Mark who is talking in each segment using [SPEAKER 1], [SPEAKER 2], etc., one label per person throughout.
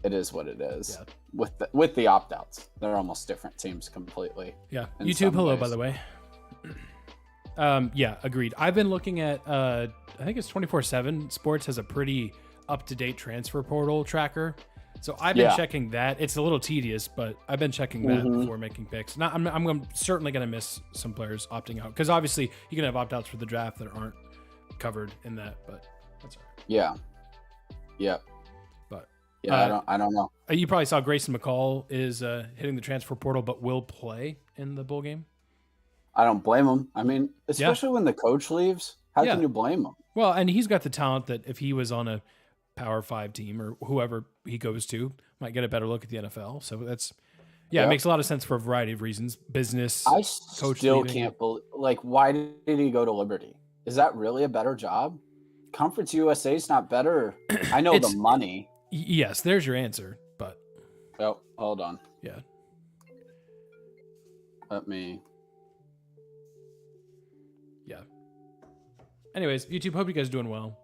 [SPEAKER 1] it is what it is.
[SPEAKER 2] Yeah.
[SPEAKER 1] With the opt-outs, they're almost different teams completely.
[SPEAKER 2] Yeah.
[SPEAKER 1] in
[SPEAKER 2] YouTube,
[SPEAKER 1] some
[SPEAKER 2] hello,
[SPEAKER 1] ways.
[SPEAKER 2] by the way. Yeah, agreed. I've been looking at, I think it's 24/7 Sports has a pretty up-to-date transfer portal tracker. So I've been checking that. It's a little tedious, but I've been checking that before making picks. Now, I'm certainly going to miss some players opting out because obviously you can have opt-outs for the draft that aren't covered in that, but that's all right.
[SPEAKER 1] Yeah.
[SPEAKER 2] But
[SPEAKER 1] I don't know.
[SPEAKER 2] you probably saw Grayson McCall is hitting the transfer portal, but will play in the bowl game.
[SPEAKER 1] I don't blame him. I mean, especially when the coach leaves, how can you blame him?
[SPEAKER 2] Well, and he's got the talent that if he was on a Power 5 team or whoever he goes to, might get a better look at the NFL. So that's, it makes a lot of sense for a variety of reasons. Business,
[SPEAKER 1] I
[SPEAKER 2] coach
[SPEAKER 1] still
[SPEAKER 2] leaving.
[SPEAKER 1] can't believe, like, why did he go to Liberty? Is that really a better job? Conference USA is not better. I know the money.
[SPEAKER 2] Yes, there's your answer, but.
[SPEAKER 1] Oh, hold on.
[SPEAKER 2] Yeah.
[SPEAKER 1] Let me.
[SPEAKER 2] Yeah. Anyways, YouTube, hope you guys are doing well.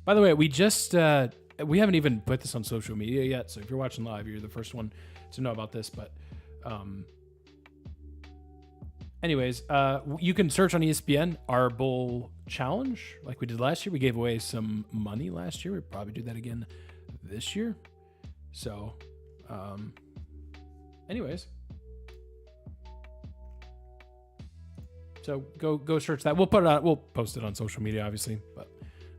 [SPEAKER 2] By the way, we just we haven't even put this on social media yet, so if you're watching live, you're the first one to know about this. But anyways, you can search on ESPN our bowl challenge like we did last year. We gave away some money last year. We'll probably do that again this year. So anyways. So go search that. We'll put it on. We'll post it on social media, obviously. But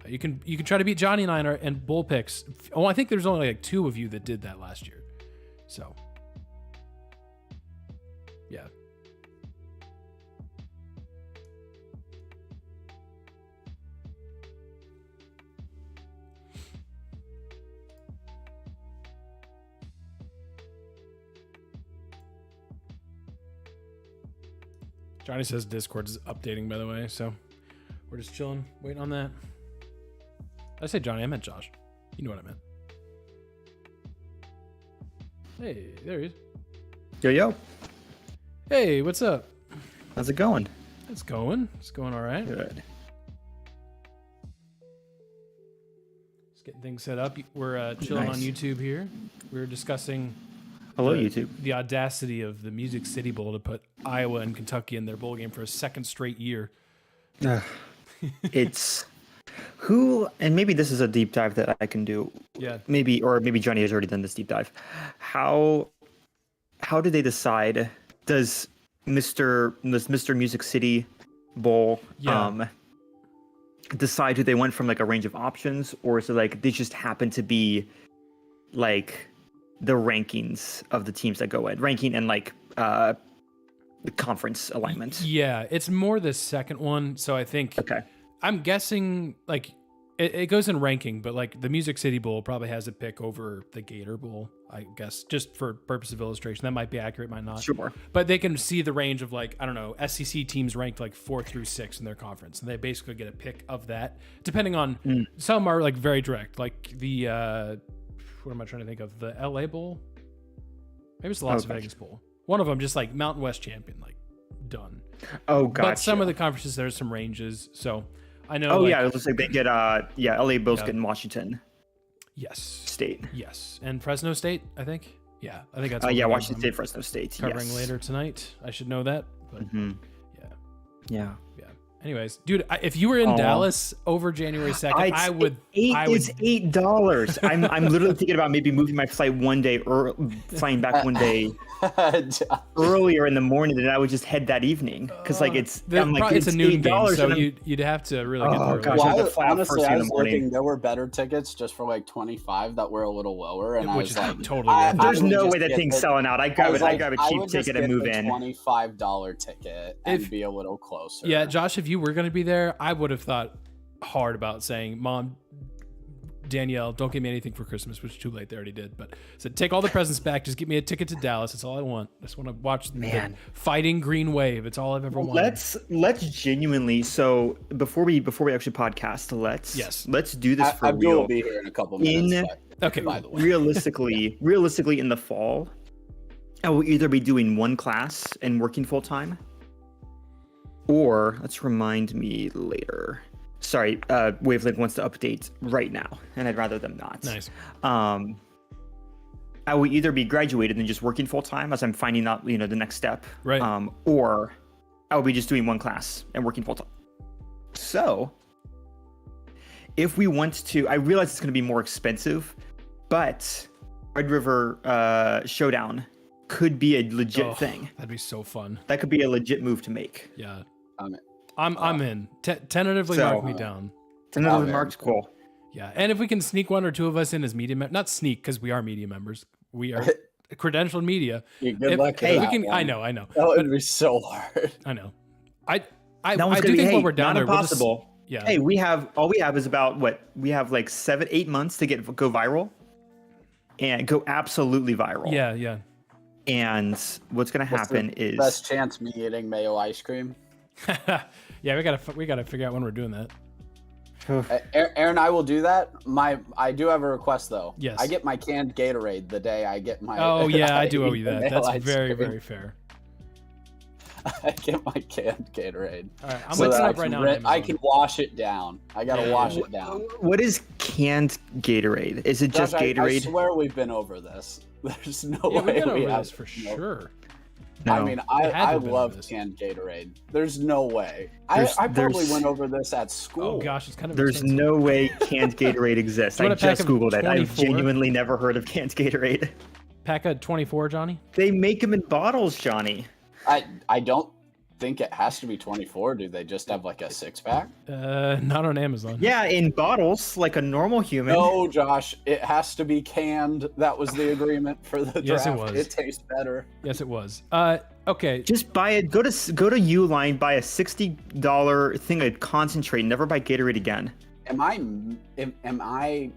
[SPEAKER 2] you can try to beat Johnny and I in bull picks. Oh, I think there's only like 2 of you that did that last year. So yeah. Johnny says Discord is updating, by the way, so we're just chilling, waiting on that. I say Johnny, I meant Josh. You know what I meant. Hey, there he is.
[SPEAKER 3] Yo.
[SPEAKER 2] Hey, what's up?
[SPEAKER 3] How's it going?
[SPEAKER 2] It's going all right.
[SPEAKER 3] Good.
[SPEAKER 2] Just getting things set up. We're chilling on YouTube here. We're discussing
[SPEAKER 3] Hello, YouTube.
[SPEAKER 2] The audacity of the Music City Bowl to put Iowa and Kentucky in their bowl game for a second straight year.
[SPEAKER 3] It's who, and maybe this is a deep dive that I can do.
[SPEAKER 2] Yeah.
[SPEAKER 3] Maybe Johnny has already done this deep dive. How did they decide? Does Mr. Music City Bowl decide who they went from, like a range of options, or is it like they just happen to be like the rankings of the teams that go in, ranking and like the conference alignment?
[SPEAKER 2] Yeah, it's more the second one. So I think I'm guessing like it goes in ranking, but like the Music City Bowl probably has a pick over the Gator Bowl, I guess, just for purpose of illustration. That might be accurate, might not.
[SPEAKER 3] Sure.
[SPEAKER 2] But they can see the range of, like, I don't know, SEC teams ranked like 4 through 6 in their conference, and they basically get a pick of that, depending on some are like very direct, like the what am I trying to think of? The LA Bowl? Maybe it's the Las Vegas Bowl. One of them just like Mountain West champion, like done.
[SPEAKER 3] Oh, gotcha.
[SPEAKER 2] But some of the conferences, there's some ranges. So I know.
[SPEAKER 3] Oh, yeah. It looks like they get, LA Bills getting Washington.
[SPEAKER 2] Yes.
[SPEAKER 3] State.
[SPEAKER 2] Yes. And Fresno State, I think. Yeah. I think that's
[SPEAKER 3] Washington State, Fresno State.
[SPEAKER 2] Covering later tonight. I should know that. But
[SPEAKER 3] Yeah.
[SPEAKER 2] Anyways, dude, if you were in Dallas over January 2nd, I would.
[SPEAKER 3] It's $8. I'm literally thinking about maybe moving my flight one day, or flying back one day earlier in the morning, and I would just head that evening because it's
[SPEAKER 2] a noon game, so you'd have to really get there.
[SPEAKER 3] Gosh,
[SPEAKER 1] honestly, I was looking. There were better tickets just for like 25 that were a little lower, and
[SPEAKER 2] which
[SPEAKER 1] I was like,
[SPEAKER 2] totally.
[SPEAKER 3] There's no way that thing's selling out. I grab a cheap ticket and move in.
[SPEAKER 1] $25 ticket and be a little closer.
[SPEAKER 2] Yeah, Josh, if you were going to be there, I would have thought hard about saying, Mom, Danielle, don't give me anything for Christmas, which is too late. They already did. But said, take all the presents back. Just give me a ticket to Dallas. That's all I want. I just want to watch the Fighting Green Wave. It's all I've ever wanted.
[SPEAKER 3] Let's genuinely. So before we actually podcast, let's do this for real.
[SPEAKER 1] Abdul will be here in a couple minutes.
[SPEAKER 2] Okay.
[SPEAKER 1] By the way,
[SPEAKER 3] realistically, in the fall, I will either be doing one class and working full time, or let's remind me later. Sorry, Wavelength wants to update right now, and I'd rather them not.
[SPEAKER 2] Nice.
[SPEAKER 3] I will either be graduated and just working full time as I'm finding out, the next step,
[SPEAKER 2] Right.
[SPEAKER 3] Or I will be just doing one class and working full time. So, if we want to, I realize it's going to be more expensive, but Red River Showdown could be a legit thing.
[SPEAKER 2] That'd be so fun.
[SPEAKER 3] That could be a legit move to make.
[SPEAKER 2] Yeah.
[SPEAKER 1] I'm
[SPEAKER 2] in. Tentatively mark me down.
[SPEAKER 3] Tentatively marked, cool.
[SPEAKER 2] Yeah, and if we can sneak one or two of us in as media members, not sneak because we are media members. We are credentialed media.
[SPEAKER 1] Yeah, good luck. Hey,
[SPEAKER 2] we can. I know.
[SPEAKER 1] That would be so hard.
[SPEAKER 2] I know. I
[SPEAKER 3] do
[SPEAKER 2] think
[SPEAKER 3] hey,
[SPEAKER 2] when we're down
[SPEAKER 3] not
[SPEAKER 2] there,
[SPEAKER 3] impossible.
[SPEAKER 2] Yeah.
[SPEAKER 3] Hey, all we have is about we have like 7-8 months to go viral, and go absolutely viral.
[SPEAKER 2] Yeah.
[SPEAKER 3] And what's gonna happen is
[SPEAKER 1] best chance me eating mayo ice cream.
[SPEAKER 2] Yeah, we gotta figure out when we're doing that.
[SPEAKER 1] Aaron, I will do that. I do have a request though.
[SPEAKER 2] Yes.
[SPEAKER 1] I get my canned Gatorade the day I get my.
[SPEAKER 2] Oh yeah, I do owe you that. That's very, very fair.
[SPEAKER 1] I get my canned Gatorade.
[SPEAKER 2] All right, I'm looking up right now.
[SPEAKER 1] I can wash it down. I gotta wash it down.
[SPEAKER 3] What is canned Gatorade? Is it just Gatorade?
[SPEAKER 1] I swear we've been over this. There's no
[SPEAKER 2] way
[SPEAKER 1] we
[SPEAKER 2] over
[SPEAKER 1] have
[SPEAKER 2] this for sure.
[SPEAKER 3] No.
[SPEAKER 1] I mean, I love canned Gatorade. There's no way. I probably went over this at school.
[SPEAKER 2] Oh gosh, it's kind of.
[SPEAKER 3] There's
[SPEAKER 2] expensive.
[SPEAKER 3] no way canned Gatorade exists. I just googled it. I've genuinely never heard of canned Gatorade.
[SPEAKER 2] Pack of 24, Johnny.
[SPEAKER 3] They make them in bottles, Johnny.
[SPEAKER 1] I don't think it has to be 24. Do they just have like a 6-pack?
[SPEAKER 2] Not on Amazon.
[SPEAKER 3] Yeah, in bottles, like a normal human.
[SPEAKER 1] No, Josh, it has to be canned. That was the agreement for the draft.
[SPEAKER 2] Yes, it was.
[SPEAKER 1] It tastes better.
[SPEAKER 2] Yes, it was. Okay.
[SPEAKER 3] Just buy it. Go to Uline, buy a $60 thing of concentrate. Never buy Gatorade again.
[SPEAKER 1] Am I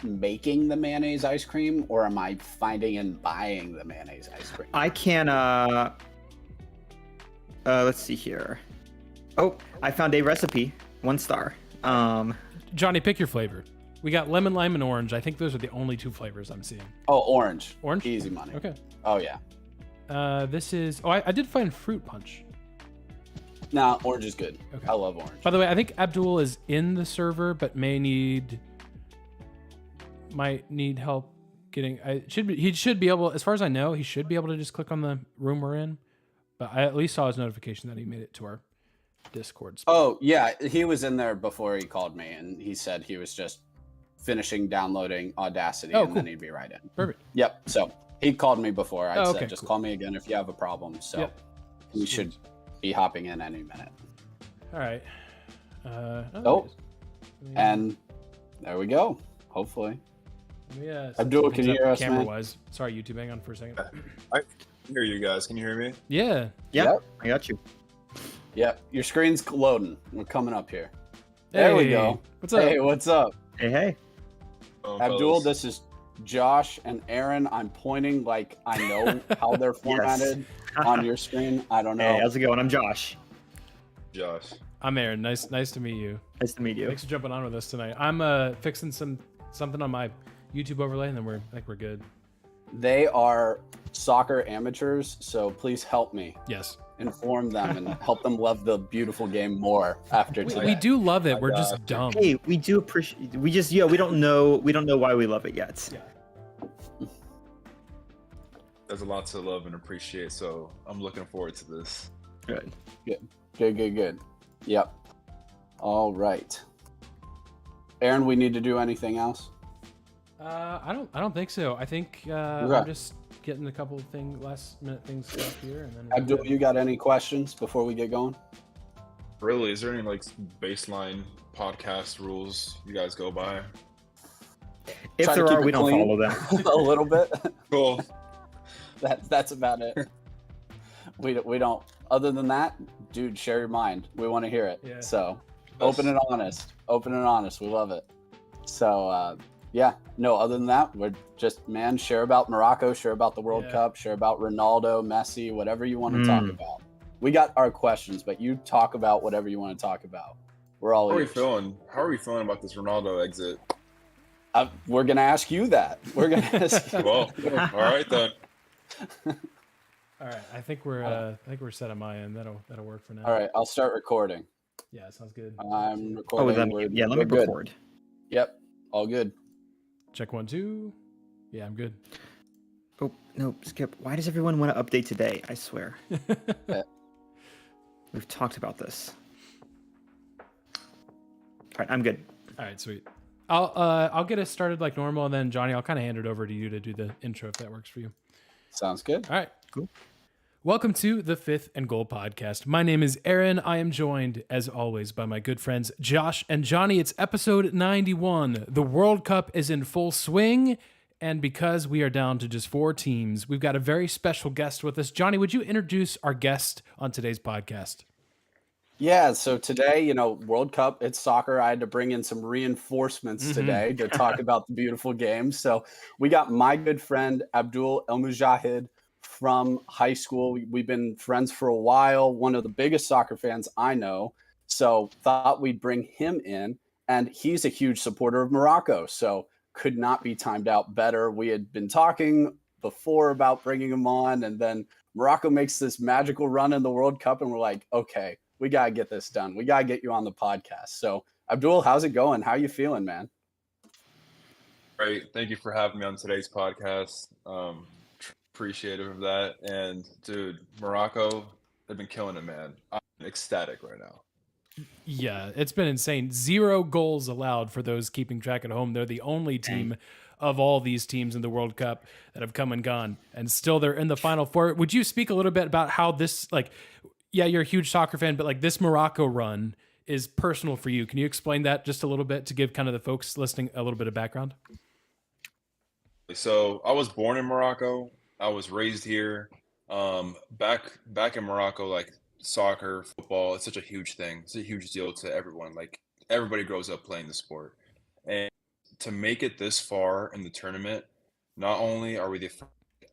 [SPEAKER 1] making the mayonnaise ice cream, or am I finding and buying the mayonnaise ice cream?
[SPEAKER 3] I can. Let's see here. Oh, I found a recipe. 1 star.
[SPEAKER 2] Johnny, pick your flavor. We got lemon, lime, and orange. I think those are the only 2 flavors I'm seeing.
[SPEAKER 1] Oh, orange.
[SPEAKER 2] Orange?
[SPEAKER 1] Easy money.
[SPEAKER 2] Okay.
[SPEAKER 1] Oh, yeah.
[SPEAKER 2] This is... Oh, I did find fruit punch.
[SPEAKER 1] Nah, orange is good.
[SPEAKER 2] Okay.
[SPEAKER 1] I love orange.
[SPEAKER 2] By the way, I think Abdul is in the server, but might need help getting... He should be able... As far as I know, he should be able to just click on the room we're in. But I at least saw his notification that he made it to our Discord spot.
[SPEAKER 1] Oh, yeah. He was in there before he called me, and he said he was just finishing downloading Audacity, and then he'd be right in.
[SPEAKER 2] Perfect.
[SPEAKER 1] Yep. So he called me before. I said, just
[SPEAKER 2] cool.
[SPEAKER 1] call me again if you have a problem. So we should be hopping in any minute.
[SPEAKER 2] All right.
[SPEAKER 1] And there we go. Hopefully.
[SPEAKER 2] Yeah.
[SPEAKER 1] Abdul, can you hear us,
[SPEAKER 2] camera
[SPEAKER 1] man?
[SPEAKER 2] wise. Sorry, YouTube. Hang on for a second.
[SPEAKER 4] I hear you guys. Can you hear me?
[SPEAKER 2] Yeah.
[SPEAKER 3] Yep. I got you.
[SPEAKER 1] Yep. Your screen's loading. We're coming up here. There we go.
[SPEAKER 2] What's up?
[SPEAKER 1] Hey, what's up?
[SPEAKER 3] Hey.
[SPEAKER 4] Oh,
[SPEAKER 1] Abdul,
[SPEAKER 4] fellas.
[SPEAKER 1] this is Josh and Aaron. I'm pointing like I know how they're formatted on your screen. I don't know.
[SPEAKER 3] Hey, how's it going? I'm Josh.
[SPEAKER 4] Josh.
[SPEAKER 2] I'm Aaron. Nice to meet you.
[SPEAKER 3] Nice to meet you.
[SPEAKER 2] Thanks for jumping on with us tonight. I'm fixing something on my YouTube overlay, and then I think we're good.
[SPEAKER 1] They are soccer amateurs, so please help me.
[SPEAKER 2] Yes.
[SPEAKER 1] Inform them and help them love the beautiful game more after today.
[SPEAKER 2] We do love it. We're just dumb.
[SPEAKER 3] Hey, we do appreciate. We just we don't know why we love it yet.
[SPEAKER 2] Yeah.
[SPEAKER 4] There's a lot to love and appreciate, so I'm looking forward to this.
[SPEAKER 3] Good.
[SPEAKER 1] Good. Yep. All right. Aaron, we need to do anything else?
[SPEAKER 2] I don't think so. I think I'm just getting a couple of last minute things set up here, and then
[SPEAKER 1] Abdul, you got any questions before we get going?
[SPEAKER 4] Really, is there any like baseline podcast rules you guys go by?
[SPEAKER 3] If
[SPEAKER 1] Try to
[SPEAKER 3] there
[SPEAKER 1] keep
[SPEAKER 3] are,
[SPEAKER 1] it
[SPEAKER 3] we don't
[SPEAKER 1] clean.
[SPEAKER 3] follow them.
[SPEAKER 1] A little bit.
[SPEAKER 4] Cool.
[SPEAKER 1] That's about it. We don't. Other than that, dude, share your mind. We want to hear it.
[SPEAKER 2] Yeah.
[SPEAKER 1] So open and honest. We love it. So yeah. No. Other than that, we're just share about Morocco, share about the World Cup, share about Ronaldo, Messi, whatever you want to talk about. We got our questions, but you talk about whatever you want to talk about. We're all.
[SPEAKER 4] How are we
[SPEAKER 1] ears.
[SPEAKER 4] feeling? How are we feeling about this Ronaldo exit?
[SPEAKER 1] We're gonna ask you that. We're gonna ask you.
[SPEAKER 4] Well, all right then.
[SPEAKER 2] All right, I think we're set on my end. That'll work for now.
[SPEAKER 1] All right, I'll start recording.
[SPEAKER 2] Yeah, sounds good.
[SPEAKER 1] I'm
[SPEAKER 3] Oh,
[SPEAKER 1] recording.
[SPEAKER 3] let me
[SPEAKER 1] We're good.
[SPEAKER 3] record.
[SPEAKER 1] Yep, all good.
[SPEAKER 2] Check 1 2. Yeah, I'm good.
[SPEAKER 3] Oh, no, Skip. Why does everyone want to update today? I swear. We've talked about this. All right, I'm good.
[SPEAKER 2] All right, sweet. I'll get us started like normal, and then Johnny, I'll kind of hand it over to you to do the intro if that works for you.
[SPEAKER 1] Sounds good.
[SPEAKER 2] All right.
[SPEAKER 3] Cool.
[SPEAKER 2] Welcome to the Fifth and Goal podcast. My name is Aaron. I am joined, as always, by my good friends Josh and Johnny. It's episode 91. The World Cup is in full swing, and because we are down to just 4 teams, we've got a very special guest with us. Johnny, would you introduce our guest on today's podcast?
[SPEAKER 1] Yeah, so today, World Cup, it's soccer. I had to bring in some reinforcements today to talk about the beautiful game. So we got my good friend Abdul El Mujahid from high school. We've been friends for a while, one of the biggest soccer fans I know. So thought we'd bring him in, and he's a huge supporter of Morocco. So could not be timed out better. We had been talking before about bringing him on, and then Morocco makes this magical run in the World Cup, and we're like, okay, we got to get this done. We got to get you on the podcast. So, Abdul, how's it going? How you feeling, man?
[SPEAKER 4] Great. Thank you for having me on today's podcast. Appreciative of that. And, dude, Morocco, they've been killing it, man. I'm ecstatic right now.
[SPEAKER 2] Yeah, it's been insane. 0 goals allowed for those keeping track at home. They're the only team of all these teams in the World Cup that have come and gone, and still they're in the Final Four. Would you speak a little bit about how this, yeah, you're a huge soccer fan, but this Morocco run is personal for you. Can you explain that just a little bit to give kind of the folks listening a little bit of background?
[SPEAKER 4] So I was born in Morocco. I was raised here. Back in Morocco, soccer, football, it's such a huge thing. It's a huge deal to everyone. Everybody grows up playing the sport. And to make it this far in the tournament, not only are we the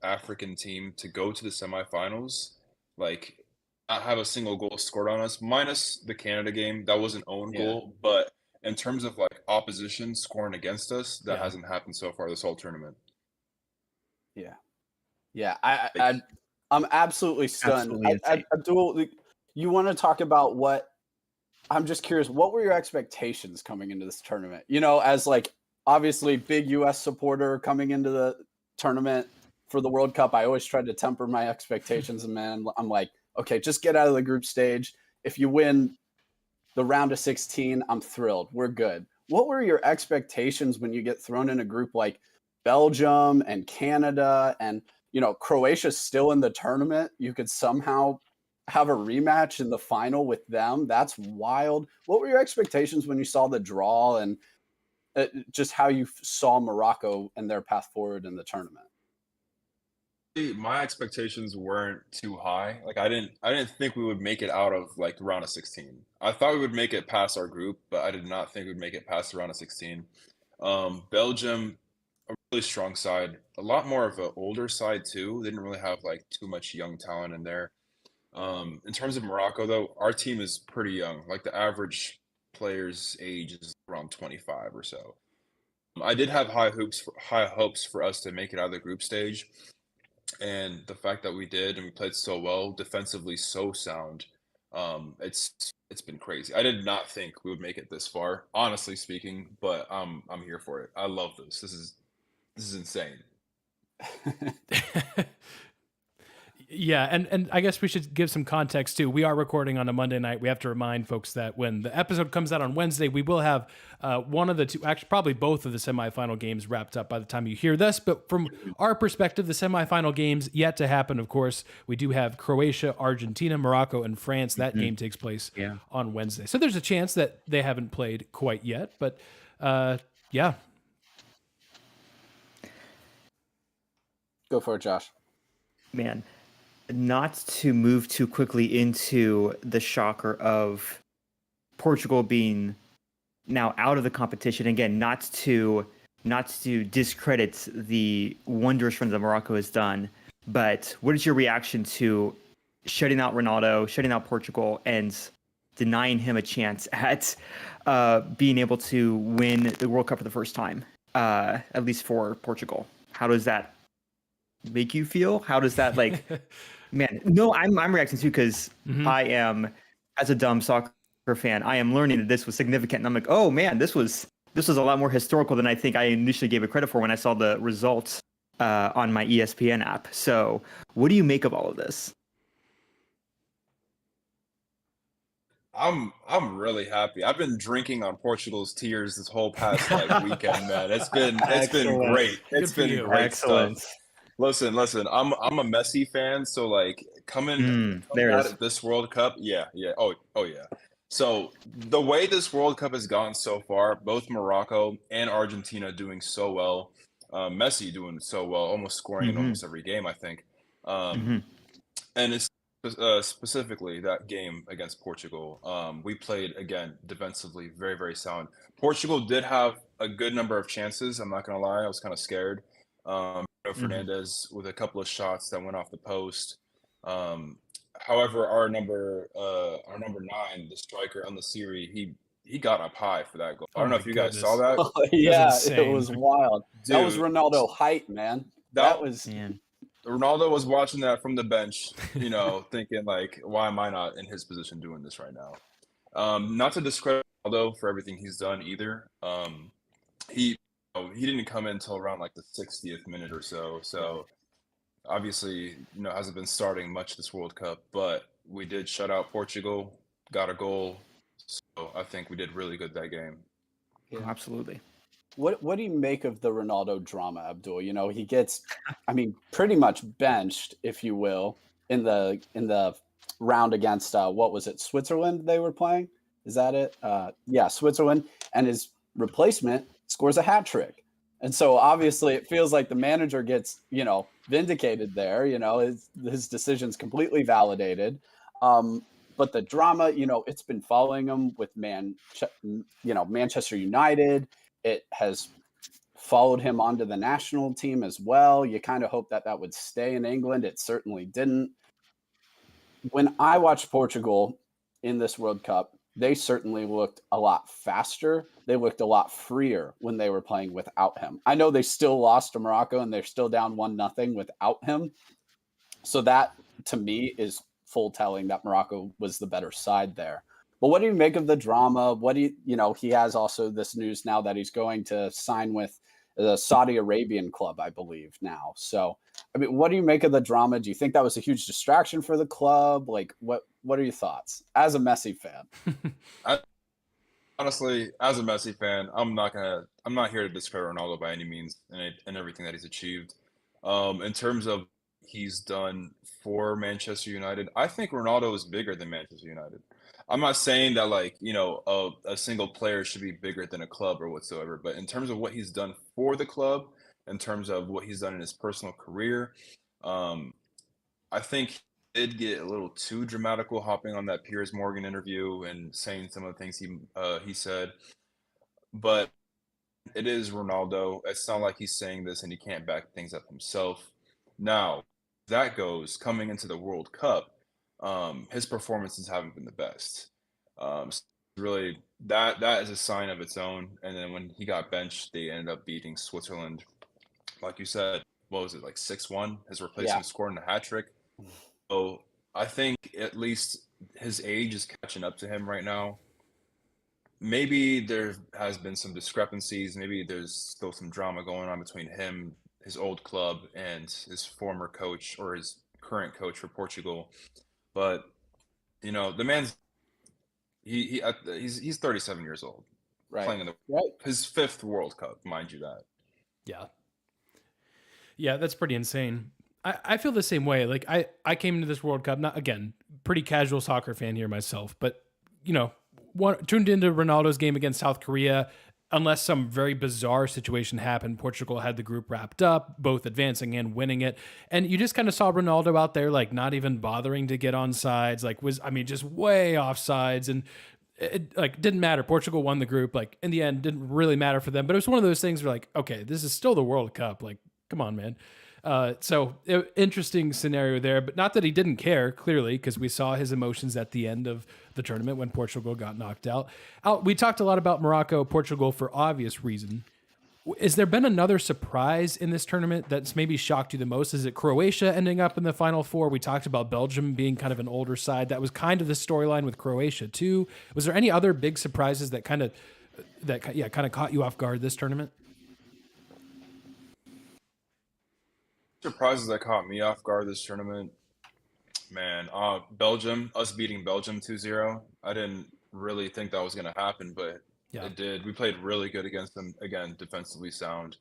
[SPEAKER 4] African team to go to the semifinals, not have a single goal scored on us, minus the Canada game. That was an own goal. But in terms of opposition scoring against us, that hasn't happened so far this whole tournament.
[SPEAKER 1] Yeah. I'm absolutely stunned.
[SPEAKER 3] Absolutely
[SPEAKER 1] Abdul, you want to talk about I'm just curious, what were your expectations coming into this tournament? As obviously big US supporter coming into the tournament for the World Cup, I always tried to temper my expectations, and man, I'm like, okay, just get out of the group stage. If you win the round of 16, I'm thrilled. We're good. What were your expectations when you get thrown in a group like Belgium and Canada and, Croatia's still in the tournament? You could somehow have a rematch in the final with them. That's wild. What were your expectations when you saw the draw and just how you saw Morocco and their path forward in the tournament?
[SPEAKER 4] My expectations weren't too high. I didn't think we would make it out of the round of 16. I thought we would make it past our group, but I did not think we'd make it past the round of 16. Belgium, a really strong side, a lot more of an older side too. They didn't really have too much young talent in there. In terms of Morocco though, our team is pretty young. The average player's age is around 25 or so. I did have high hopes for us to make it out of the group stage. And the fact that we did and we played so well, defensively so sound, it's been crazy. I did not think we would make it this far, honestly speaking, but I'm here for it. I love this. This is insane.
[SPEAKER 2] Yeah, and I guess we should give some context too. We are recording on a Monday night. We have to remind folks that when the episode comes out on Wednesday, we will have one of the two, actually probably both of the semifinal games wrapped up by the time you hear this. But from our perspective, the semifinal games yet to happen, of course. We do have Croatia, Argentina, Morocco, and France. That game takes place on Wednesday. So there's a chance that they haven't played quite yet. But yeah.
[SPEAKER 1] Go for it, Josh.
[SPEAKER 3] Man, not to move too quickly into the shocker of Portugal being now out of the competition. Again, not to discredit the wondrous run that Morocco has done, but what is your reaction to shutting out Ronaldo, shutting out Portugal, and denying him a chance at being able to win the World Cup for the first time, at least for Portugal? How does that make you feel? How does that man? No, I'm reacting too because I am, as a dumb soccer fan, I am learning that this was significant, and I'm like, oh man, this was a lot more historical than I think I initially gave it credit for when I saw the results on my ESPN app. So, what do you make of all of this?
[SPEAKER 4] I'm really happy. I've been drinking on Portugal's tears this whole past weekend, man. It's been
[SPEAKER 3] Excellent.
[SPEAKER 4] great. It's
[SPEAKER 2] Good for
[SPEAKER 4] been
[SPEAKER 2] you.
[SPEAKER 4] great
[SPEAKER 3] Excellent.
[SPEAKER 4] stuff. Listen. I'm a Messi fan, so coming
[SPEAKER 3] there it
[SPEAKER 4] out
[SPEAKER 3] is.
[SPEAKER 4] of this World Cup, yeah. Oh yeah. So the way this World Cup has gone so far, both Morocco and Argentina doing so well. Messi doing so well, almost scoring in almost every game, I think. And it's specifically that game against Portugal. We played again defensively very, very sound. Portugal did have a good number of chances. I'm not gonna lie, I was kind of scared. Fernandez with a couple of shots that went off the post. However, our number 9, the striker on the series, he got up high for that goal. I don't know if you guys saw that.
[SPEAKER 1] Yeah,
[SPEAKER 2] insane.
[SPEAKER 1] it was wild.
[SPEAKER 4] Dude,
[SPEAKER 1] that was Ronaldo height, man. That was
[SPEAKER 4] Ronaldo was watching that from the bench, thinking why am I not in his position doing this right now? Not to discredit Ronaldo for everything he's done either. He didn't come in until around the 60th minute or so. So obviously, hasn't been starting much this World Cup, but we did shut out Portugal, got a goal. So I think we did really good that game.
[SPEAKER 3] Yeah. Oh, absolutely.
[SPEAKER 1] What do you make of the Ronaldo drama, Abdul? He gets, pretty much benched, if you will, in the round against what was it, Switzerland they were playing? Is that it? Yeah, Switzerland, and his replacement scores a hat trick. And so obviously it feels like the manager gets, vindicated there, his decision's completely validated. But the drama, it's been following him with Manchester United. It has followed him onto the national team as well. You kind of hope that would stay in England. It certainly didn't. When I watched Portugal in this World Cup, they certainly looked a lot faster. They looked a lot freer when they were playing without him. I know they still lost to Morocco and they're still down 1-0 without him. So that, to me, is full telling that Morocco was the better side there. But what do you make of the drama? What do he has also this news now that he's going to sign with the Saudi Arabian club, I believe now. So, what do you make of the drama? Do you think that was a huge distraction for the club? What are your thoughts as a Messi fan?
[SPEAKER 4] Honestly, as a Messi fan, I'm not here to discredit Ronaldo by any means and everything that he's achieved. In terms of he's done for Manchester United, I think Ronaldo is bigger than Manchester United. I'm not saying that a single player should be bigger than a club or whatsoever, but in terms of what he's done for the club, in terms of what he's done in his personal career, I think he did get a little too dramatical hopping on that Piers Morgan interview and saying some of the things he said. But it is Ronaldo. It's not like he's saying this and he can't back things up himself. Now, that goes coming into the World Cup. His performances haven't been the best. So really, that is a sign of its own. And then when he got benched, they ended up beating Switzerland. Like you said, what was it, 6-1? His replacement scored a hat trick. So I think at least his age is catching up to him right now. Maybe there has been some discrepancies. Maybe there's still some drama going on between him, his old club, and his former coach or his current coach for Portugal. But the man's he's 37 years old,
[SPEAKER 1] right?
[SPEAKER 4] Playing in his 5th World Cup, mind you that.
[SPEAKER 2] Yeah, that's pretty insane. I feel the same way. I came into this World Cup, not again, pretty casual soccer fan here myself, but tuned into Ronaldo's game against South Korea. Unless some very bizarre situation happened, Portugal had the group wrapped up, both advancing and winning it. And you just kind of saw Ronaldo out there, not even bothering to get on sides, just way off sides. And it didn't matter. Portugal won the group. In the end, didn't really matter for them. But it was one of those things where okay, this is still the World Cup. Come on, man. Interesting scenario there, but not that he didn't care, clearly, because we saw his emotions at the end of the tournament when Portugal got knocked out. We talked a lot about Morocco, Portugal for obvious reason. Has there been another surprise in this tournament that's maybe shocked you the most? Is it Croatia ending up in the Final Four? We talked about Belgium being kind of an older side. That was kind of the storyline with Croatia too. Was there any other big surprises that kind of caught you off guard this tournament?
[SPEAKER 4] Surprises that caught me off guard this tournament, man. Belgium, us beating Belgium 2-0. I didn't really think that was going to happen, but
[SPEAKER 2] Yeah.
[SPEAKER 4] it did. We played really good against them. Again, defensively sound.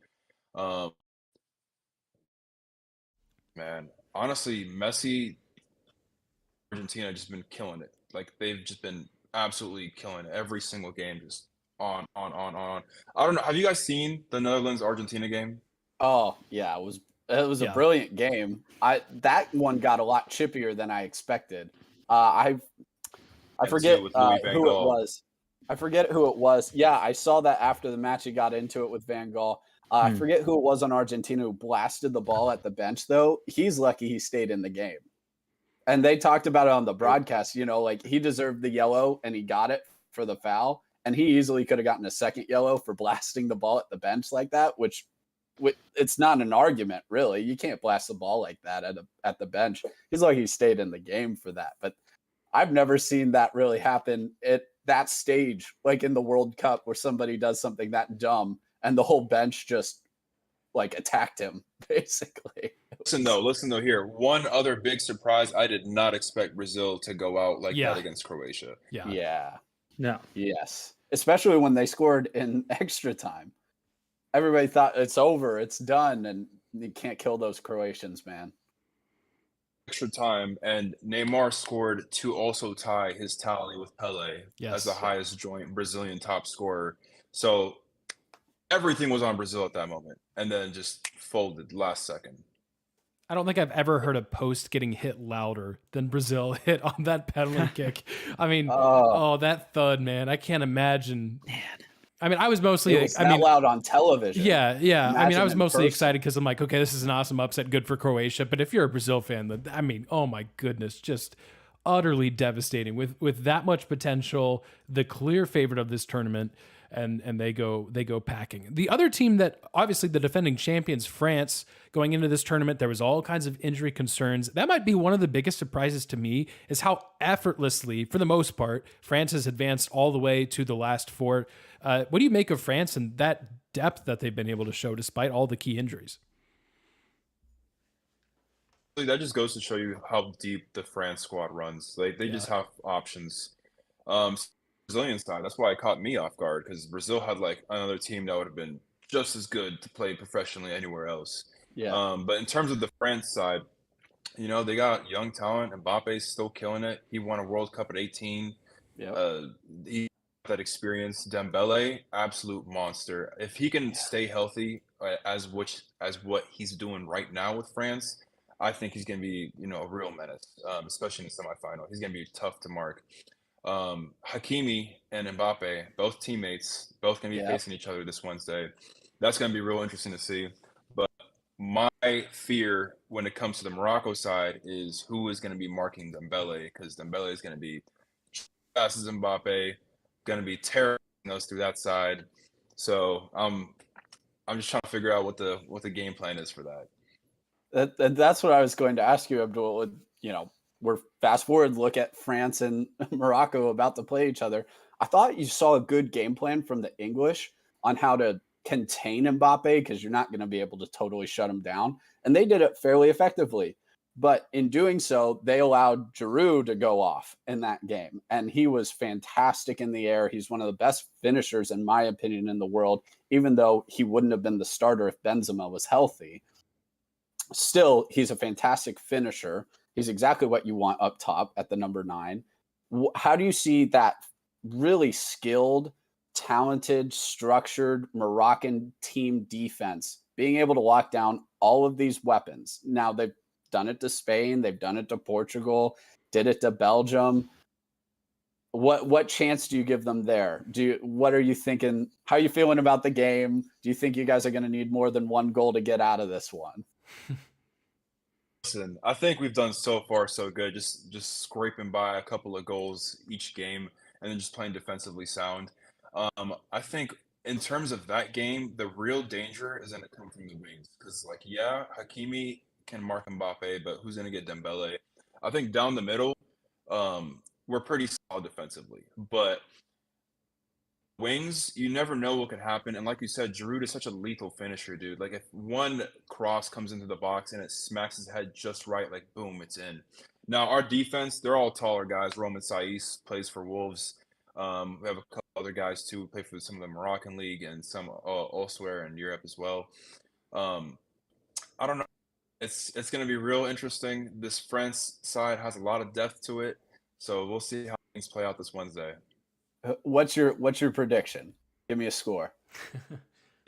[SPEAKER 4] Um, man, honestly, Messi, Argentina just been killing it. Like they've just been absolutely killing it. Every single game, just on. I don't know. Have you guys seen the Netherlands Argentina game?
[SPEAKER 1] Oh yeah, it was a
[SPEAKER 2] Yeah.
[SPEAKER 1] brilliant game. That one got a lot chippier than I expected. I
[SPEAKER 4] And
[SPEAKER 1] forget
[SPEAKER 4] two with Louis Van
[SPEAKER 1] who it
[SPEAKER 4] Gaal.
[SPEAKER 1] was. I forget who it was. Yeah, I saw that after the match. He got into it with Van Gaal. I forget who it was on Argentina who blasted the ball at the bench. Though he's lucky he stayed in the game. And they talked about it on the broadcast. Like he deserved the yellow and he got it for the foul. And he easily could have gotten a second yellow for blasting the ball at the bench like that, which it's not an argument, really. You can't blast the ball like that at the bench. He's like he stayed in the game for that. But I've never seen that really happen at that stage, like in the World Cup, where somebody does something that dumb and the whole bench just like attacked him, basically.
[SPEAKER 4] Listen though here. One other big surprise, I did not expect Brazil to go out like
[SPEAKER 2] Yeah.
[SPEAKER 4] that against Croatia.
[SPEAKER 2] Yeah.
[SPEAKER 1] Yeah.
[SPEAKER 3] No.
[SPEAKER 1] Yes. Especially when they scored in extra time. Everybody thought it's over, it's done, and you can't kill those Croatians, man.
[SPEAKER 4] Extra time, and Neymar scored to also tie his tally with Pele
[SPEAKER 2] Yes.
[SPEAKER 4] as the highest joint Brazilian top scorer. So everything was on Brazil at that moment, and then just folded last second.
[SPEAKER 2] I don't think I've ever heard a post getting hit louder than Brazil hit on that penalty kick. I mean, that thud, man. I can't imagine.
[SPEAKER 3] Man.
[SPEAKER 2] I mean, I was mostly,
[SPEAKER 1] It was that loud on television.
[SPEAKER 2] Yeah. I mean, I was
[SPEAKER 1] Imagine in
[SPEAKER 2] mostly
[SPEAKER 1] person.
[SPEAKER 2] excited because I'm like, okay, this is an awesome upset, good for Croatia. But if you're a Brazil fan, then I mean, oh my goodness, just utterly devastating with that much potential, the clear favorite of this tournament, and they go packing. The other team that obviously the defending champions, France, going into this tournament, there was all kinds of injury concerns. That might be one of the biggest surprises to me is how effortlessly, for the most part, France has advanced all the way to the last four. What do you make of France and that depth that they've been able to show despite all the key injuries?
[SPEAKER 4] That just goes to show you how deep the France squad runs. Like they just have options. Brazilian side, that's why it caught me off guard because Brazil had like another team that would have been just as good to play professionally anywhere else.
[SPEAKER 1] Yeah.
[SPEAKER 4] But in terms of the France side, they got young talent. Mbappe's still killing it. He won a World Cup at 18.
[SPEAKER 1] Yeah.
[SPEAKER 4] He that experience. Dembele, absolute monster. If he can stay healthy as what he's doing right now with France, I think he's going to be a real menace, especially in the semifinal. He's going to be tough to mark. Hakimi and Mbappe, both teammates, both going to be facing each other this Wednesday. That's going to be real interesting to see. But my fear when it comes to the Morocco side is who is going to be marking Dembele, because Dembele is going to be fast as Mbappe, going to be tearing us through that side. So I'm just trying to figure out what the game plan is for that.
[SPEAKER 1] That's what I was going to ask you, Abdul. We're fast forward, look at France and Morocco about to play each other. I thought you saw a good game plan from the English on how to contain Mbappe because you're not going to be able to totally shut him down. And they did it fairly effectively. But in doing so, they allowed Giroud to go off in that game. And he was fantastic in the air. He's one of the best finishers, in my opinion, in the world, even though he wouldn't have been the starter if Benzema was healthy. Still, he's a fantastic finisher. He's exactly what you want up top at the number 9. How do you see that really skilled, talented, structured Moroccan team defense being able to lock down all of these weapons? Now, they've done it to Spain. They've done it to Portugal, did it to Belgium. What chance do you give them there? What are you thinking? How are you feeling about the game? Do you think you guys are going to need more than one goal to get out of this one?
[SPEAKER 4] Listen, I think we've done so far so good, just scraping by a couple of goals each game and then just playing defensively sound. I think in terms of that game, the real danger is going to come from the wings because, Hakimi can mark Mbappe, but who's going to get Dembele? I think down the middle, we're pretty solid defensively, but wings, you never know what could happen. And like you said, Giroud is such a lethal finisher, dude. Like if one cross comes into the box and it smacks his head just right, like boom, it's in. Now our defense, they're all taller guys. Roman Saiz plays for Wolves. We have a couple other guys too who play for some of the Moroccan league and some elsewhere in Europe as well. I don't know. It's going to be real interesting. This France side has a lot of depth to it, so we'll see how things play out this Wednesday.
[SPEAKER 1] What's your prediction? Give me a score.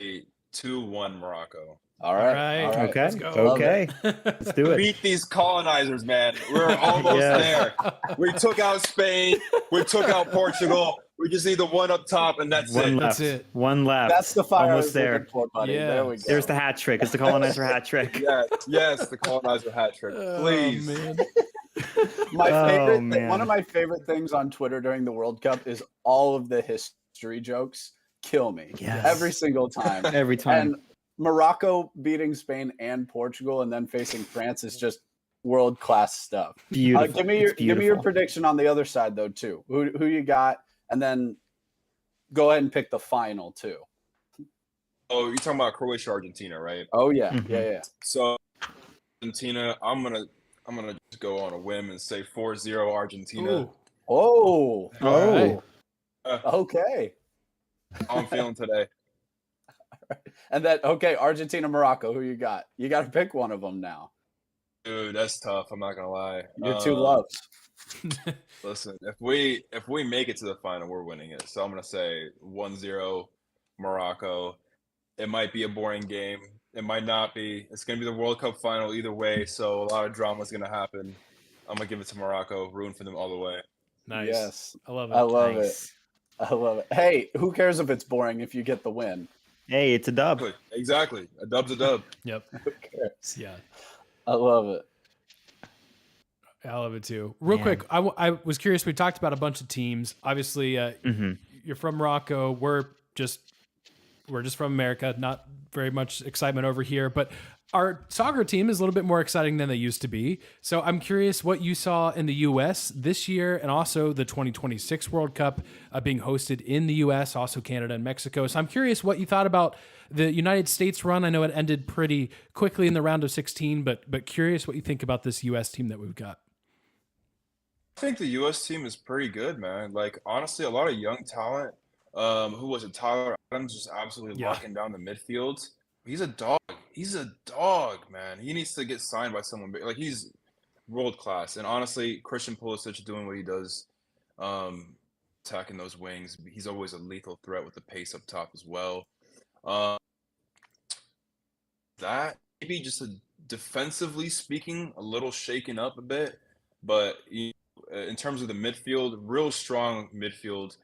[SPEAKER 4] 2-1 Morocco.
[SPEAKER 1] All right.
[SPEAKER 3] Okay.
[SPEAKER 2] Let's go.
[SPEAKER 3] Okay. Let's do it.
[SPEAKER 4] Beat these colonizers, man. We're almost there. We took out Spain. We took out Portugal. We just need the one up top, and that's
[SPEAKER 3] One
[SPEAKER 4] it.
[SPEAKER 3] left.
[SPEAKER 2] That's it.
[SPEAKER 3] One left.
[SPEAKER 1] That's the fire I
[SPEAKER 3] Almost
[SPEAKER 1] was
[SPEAKER 3] there.
[SPEAKER 1] looking for, buddy.
[SPEAKER 2] Yeah.
[SPEAKER 1] There we go.
[SPEAKER 3] There's the hat trick. It's the colonizer hat trick.
[SPEAKER 4] Yes, the colonizer hat trick. Please.
[SPEAKER 2] Oh, man.
[SPEAKER 1] My
[SPEAKER 3] Oh,
[SPEAKER 1] favorite,
[SPEAKER 3] man.
[SPEAKER 1] one of my favorite things on Twitter during the World Cup is all of the history jokes. Kill me
[SPEAKER 3] Yes.
[SPEAKER 1] every single time.
[SPEAKER 3] Every time.
[SPEAKER 1] And Morocco beating Spain and Portugal and then facing France is just world class stuff.
[SPEAKER 3] Beautiful.
[SPEAKER 1] Give me
[SPEAKER 3] It's
[SPEAKER 1] your
[SPEAKER 3] beautiful.
[SPEAKER 1] prediction on the other side though too. Who you got, and then go ahead and pick the final too.
[SPEAKER 4] Oh, you're talking about Croatia, Argentina, right?
[SPEAKER 1] Oh yeah,
[SPEAKER 3] Mhm.
[SPEAKER 1] yeah.
[SPEAKER 4] So Argentina, I'm gonna just go on a whim and say 4-0 Argentina.
[SPEAKER 2] Ooh.
[SPEAKER 1] Oh,
[SPEAKER 3] Oh.
[SPEAKER 1] okay.
[SPEAKER 4] How I'm feeling today.
[SPEAKER 1] And then Argentina, Morocco. Who you got? You got to pick one of them now.
[SPEAKER 4] Dude, that's tough. I'm not gonna lie.
[SPEAKER 1] Your two loves.
[SPEAKER 4] Listen, if we make it to the final, we're winning it. So I'm gonna say 1-0 Morocco. It might be a boring game. It might not be. It's gonna be the World Cup final either way. So a lot of drama is gonna happen. I'm gonna give it to Morocco. Rooting for them all the way.
[SPEAKER 2] Nice.
[SPEAKER 1] Yes,
[SPEAKER 2] I love it.
[SPEAKER 1] I love
[SPEAKER 3] Nice.
[SPEAKER 1] it. I love it. Hey, who cares if it's boring if you get the win?
[SPEAKER 3] Hey, it's a dub.
[SPEAKER 4] Exactly. A dub's a dub.
[SPEAKER 2] Yep.
[SPEAKER 1] Who cares?
[SPEAKER 2] Yeah.
[SPEAKER 1] I love it.
[SPEAKER 2] I love it too. Real
[SPEAKER 3] Man.
[SPEAKER 2] quick, I was curious. We talked about a bunch of teams. Obviously,
[SPEAKER 3] hmm
[SPEAKER 2] you're from Morocco. We're just from America. Not very much excitement over here, but our soccer team is a little bit more exciting than they used to be. So I'm curious what you saw in the U.S. this year, and also the 2026 World Cup being hosted in the U.S., also Canada and Mexico. So I'm curious what you thought about the United States run. I know it ended pretty quickly in the round of 16, but curious what you think about this U.S. team that we've got.
[SPEAKER 4] I think the U.S. team is pretty good, man. Like honestly, a lot of young talent. Who was it? Tyler Adams just absolutely
[SPEAKER 2] Yeah.
[SPEAKER 4] locking down the midfield. He's a dog. He's a dog, man. He needs to get signed by someone big. Like he's world class. And honestly, Christian Pulisic doing what he does, attacking those wings. He's always a lethal threat with the pace up top as well. That maybe just defensively speaking, a little shaken up a bit, but in terms of the midfield, real strong midfield.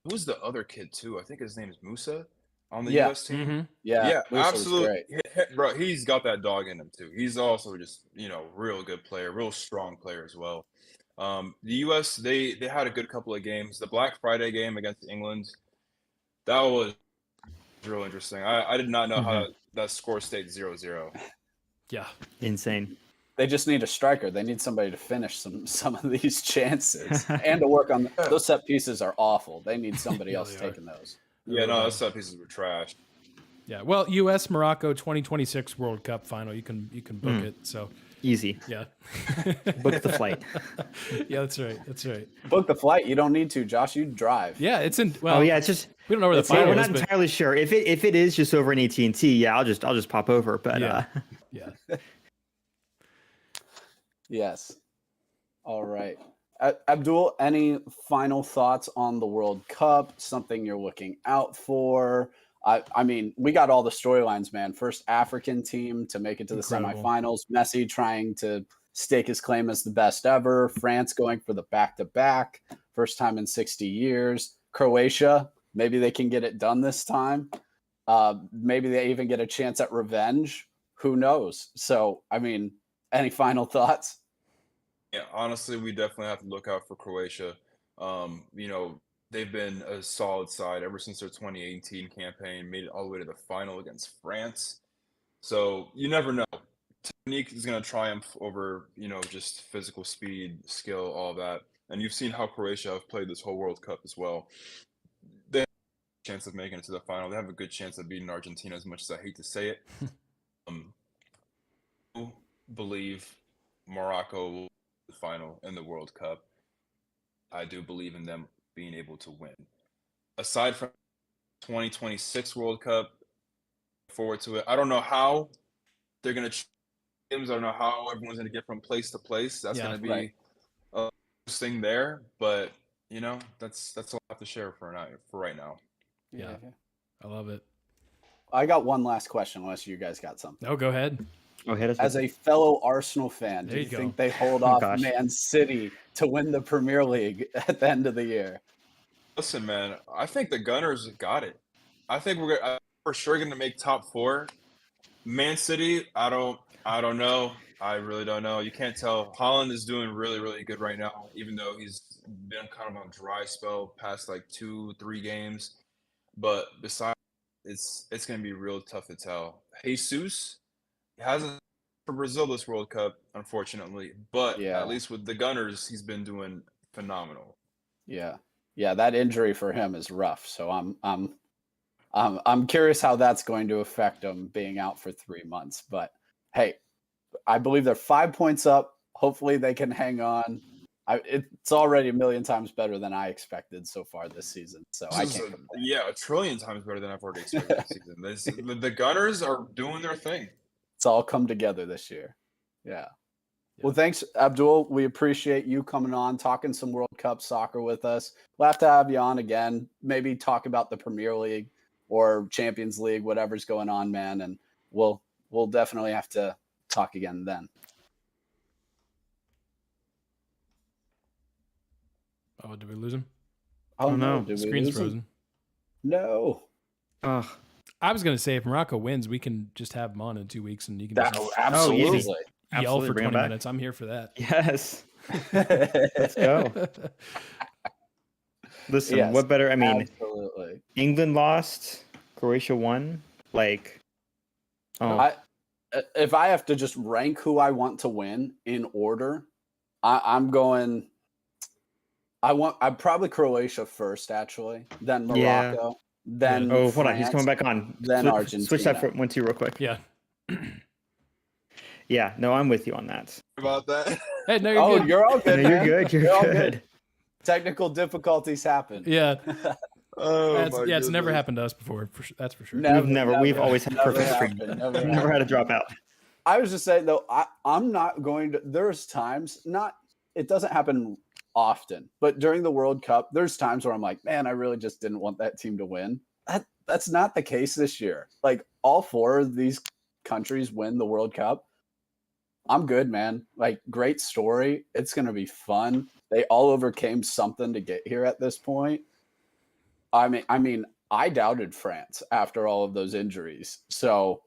[SPEAKER 4] Who's the other kid too? I think his name is Musa on the
[SPEAKER 1] Yeah.
[SPEAKER 4] U.S. team.
[SPEAKER 2] Mm-hmm.
[SPEAKER 1] Yeah, Musa was
[SPEAKER 4] absolutely,
[SPEAKER 1] great.
[SPEAKER 4] bro. He's got that dog in him too. He's also just real good player, real strong player as well. The U.S. they had a good couple of games. The Black Friday game against England, that was real interesting. I did not know how that score stayed 0-0.
[SPEAKER 2] Yeah.
[SPEAKER 3] Insane.
[SPEAKER 1] They just need a striker. They need somebody to finish some of these chances and to work on those set pieces are awful. They need somebody
[SPEAKER 2] Yeah,
[SPEAKER 1] else
[SPEAKER 2] they are.
[SPEAKER 1] taking those.
[SPEAKER 4] Yeah, no, those set pieces were trash.
[SPEAKER 2] Yeah. Well, U.S. Morocco 2026 World Cup final. You can book it. So
[SPEAKER 3] Easy.
[SPEAKER 2] yeah.
[SPEAKER 3] Book the flight.
[SPEAKER 2] Yeah, that's right. That's right.
[SPEAKER 1] Book the flight. You don't need to, Josh. You drive.
[SPEAKER 2] Yeah, it's in. Well,
[SPEAKER 3] Oh yeah, it's just
[SPEAKER 2] we don't know where the
[SPEAKER 1] it's-
[SPEAKER 2] final
[SPEAKER 3] we're
[SPEAKER 2] is,
[SPEAKER 3] not
[SPEAKER 2] but
[SPEAKER 3] entirely sure. If it is just over in AT&T, yeah, I'll just pop over. But
[SPEAKER 2] Yeah. yeah.
[SPEAKER 1] Yes. All right. Abdul, any final thoughts on the World Cup? Something you're looking out for? I mean, we got all the storylines, man. First African team to make it to the
[SPEAKER 2] Incredible.
[SPEAKER 1] semifinals. Messi trying to stake his claim as the best ever. France going for the back-to-back. First time in 60 years. Croatia, maybe they can get it done this time. Maybe they even get a chance at revenge. Who knows? So, I mean, any final thoughts?
[SPEAKER 4] Yeah, honestly, we definitely have to look out for Croatia. They've been a solid side ever since their 2018 campaign, made it all the way to the final against France. So you never know. Technique is going to triumph over, just physical speed, skill, all that. And you've seen how Croatia have played this whole World Cup as well. They chance of making it to the final. They have a good chance of beating Argentina, as much as I hate to say it. I believe Morocco will be the final in the World Cup. I do believe in them being able to win. Aside from 2026 World Cup, forward to it. I don't know how they're going to games. I don't know how everyone's going to get from place to place. That's going to be a thing there, but you know, that's all I have to share for right now.
[SPEAKER 2] Yeah. I love it.
[SPEAKER 1] I got one last question, unless you guys got something.
[SPEAKER 2] Oh, go ahead.
[SPEAKER 3] Oh, hit us
[SPEAKER 1] As a fellow Arsenal fan, do you think they hold off Man City to win the Premier League at the end of the year?
[SPEAKER 4] Listen, man, I think the Gunners got it. I think we're for sure going to make top 4. Man City, I don't know. I really don't know. You can't tell. Holland is doing really, really good right now, even though he's been kind of on a dry spell past like 2-3 games. But besides, it's going to be real tough to tell. Jesus hasn't for Brazil this World Cup, unfortunately, but at least with the Gunners, he's been doing phenomenal.
[SPEAKER 1] Yeah, that injury for him is rough. So I'm curious how that's going to affect him being out for 3 months. But hey, I believe they're 5 points up. Hopefully they can hang on. It's already a million times better than I expected so far this season. So I can't complain.
[SPEAKER 4] Yeah, a trillion times better than I've already expected this season. The Gunners are doing their thing.
[SPEAKER 1] It's all come together this year. Yeah. Well, thanks, Abdul. We appreciate you coming on, talking some World Cup soccer with us. We'll have to have you on again, maybe talk about the Premier League or Champions League, whatever's going on, man. And we'll definitely have to talk again then.
[SPEAKER 2] Oh, did we lose him?
[SPEAKER 1] Oh no,
[SPEAKER 2] screen's frozen.
[SPEAKER 1] No.
[SPEAKER 2] I was gonna say if Morocco wins, we can just have him on in 2 weeks, and you can
[SPEAKER 1] absolutely
[SPEAKER 2] yell for 20 minutes. I'm here for that.
[SPEAKER 3] Yes. Let's go. Listen, what better? I mean,
[SPEAKER 1] absolutely.
[SPEAKER 3] England lost, Croatia won. Like,
[SPEAKER 1] if I have to just rank who I want to win in order, I'm going. I'm probably Croatia first, actually. Then Morocco. Then
[SPEAKER 3] France, hold on, he's coming back on.
[SPEAKER 1] Then Argentina.
[SPEAKER 3] Switch that for 1-2 real quick.
[SPEAKER 2] Yeah.
[SPEAKER 3] Yeah, no, I'm with you on that.
[SPEAKER 4] About that.
[SPEAKER 2] Hey, no, you're good.
[SPEAKER 1] You're all good.
[SPEAKER 3] No, you're good. You're
[SPEAKER 1] all
[SPEAKER 3] good.
[SPEAKER 1] Technical difficulties happen.
[SPEAKER 2] Yeah.
[SPEAKER 4] Yeah,
[SPEAKER 2] it's never happened to us before. That's for sure.
[SPEAKER 3] We've always had perfect streak. Never had a dropout.
[SPEAKER 1] I was just saying though, I'm not going to. There's times, it doesn't happen often, but during the World Cup, there's times where I'm like, man, I really just didn't want that team to win. That's not the case this year. Like all 4 of these countries win the World Cup. I'm good, man. Like great story. It's going to be fun. They all overcame something to get here at this point. I mean, I doubted France after all of those injuries. So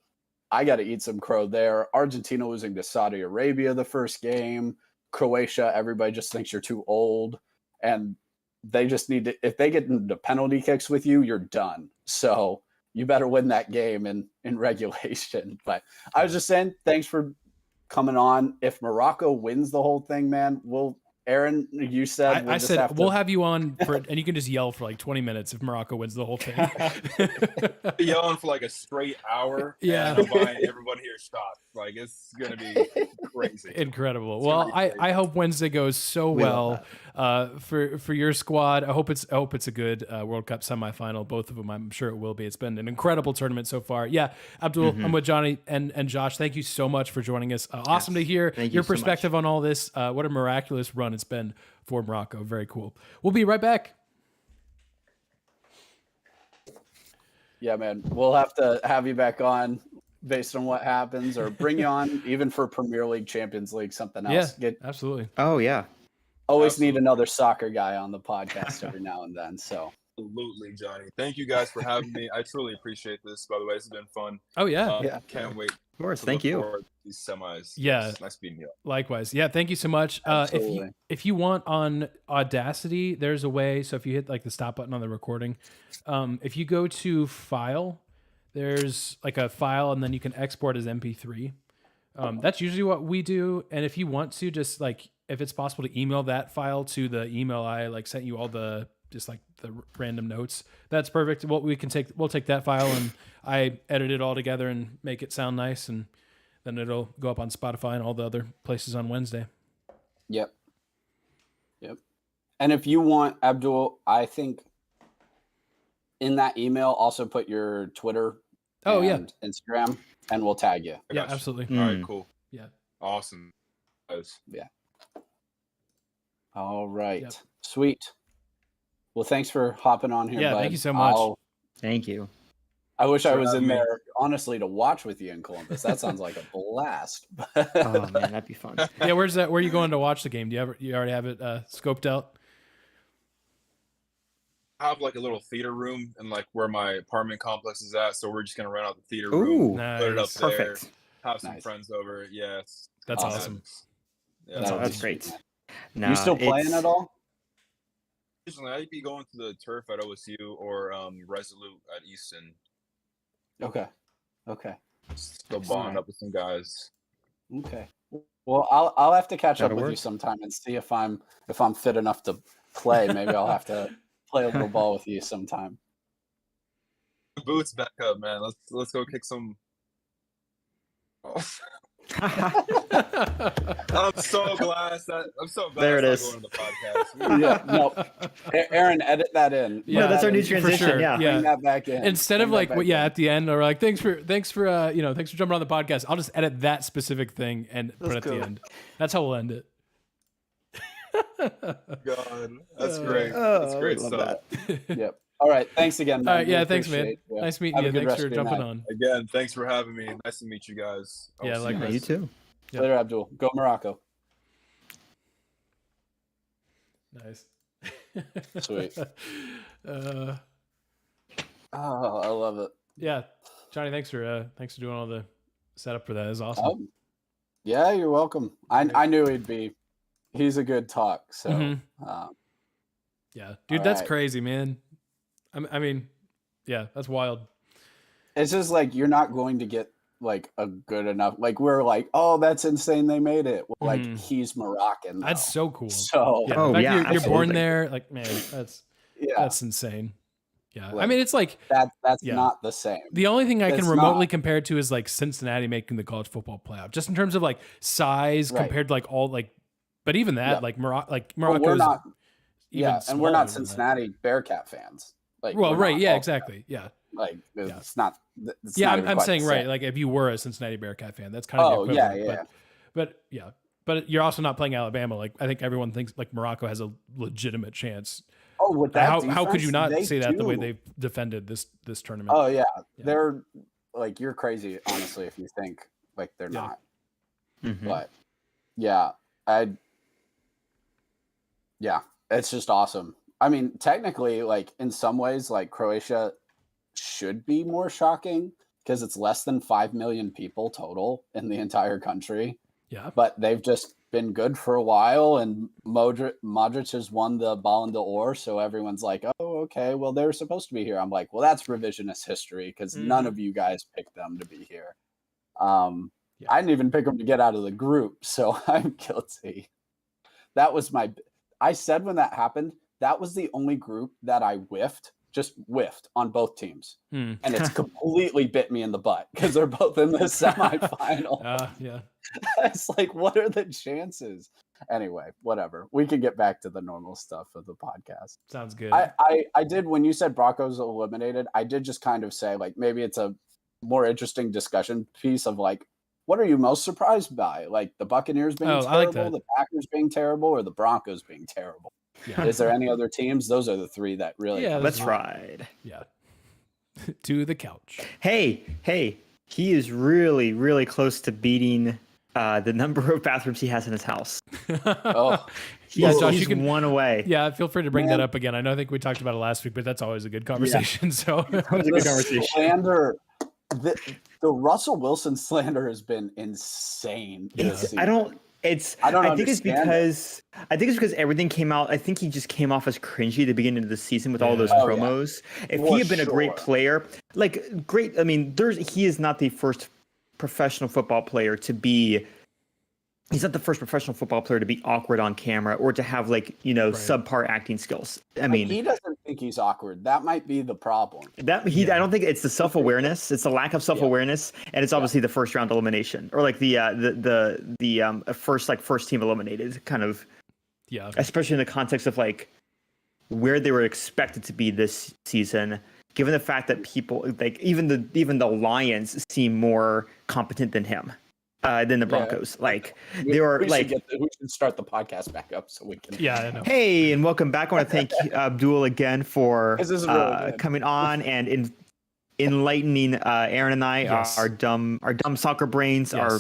[SPEAKER 1] I got to eat some crow there. Argentina losing to Saudi Arabia the first game. Croatia, everybody just thinks you're too old. And they just need to, if they get into penalty kicks with you, you're done. So you better win that game in regulation. But I was just saying, thanks for coming on. If Morocco wins the whole thing, man, Aaron, you said
[SPEAKER 2] I said we'll have you on for, and you can just yell for like 20 minutes if Morocco wins the whole thing.
[SPEAKER 4] Yelling for like a straight hour.
[SPEAKER 2] Yeah,
[SPEAKER 4] and I'm buying everybody here shots. Like it's gonna be crazy.
[SPEAKER 2] Incredible. Well, I hope Wednesday goes so well for your squad. I hope it's a good World Cup semifinal. Both of them, I'm sure it will be. It's been an incredible tournament so far. Yeah, Abdul, I'm with Johnny and Josh. Thank you so much for joining us. Awesome to hear your perspective on all this. What a miraculous run it's been for Morocco. Very cool. We'll be right back.
[SPEAKER 1] Yeah, man. We'll have to have you back on based on what happens, or bring you on even for Premier League, Champions League, something else.
[SPEAKER 2] Yeah, absolutely.
[SPEAKER 3] Oh yeah.
[SPEAKER 1] Always need another soccer guy on the podcast every now and then. So
[SPEAKER 4] absolutely, Johnny. Thank you guys for having me. I truly appreciate this. By the way, this has been fun.
[SPEAKER 2] Oh yeah.
[SPEAKER 4] Can't wait.
[SPEAKER 3] Of course. Thank you.
[SPEAKER 4] These semis.
[SPEAKER 2] Yeah.
[SPEAKER 4] Nice meeting you.
[SPEAKER 2] Likewise. Yeah. Thank you so much. If you want on Audacity, there's a way. So if you hit like the stop button on the recording, if you go to file, there's like a file and then you can export as MP3. That's usually what we do. And if you want to just like, if it's possible to email that file to the email I like sent you all the just like the random notes. That's perfect. We'll take that file and I edit it all together and make it sound nice, and then it'll go up on Spotify and all the other places on Wednesday.
[SPEAKER 1] Yep. And if you want, Abdul, I think in that email also put your Twitter and Instagram, and we'll tag you.
[SPEAKER 2] Yeah, absolutely.
[SPEAKER 4] All right, cool.
[SPEAKER 2] Yeah.
[SPEAKER 4] Awesome. Guys.
[SPEAKER 1] Yeah. All right.
[SPEAKER 2] Yep.
[SPEAKER 1] Sweet. Well, thanks for hopping on here,
[SPEAKER 2] Yeah,
[SPEAKER 1] bud.
[SPEAKER 2] thank you so much.
[SPEAKER 3] Thank you.
[SPEAKER 1] I wish I was in
[SPEAKER 4] me.
[SPEAKER 1] there, honestly, to watch with you in Columbus. That sounds like a blast.
[SPEAKER 3] Oh man, that'd be fun.
[SPEAKER 2] Yeah, where are you going to watch the game? Do you already have it scoped out?
[SPEAKER 4] I have like a little theater room and like where my apartment complex is at, so we're just gonna rent out the theater
[SPEAKER 3] Ooh,
[SPEAKER 4] room,
[SPEAKER 2] nice.
[SPEAKER 4] put it up there,
[SPEAKER 3] Perfect.
[SPEAKER 4] have some
[SPEAKER 1] Nice.
[SPEAKER 4] friends over. Yeah,
[SPEAKER 2] That's
[SPEAKER 1] Awesome.
[SPEAKER 2] awesome.
[SPEAKER 4] Yeah,
[SPEAKER 3] That's great. No,
[SPEAKER 1] You still playing
[SPEAKER 3] it's-
[SPEAKER 1] at all?
[SPEAKER 4] Occasionally, I'd be going to the turf at OSU or Resolute at Easton.
[SPEAKER 1] Okay.
[SPEAKER 4] Still bond up with some guys.
[SPEAKER 1] Okay. Well, I'll have to catch up
[SPEAKER 3] That'll
[SPEAKER 1] with
[SPEAKER 3] work.
[SPEAKER 1] you sometime and see if I'm fit enough to play. Maybe I'll have to play a little ball with you sometime.
[SPEAKER 4] Boots back up, man. Let's go kick some. Oh. I'm so glad
[SPEAKER 3] There it
[SPEAKER 4] I
[SPEAKER 3] is.
[SPEAKER 4] started going to the podcast.
[SPEAKER 1] Yeah, no. Aaron, edit that in.
[SPEAKER 2] Yeah,
[SPEAKER 3] No, that's our new
[SPEAKER 1] Put that in.
[SPEAKER 2] For
[SPEAKER 3] transition.
[SPEAKER 2] sure.
[SPEAKER 3] Yeah.
[SPEAKER 2] Yeah.
[SPEAKER 1] Bring that back in.
[SPEAKER 2] Instead of
[SPEAKER 1] Bring
[SPEAKER 2] like,
[SPEAKER 1] that back in.
[SPEAKER 2] at the end, or like, thanks for jumping on the podcast. I'll just edit that specific thing and put it at
[SPEAKER 3] cool.
[SPEAKER 2] the end. That's how we'll end it.
[SPEAKER 4] God, that's great.
[SPEAKER 3] Oh,
[SPEAKER 4] That's great
[SPEAKER 3] I love
[SPEAKER 4] stuff.
[SPEAKER 3] that.
[SPEAKER 1] Yep. All right. Thanks again, man.
[SPEAKER 2] All right, yeah,
[SPEAKER 1] We
[SPEAKER 2] thanks, man.
[SPEAKER 1] appreciate you.
[SPEAKER 2] Nice meeting
[SPEAKER 1] Have a
[SPEAKER 2] you.
[SPEAKER 1] good
[SPEAKER 2] Thanks
[SPEAKER 1] rest
[SPEAKER 2] for
[SPEAKER 1] of your
[SPEAKER 2] jumping
[SPEAKER 1] night.
[SPEAKER 2] on.
[SPEAKER 4] Again, thanks for having me. Nice to meet you guys. I'll
[SPEAKER 2] Yeah,
[SPEAKER 4] see you
[SPEAKER 2] likewise.
[SPEAKER 3] Yeah,
[SPEAKER 4] guys.
[SPEAKER 3] you too.
[SPEAKER 2] Yep.
[SPEAKER 1] Later, Abdul. Go Morocco.
[SPEAKER 2] Nice.
[SPEAKER 1] Sweet. Oh, I love it.
[SPEAKER 2] Yeah, Johnny, thanks for doing all the setup for that. It was awesome.
[SPEAKER 1] Yeah, you're welcome. I knew he's a good talk. So,
[SPEAKER 2] Mhm. Yeah, dude, that's
[SPEAKER 1] right.
[SPEAKER 2] crazy, man. I mean, yeah, that's wild.
[SPEAKER 1] it's just like you're not going to get like a good enough. Like we're like, oh, that's insane. They made it. Well, like
[SPEAKER 2] Mhm.
[SPEAKER 1] he's Moroccan.
[SPEAKER 2] That's
[SPEAKER 1] though.
[SPEAKER 2] so cool.
[SPEAKER 1] So
[SPEAKER 2] Yeah,
[SPEAKER 3] Oh,
[SPEAKER 2] the fact
[SPEAKER 3] yeah,
[SPEAKER 2] you're born
[SPEAKER 3] absolutely.
[SPEAKER 2] there, like, man, that's
[SPEAKER 1] yeah,
[SPEAKER 2] insane. Yeah, I
[SPEAKER 1] Like,
[SPEAKER 2] mean, it's like
[SPEAKER 1] that's
[SPEAKER 2] Yeah.
[SPEAKER 1] not the same.
[SPEAKER 2] the only thing I can
[SPEAKER 1] It's
[SPEAKER 2] remotely
[SPEAKER 1] not.
[SPEAKER 2] compare it to is like Cincinnati making the college football playoff, just in terms of like size
[SPEAKER 1] Right.
[SPEAKER 2] compared to like all like, but even that
[SPEAKER 1] Yeah.
[SPEAKER 2] like
[SPEAKER 1] Well,
[SPEAKER 2] Morocco's
[SPEAKER 1] we're not.
[SPEAKER 2] even
[SPEAKER 1] Yeah, and we're not
[SPEAKER 2] smaller than that.
[SPEAKER 1] Cincinnati Bearcat fans. Like,
[SPEAKER 2] Well,
[SPEAKER 1] we're
[SPEAKER 2] right,
[SPEAKER 1] not
[SPEAKER 2] yeah,
[SPEAKER 1] all-
[SPEAKER 2] exactly, yeah.
[SPEAKER 1] Like
[SPEAKER 2] Yeah.
[SPEAKER 1] it's not. It's
[SPEAKER 2] Yeah,
[SPEAKER 1] not
[SPEAKER 2] I'm
[SPEAKER 1] even quite
[SPEAKER 2] saying
[SPEAKER 1] the
[SPEAKER 2] right.
[SPEAKER 1] same.
[SPEAKER 2] Like if you were a Cincinnati Bearcat fan, that's kind of
[SPEAKER 1] Oh
[SPEAKER 2] the
[SPEAKER 1] yeah,
[SPEAKER 2] equivalent.
[SPEAKER 1] yeah.
[SPEAKER 2] But you're also not playing Alabama. Like I think everyone thinks like Morocco has a legitimate chance.
[SPEAKER 1] Oh, with that
[SPEAKER 2] How could you
[SPEAKER 1] defense,
[SPEAKER 2] not
[SPEAKER 1] they
[SPEAKER 2] say that the way
[SPEAKER 1] do.
[SPEAKER 2] they've defended this tournament?
[SPEAKER 1] Oh yeah.
[SPEAKER 2] Yeah.
[SPEAKER 1] They're like you're crazy, honestly, if you think like they're
[SPEAKER 2] Yeah.
[SPEAKER 1] not.
[SPEAKER 3] Mhm.
[SPEAKER 1] But yeah, it's just awesome. I mean, technically, like in some ways, like Croatia should be more shocking because it's less than 5 million people total in the entire country.
[SPEAKER 2] Yeah.
[SPEAKER 1] But they've just been good for a while, and Modric has won the Ballon d'Or, so everyone's like, "Oh, okay, well they're supposed to be here." I'm like, "Well, that's revisionist history because none
[SPEAKER 2] Mhm.
[SPEAKER 1] of you guys picked them to be here."
[SPEAKER 2] Yeah.
[SPEAKER 1] I didn't even pick them to get out of the group, so I'm guilty. That was I said when that happened, that was the only group that I just whiffed on both teams,
[SPEAKER 2] Hmm.
[SPEAKER 1] and it's completely bit me in the butt because they're both in the semifinal.
[SPEAKER 2] Yeah.
[SPEAKER 1] It's like, what are the chances? Anyway, whatever. We can get back to the normal stuff of the podcast.
[SPEAKER 2] Sounds good.
[SPEAKER 1] I did, when you said Broncos eliminated, I did just kind of say, like, maybe it's a more interesting discussion piece of like, what are you most surprised by? Like the Buccaneers being
[SPEAKER 2] Oh,
[SPEAKER 1] terrible,
[SPEAKER 2] I like that.
[SPEAKER 1] the Packers being terrible, or the Broncos being terrible?
[SPEAKER 2] Yeah.
[SPEAKER 1] Is there any other teams? Those are the three that really.
[SPEAKER 2] Yeah,
[SPEAKER 3] Let's
[SPEAKER 2] that's
[SPEAKER 3] ride.
[SPEAKER 2] Yeah. To the couch.
[SPEAKER 3] Hey, he is really, really close to beating the number of bathrooms he has in his house.
[SPEAKER 1] Oh,
[SPEAKER 2] Yeah,
[SPEAKER 3] He's,
[SPEAKER 2] Josh,
[SPEAKER 3] he's
[SPEAKER 2] you can-
[SPEAKER 3] one away.
[SPEAKER 2] Yeah, feel free to bring
[SPEAKER 1] Man.
[SPEAKER 2] that up again. I know I think we talked about it last week, but that's always a good conversation. So
[SPEAKER 3] That was a
[SPEAKER 1] the
[SPEAKER 3] good conversation.
[SPEAKER 1] slander, the Russell Wilson slander has been insane.
[SPEAKER 2] Yeah.
[SPEAKER 1] this season.
[SPEAKER 3] I don't. It's.
[SPEAKER 1] I don't
[SPEAKER 3] I think it's
[SPEAKER 1] understand it.
[SPEAKER 3] because everything came out. I think he just came off as cringy at the beginning of the season with all
[SPEAKER 2] Yeah.
[SPEAKER 3] those
[SPEAKER 1] Oh, yeah.
[SPEAKER 3] promos. If
[SPEAKER 1] For
[SPEAKER 3] he had been a great
[SPEAKER 1] sure.
[SPEAKER 3] player, like great. I mean, he is not the first professional football player to be. He's not the first professional football player to be awkward on camera or to have like
[SPEAKER 2] Right.
[SPEAKER 3] subpar acting skills. I
[SPEAKER 1] Like,
[SPEAKER 3] mean,
[SPEAKER 1] he doesn't think he's awkward. That might be the problem.
[SPEAKER 3] I don't think it's the self-awareness. It's the lack of self-awareness, and it's obviously the first round elimination, or like the first team eliminated kind of.
[SPEAKER 2] Yeah.
[SPEAKER 3] Especially in the context of like where they were expected to be this season, given the fact that people like even the Lions seem more competent than him. Than the Broncos. Like they were like
[SPEAKER 1] we should start the podcast back up so we can.
[SPEAKER 2] Yeah, I know.
[SPEAKER 3] Hey, and welcome back. I want to thank Abdul again for
[SPEAKER 1] really
[SPEAKER 3] coming on and enlightening Aaron and I.
[SPEAKER 2] Yes.
[SPEAKER 3] Our dumb soccer brains are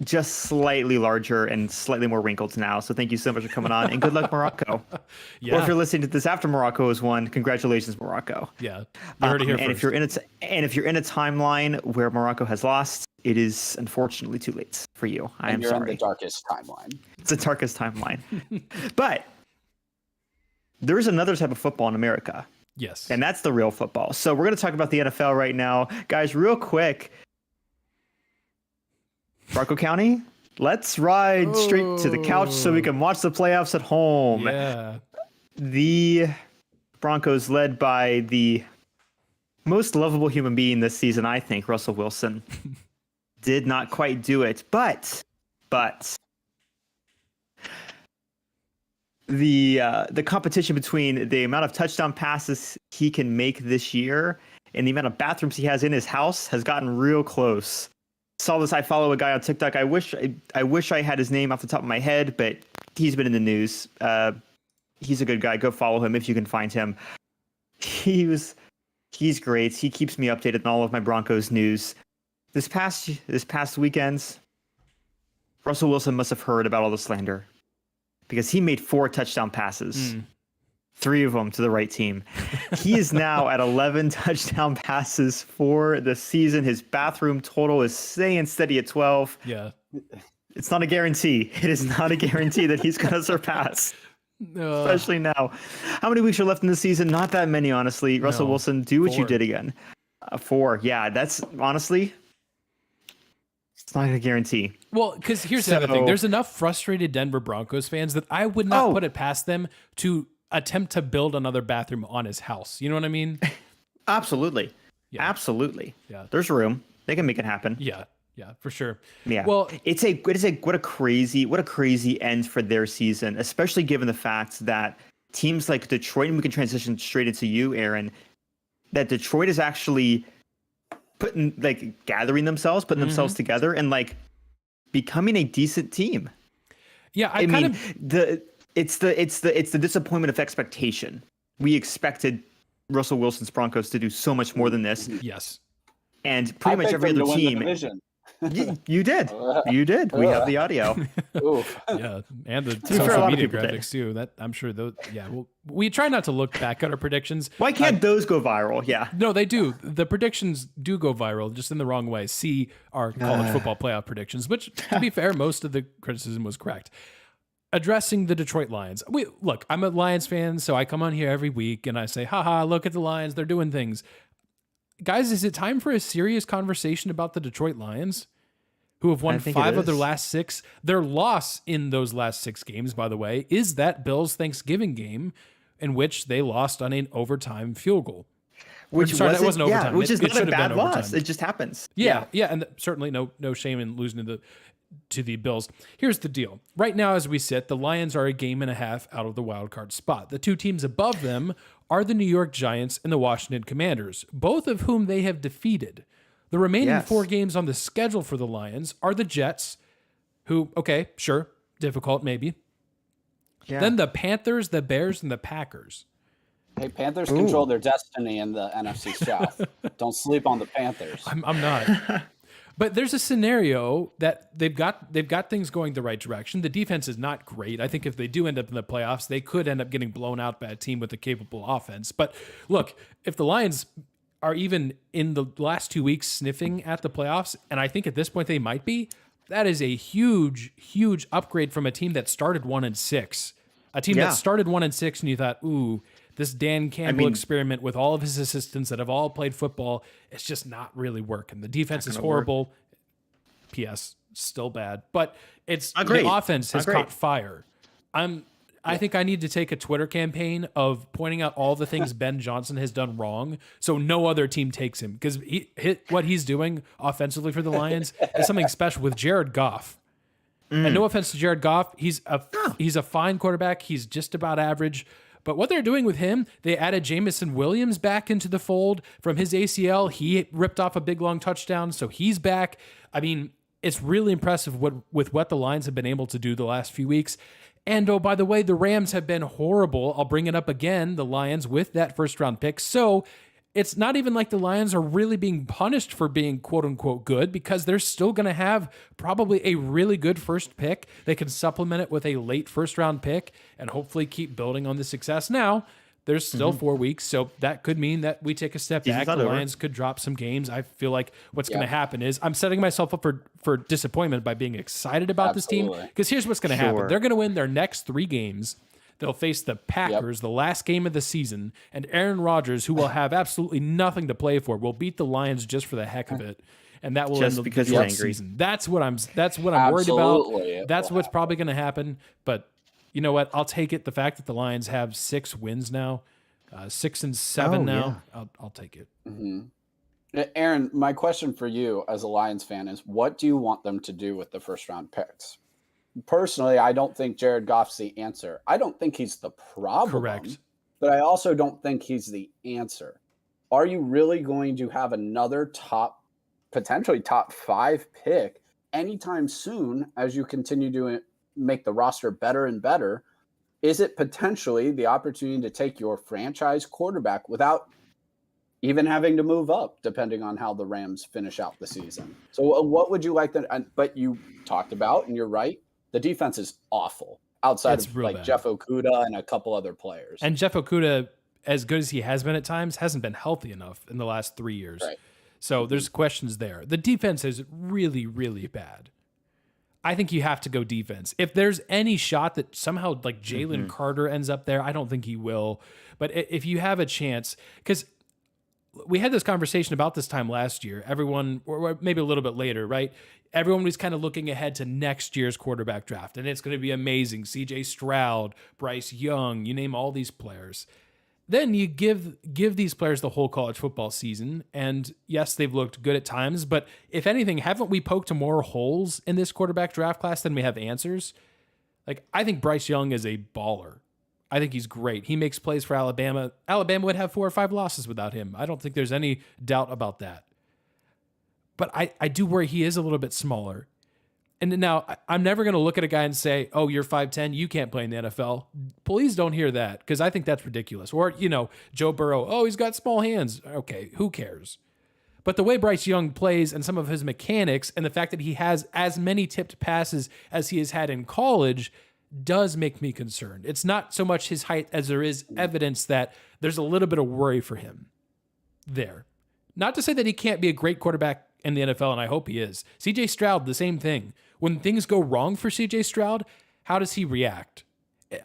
[SPEAKER 3] just slightly larger and slightly more wrinkled now. So thank you so much for coming on, and good luck, Morocco.
[SPEAKER 2] Yeah.
[SPEAKER 3] Or if you're listening to this after Morocco has won, congratulations, Morocco.
[SPEAKER 2] Yeah. You heard it here
[SPEAKER 3] and
[SPEAKER 2] first.
[SPEAKER 3] if you're in a timeline where Morocco has lost, it is unfortunately too late for you. I am
[SPEAKER 1] you're
[SPEAKER 3] sorry.
[SPEAKER 1] in the darkest timeline.
[SPEAKER 3] It's the darkest timeline. But there is another type of football in America.
[SPEAKER 2] Yes.
[SPEAKER 3] And that's the real football. So we're going to talk about the NFL right now. Guys, real quick. Morocco County, let's ride straight to the couch so we can watch the playoffs at home.
[SPEAKER 2] Yeah.
[SPEAKER 3] The Broncos, led by the most lovable human being this season, I think, Russell Wilson, did not quite do it. But the competition between the amount of touchdown passes he can make this year and the amount of bathrooms he has in his house has gotten real close. Saw this. I follow a guy on TikTok. I wish I had his name off the top of my head, but he's been in the news. He's a good guy. Go follow him if you can find him. He's great. He keeps me updated on all of my Broncos news. This past weekend, Russell Wilson must have heard about all the slander because he made 4 touchdown passes. 3 of them to the right team. He is now at 11 touchdown passes for the season. His bathroom total is staying steady at 12.
[SPEAKER 2] Yeah.
[SPEAKER 3] It's not a guarantee. It is not a guarantee that he's going to surpass, especially now. How many weeks are left in the season? Not that many, honestly. Russell Wilson, do what
[SPEAKER 2] 4.
[SPEAKER 3] you did again. 4. Yeah, that's honestly, it's not a guarantee.
[SPEAKER 2] Well, because here's the other thing. There's enough frustrated Denver Broncos fans that I would not put it past them to attempt to build another bathroom on his house. You know what I mean?
[SPEAKER 3] Absolutely.
[SPEAKER 2] Yeah.
[SPEAKER 3] Absolutely.
[SPEAKER 2] Yeah.
[SPEAKER 3] There's room. They can make it happen.
[SPEAKER 2] Yeah. Yeah, for sure.
[SPEAKER 3] Yeah.
[SPEAKER 2] Well,
[SPEAKER 3] what a crazy end for their season, especially given the fact that teams like Detroit, and we can transition straight into you, Aaron, that Detroit is actually gathering themselves, putting themselves together and like becoming a decent team.
[SPEAKER 2] Yeah,
[SPEAKER 3] It's the disappointment of expectation. We expected Russell Wilson's Broncos to do so much more than this.
[SPEAKER 2] Yes.
[SPEAKER 3] And pretty much every other team. You did. You did. We have the audio.
[SPEAKER 2] Yeah, and the
[SPEAKER 3] fair, a
[SPEAKER 2] social
[SPEAKER 3] lot of
[SPEAKER 2] media
[SPEAKER 3] people did.
[SPEAKER 2] graphics too. That I'm sure those. Yeah, well, we try not to look back at our predictions.
[SPEAKER 3] Why can't those go viral? Yeah.
[SPEAKER 2] No, they do. The predictions do go viral, just in the wrong way. See our college football playoff predictions, which, to be fair, most of the criticism was correct. Addressing the Detroit Lions. Look, I'm a Lions fan, so I come on here every week and I say, haha, look at the Lions. They're doing things. Guys, is it time for a serious conversation about the Detroit Lions, who have won 5 of their last 6? Their loss in those last 6 games, by the way, is that Bills Thanksgiving game in which they lost on an overtime field goal. That wasn't overtime.
[SPEAKER 3] Which is not a
[SPEAKER 2] bad
[SPEAKER 3] bad loss. It just happens.
[SPEAKER 2] Yeah, and certainly no shame in losing to the Bills. Here's the deal. Right now, as we sit, the Lions are a game and a half out of the wild card spot. The 2 teams above them are the New York Giants and the Washington Commanders, both of whom they have defeated. The remaining 4 games on the schedule for the Lions are the Jets, who, okay, sure, difficult maybe. Yeah. Then the Panthers, the Bears, and the Packers.
[SPEAKER 1] Hey, Panthers control their destiny in the NFC South. Don't sleep on the Panthers.
[SPEAKER 2] I'm not. But there's a scenario that they've got things going the right direction. The defense is not great. I think if they do end up in the playoffs, they could end up getting blown out by a team with a capable offense. But look, if the Lions are even in the last 2 weeks sniffing at the playoffs, and I think at this point they might be, that is a huge, huge upgrade from a team that started 1-6. A team that started 1-6 and you thought, ooh, this Dan Campbell experiment with all of his assistants that have all played football, it's just not really working. The defense is horrible. P.S. Still bad. But the offense has caught fire. I think I need to take a Twitter campaign of pointing out all the things Ben Johnson has done wrong, so no other team takes him, because what he's doing offensively for the Lions is something special with Jared Goff. And no offense to Jared Goff, he's a fine quarterback. He's just about average. But what they're doing with him, they added Jamison Williams back into the fold from his ACL. He ripped off a big long touchdown, so he's back. I mean, it's really impressive with what the Lions have been able to do the last few weeks. And oh, by the way, the Rams have been horrible. I'll bring it up again, the Lions with that first round pick. So it's not even like the Lions are really being punished for being quote unquote good, because they're still going to have probably a really good first pick. They can supplement it with a late first round pick and hopefully keep building on the success. Now, there's still 4 weeks, so that could mean that we take a step back. The Lions could drop some games. I feel like what's going to happen is I'm setting myself up for disappointment by being excited about this team, because here's what's going to happen. They're going to win their next 3 games. They'll face the Packers, the last game of the season, and Aaron Rodgers, who will have absolutely nothing to play for, will beat the Lions just for the heck of it, and that will end the season. That's what I'm worried about. That's what's probably going to happen. But you know what? I'll take it. The fact that the Lions have 6 wins now, 6 and 7 now, I'll take it.
[SPEAKER 1] Mm-hmm. Aaron, my question for you as a Lions fan is, what do you want them to do with the first round picks? Personally, I don't think Jared Goff's the answer. I don't think he's the problem.
[SPEAKER 2] Correct.
[SPEAKER 1] But I also don't think he's the answer. Are you really going to have another potentially top 5 pick anytime soon as you continue to make the roster better and better? Is it potentially the opportunity to take your franchise quarterback without even having to move up, depending on how the Rams finish out the season? So what would you like to, but you talked about, and you're right, the defense is awful outside of like bad. Jeff Okudah and a couple other players.
[SPEAKER 2] And Jeff Okudah, as good as he has been at times, hasn't been healthy enough in the last 3 years.
[SPEAKER 1] Right.
[SPEAKER 2] So there's questions there. The defense is really, really bad. I think you have to go defense. If there's any shot that somehow like Jalen Carter ends up there, I don't think he will. But if you have a chance, because we had this conversation about this time last year, everyone, or maybe a little bit later, right? Everyone was kind of looking ahead to next year's quarterback draft, and it's going to be amazing. CJ Stroud, Bryce Young, you name all these players. Then you give these players the whole college football season, and yes, they've looked good at times, but if anything, haven't we poked more holes in this quarterback draft class than we have answers? Like, I think Bryce Young is a baller. I think he's great. He makes plays for Alabama. Alabama would have 4 or 5 losses without him. I don't think there's any doubt about that. But I do worry he is a little bit smaller. And now I'm never going to look at a guy and say, oh, you're 5'10", you can't play in the NFL. Please don't hear that, because I think that's ridiculous. Or, Joe Burrow, oh, he's got small hands. Okay, who cares? But the way Bryce Young plays and some of his mechanics and the fact that he has as many tipped passes as he has had in college does make me concerned. It's not so much his height as there is evidence that there's a little bit of worry for him there. Not to say that he can't be a great quarterback in the NFL, and I hope he is. CJ Stroud, the same thing. When things go wrong for CJ Stroud, how does he react?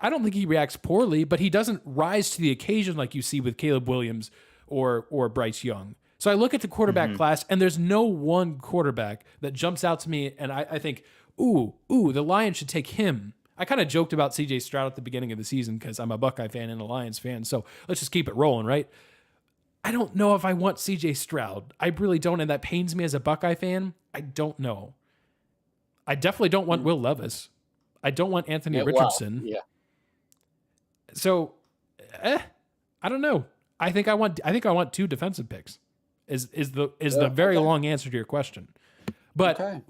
[SPEAKER 2] I don't think he reacts poorly, but he doesn't rise to the occasion like you see with Caleb Williams or Bryce Young. So I look at the quarterback class, and there's no one quarterback that jumps out to me, and I think, ooh, the Lions should take him. I kind of joked about CJ Stroud at the beginning of the season because I'm a Buckeye fan and a Lions fan, so let's just keep it rolling, right? I don't know if I want CJ Stroud. I really don't, and that pains me as a Buckeye fan. I don't know. I definitely don't want Will Levis. I don't want Anthony Richardson.
[SPEAKER 1] Well, yeah.
[SPEAKER 2] So, I don't know. I think I want 2 defensive picks. Is the very long answer to your question. But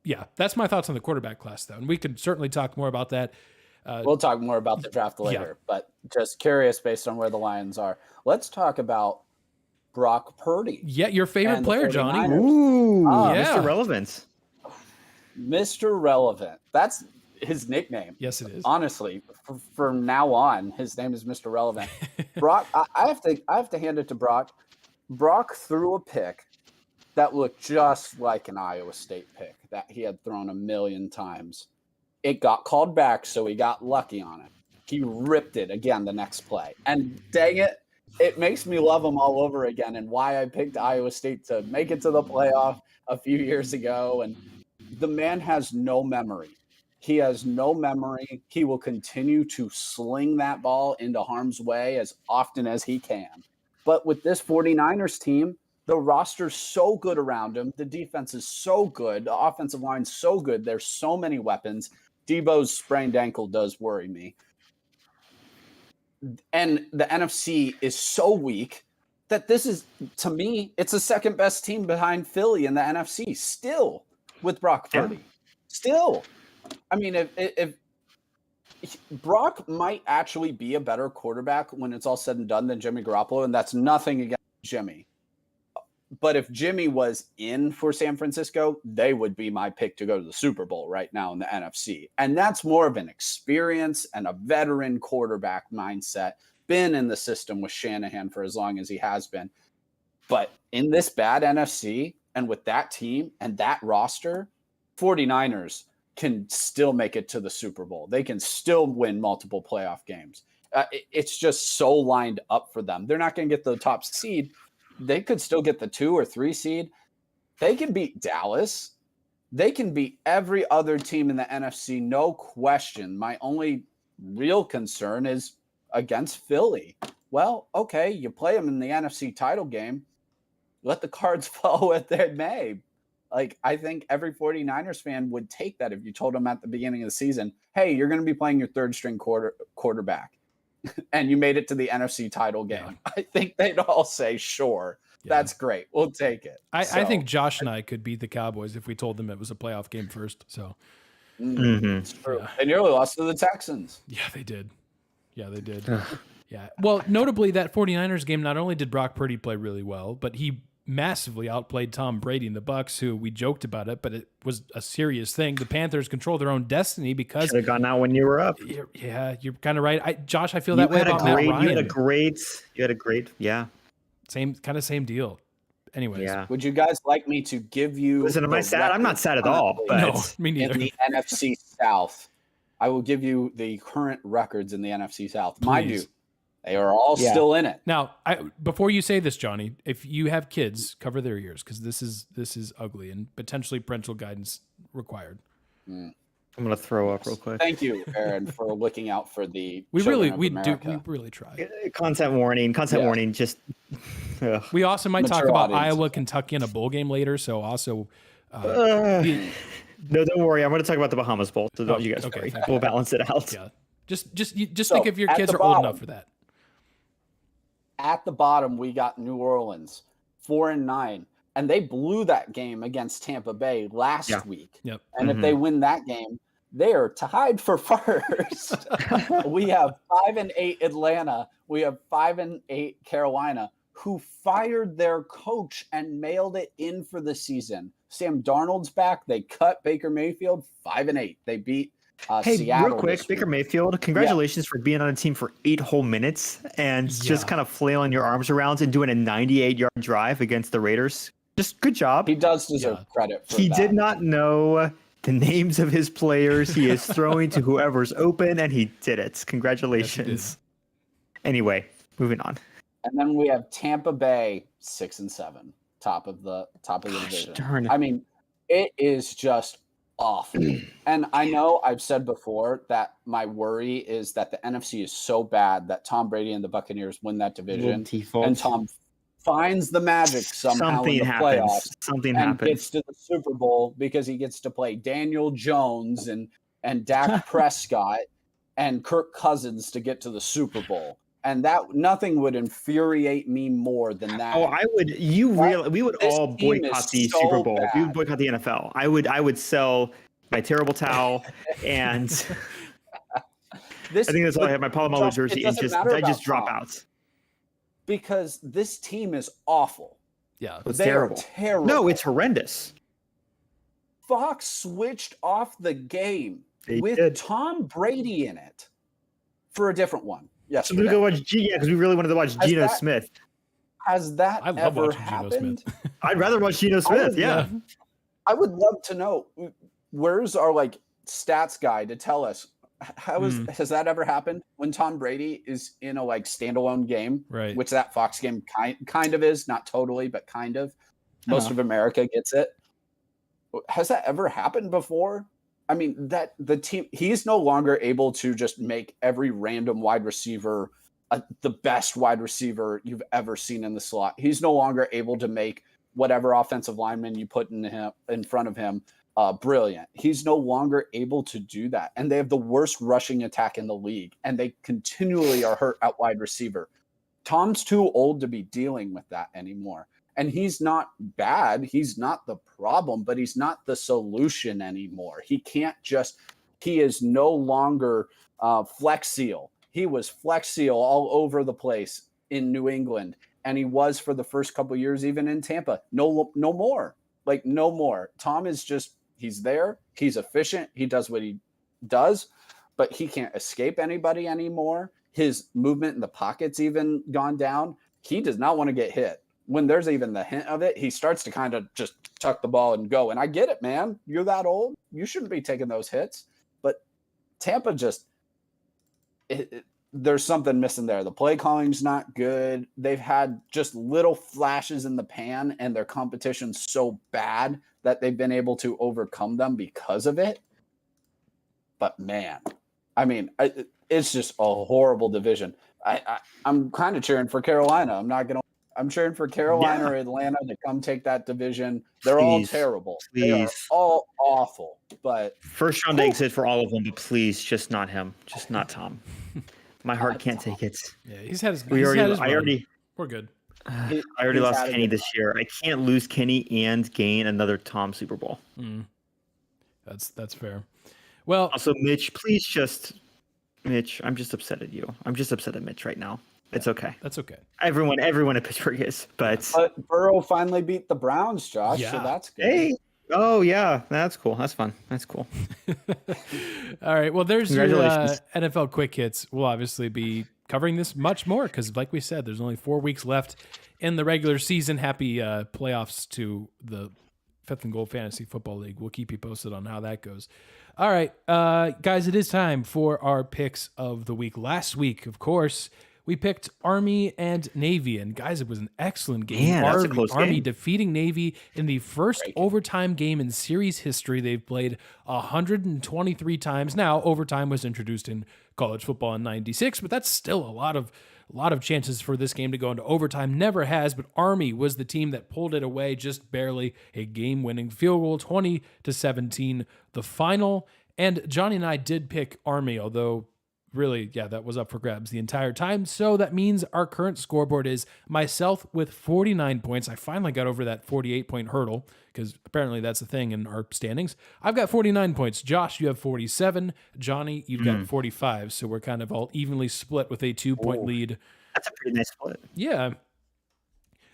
[SPEAKER 2] yeah, that's my thoughts on the quarterback class, though, and we could certainly talk more about that.
[SPEAKER 1] We'll talk more about the draft later, but just curious based on where the Lions are. Let's talk about Brock Purdy.
[SPEAKER 2] Yeah, your favorite player, Johnny.
[SPEAKER 3] Ooh, Mr. Relevant.
[SPEAKER 1] Mr. Relevant. That's his nickname.
[SPEAKER 2] Yes, it is.
[SPEAKER 1] Honestly, from now on, his name is Mr. Relevant. Brock, I have to hand it to Brock. Brock threw a pick that looked just like an Iowa State pick that he had thrown a million times. It got called back, so he got lucky on it. He ripped it again the next play. And dang it, it makes me love him all over again, and why I picked Iowa State to make it to the playoff a few years ago. And the man has no memory. He has no memory. He will continue to sling that ball into harm's way as often as he can. But with this 49ers team, the roster's so good around him. The defense is so good. The offensive line's so good. There's so many weapons. Debo's sprained ankle does worry me. And the NFC is so weak that this is, to me, it's the second best team behind Philly in the NFC still with Brock Purdy. Yeah. Still. I mean, if Brock might actually be a better quarterback when it's all said and done than Jimmy Garoppolo, and that's nothing against Jimmy. But if Jimmy was in for San Francisco, they would be my pick to go to the Super Bowl right now in the NFC. And that's more of an experience and a veteran quarterback mindset. Been in the system with Shanahan for as long as he has been. But in this bad NFC and with that team and that roster, 49ers can still make it to the Super Bowl. They can still win multiple playoff games. It's just so lined up for them. They're not going to get the top seed. They could still get the 2 or 3 seed. They can beat Dallas. They can beat every other team in the NFC, no question. My only real concern is against Philly. Well, okay, you play them in the NFC title game. Let the cards fall what they may. Like, I think every 49ers fan would take that if you told them at the beginning of the season, hey, you're going to be playing your third-string quarterback. And you made it to the NFC title game. Yeah. I think they'd all say, sure, that's great. We'll take it.
[SPEAKER 2] I think Josh and I could beat the Cowboys if we told them it was a playoff game first. So
[SPEAKER 1] it's true. Yeah. They nearly lost to the Texans.
[SPEAKER 2] Yeah, they did. Yeah. Well, notably, that 49ers game, not only did Brock Purdy play really well, but he massively outplayed Tom Brady and the Bucs, who we joked about it, but it was a serious thing. The Panthers control their own destiny because
[SPEAKER 3] should have gone out when you were up.
[SPEAKER 2] You're kind of right. Josh, I feel that way about Matt Ryan.
[SPEAKER 3] You had a great,
[SPEAKER 2] same deal. Anyways,
[SPEAKER 1] would you guys like me to give you?
[SPEAKER 3] Listen, am I sad? I'm not sad at all. But
[SPEAKER 2] no, me neither.
[SPEAKER 1] In the NFC South, I will give you the current records in the NFC South.
[SPEAKER 2] Please.
[SPEAKER 1] Mind you, they are all still in it.
[SPEAKER 2] Now, before you say this, Johnny, if you have kids, cover their ears because this is ugly and potentially parental guidance required.
[SPEAKER 3] I'm gonna throw up real quick.
[SPEAKER 1] Thank you, Aaron, for looking out for the.
[SPEAKER 2] We really try.
[SPEAKER 3] Content warning. Just.
[SPEAKER 2] We also might talk about Iowa, Kentucky in a bowl game later. So also.
[SPEAKER 3] No, don't worry. I'm going to talk about the Bahamas Bowl. So don't you guys worry. We'll balance it out.
[SPEAKER 2] Yeah. Just think if your kids are old enough for that.
[SPEAKER 1] At the bottom, we got New Orleans, 4-9, and they blew that game against Tampa Bay last week.
[SPEAKER 2] Yep.
[SPEAKER 1] And if they win that game, they are tied for first. We have 5-8 Atlanta. We have 5-8 Carolina, who fired their coach and mailed it in for the season. Sam Darnold's back. They cut Baker Mayfield 5-8. They beat Seattle.
[SPEAKER 3] Real quick, Baker Mayfield, congratulations for being on a team for 8 whole minutes and just kind of flailing your arms around and doing a 98-yard drive against the Raiders. Just good job.
[SPEAKER 1] He does deserve credit for that.
[SPEAKER 3] He did not know the names of his players. He is throwing to whoever's open, and he did it. Congratulations.
[SPEAKER 2] Yes,
[SPEAKER 3] anyway, moving on.
[SPEAKER 1] And then we have Tampa Bay 6-7, top of the division.
[SPEAKER 3] Darn.
[SPEAKER 1] I mean, it is just awful. And I know I've said before that my worry is that the NFC is so bad that Tom Brady and the Buccaneers win that division, and Tom finds the magic somehow in the playoffs.
[SPEAKER 3] Something
[SPEAKER 1] and
[SPEAKER 3] happens.
[SPEAKER 1] Gets to the Super Bowl because he gets to play Daniel Jones and Dak Prescott and Kirk Cousins to get to the Super Bowl. And that nothing would infuriate me more than that.
[SPEAKER 3] Oh, I would. We would all boycott the Super Bowl. We would boycott the NFL. I would sell my terrible towel and I think that's all I have. My Palomalo jersey and just drop out.
[SPEAKER 1] Because this team is awful.
[SPEAKER 2] Yeah,
[SPEAKER 3] it's terrible. No, it's horrendous.
[SPEAKER 1] Fox switched off the game Tom Brady in it for a different one. Yes,
[SPEAKER 3] so we go watch because we really wanted to watch Geno Smith.
[SPEAKER 1] Has that
[SPEAKER 2] I love
[SPEAKER 1] ever
[SPEAKER 2] watching
[SPEAKER 1] happened?
[SPEAKER 2] Geno Smith.
[SPEAKER 3] I'd rather watch Geno Smith.
[SPEAKER 1] I would love to know where's our stats guy to tell us has that ever happened when Tom Brady is in a standalone game,
[SPEAKER 2] right?
[SPEAKER 1] Which that Fox game kind of is, not totally, but kind of. Most of America gets it. Has that ever happened before? I mean, that the team, he's no longer able to just make every random wide receiver the best wide receiver you've ever seen in the slot. He's no longer able to make whatever offensive lineman you put in front of him brilliant. He's no longer able to do that. And they have the worst rushing attack in the league, and they continually are hurt at wide receiver. Tom's too old to be dealing with that anymore. And he's not bad. He's not the problem, but he's not the solution anymore. He is no longer Flex Seal. He was Flex Seal all over the place in New England. And he was for the first couple of years, even in Tampa. No more. Like, no more. Tom is just, he's there. He's efficient. He does what he does, but he can't escape anybody anymore. His movement in the pocket's even gone down. He does not want to get hit. When there's even the hint of it, he starts to kind of just tuck the ball and go. And I get it, man. You're that old. You shouldn't be taking those hits. But Tampa just, there's something missing there. The play calling's not good. They've had just little flashes in the pan, and their competition's so bad that they've been able to overcome them because of it. But man, I mean, it's just a horrible division. I'm kind of cheering for Carolina. I'm cheering for Carolina or Atlanta to come take that division. They're all terrible. They are all awful. But
[SPEAKER 3] first round exit for all of them, but please, just not him. Just not Tom. My heart can't take it.
[SPEAKER 2] Yeah, he's had his.
[SPEAKER 3] We're
[SPEAKER 2] good.
[SPEAKER 3] I already lost Kenny this year. I can't lose Kenny and gain another Tom Super Bowl.
[SPEAKER 2] That's fair. Well,
[SPEAKER 3] also, Mitch, please Mitch, I'm just upset at you. I'm just upset at Mitch right now. It's okay.
[SPEAKER 2] That's okay.
[SPEAKER 3] Everyone at Pittsburgh is, but
[SPEAKER 1] Burrow finally beat the Browns, Josh. So that's good.
[SPEAKER 3] Hey. Oh yeah, that's cool. That's fun. That's cool.
[SPEAKER 2] All right. Well, there's your NFL quick hits. We'll obviously be covering this much more because, like we said, there's only 4 weeks left in the regular season. Happy playoffs to the Fifth and Goal Fantasy Football League. We'll keep you posted on how that goes. All right, guys, it is time for our picks of the week. Last week, of course, we picked Army and Navy, and guys, it was an excellent game.
[SPEAKER 3] Man, that's a close
[SPEAKER 2] Army
[SPEAKER 3] game.
[SPEAKER 2] defeating Navy in the first overtime game in series history. They've played 123 times. Now, overtime was introduced in college football in '96, but that's still a lot of chances for this game to go into overtime. Never has, but Army was the team that pulled it away just barely. A game-winning field goal, 20-17, the final. And Johnny and I did pick Army, although really, that was up for grabs the entire time. So that means our current scoreboard is myself with 49 points. I finally got over that 48-point hurdle because apparently that's a thing in our standings. I've got 49 points. Josh, you have 47. Johnny, you've got 45. So we're kind of all evenly split with a 2-point lead.
[SPEAKER 3] That's a pretty nice split.
[SPEAKER 2] Yeah.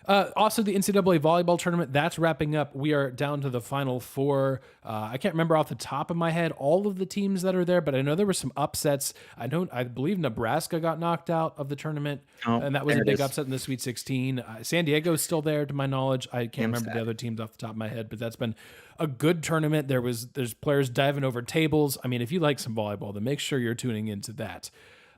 [SPEAKER 2] Also, the NCAA volleyball tournament, that's wrapping up. We are down to the final four. I can't remember off the top of my head all of the teams that are there, but I know there were some upsets. I believe Nebraska got knocked out of the tournament, and that was a big upset in the Sweet 16. San Diego's still there, to my knowledge. I can't remember the other teams off the top of my head, but that's been a good tournament. There's players diving over tables. I mean, if you like some volleyball, then make sure you're tuning into that.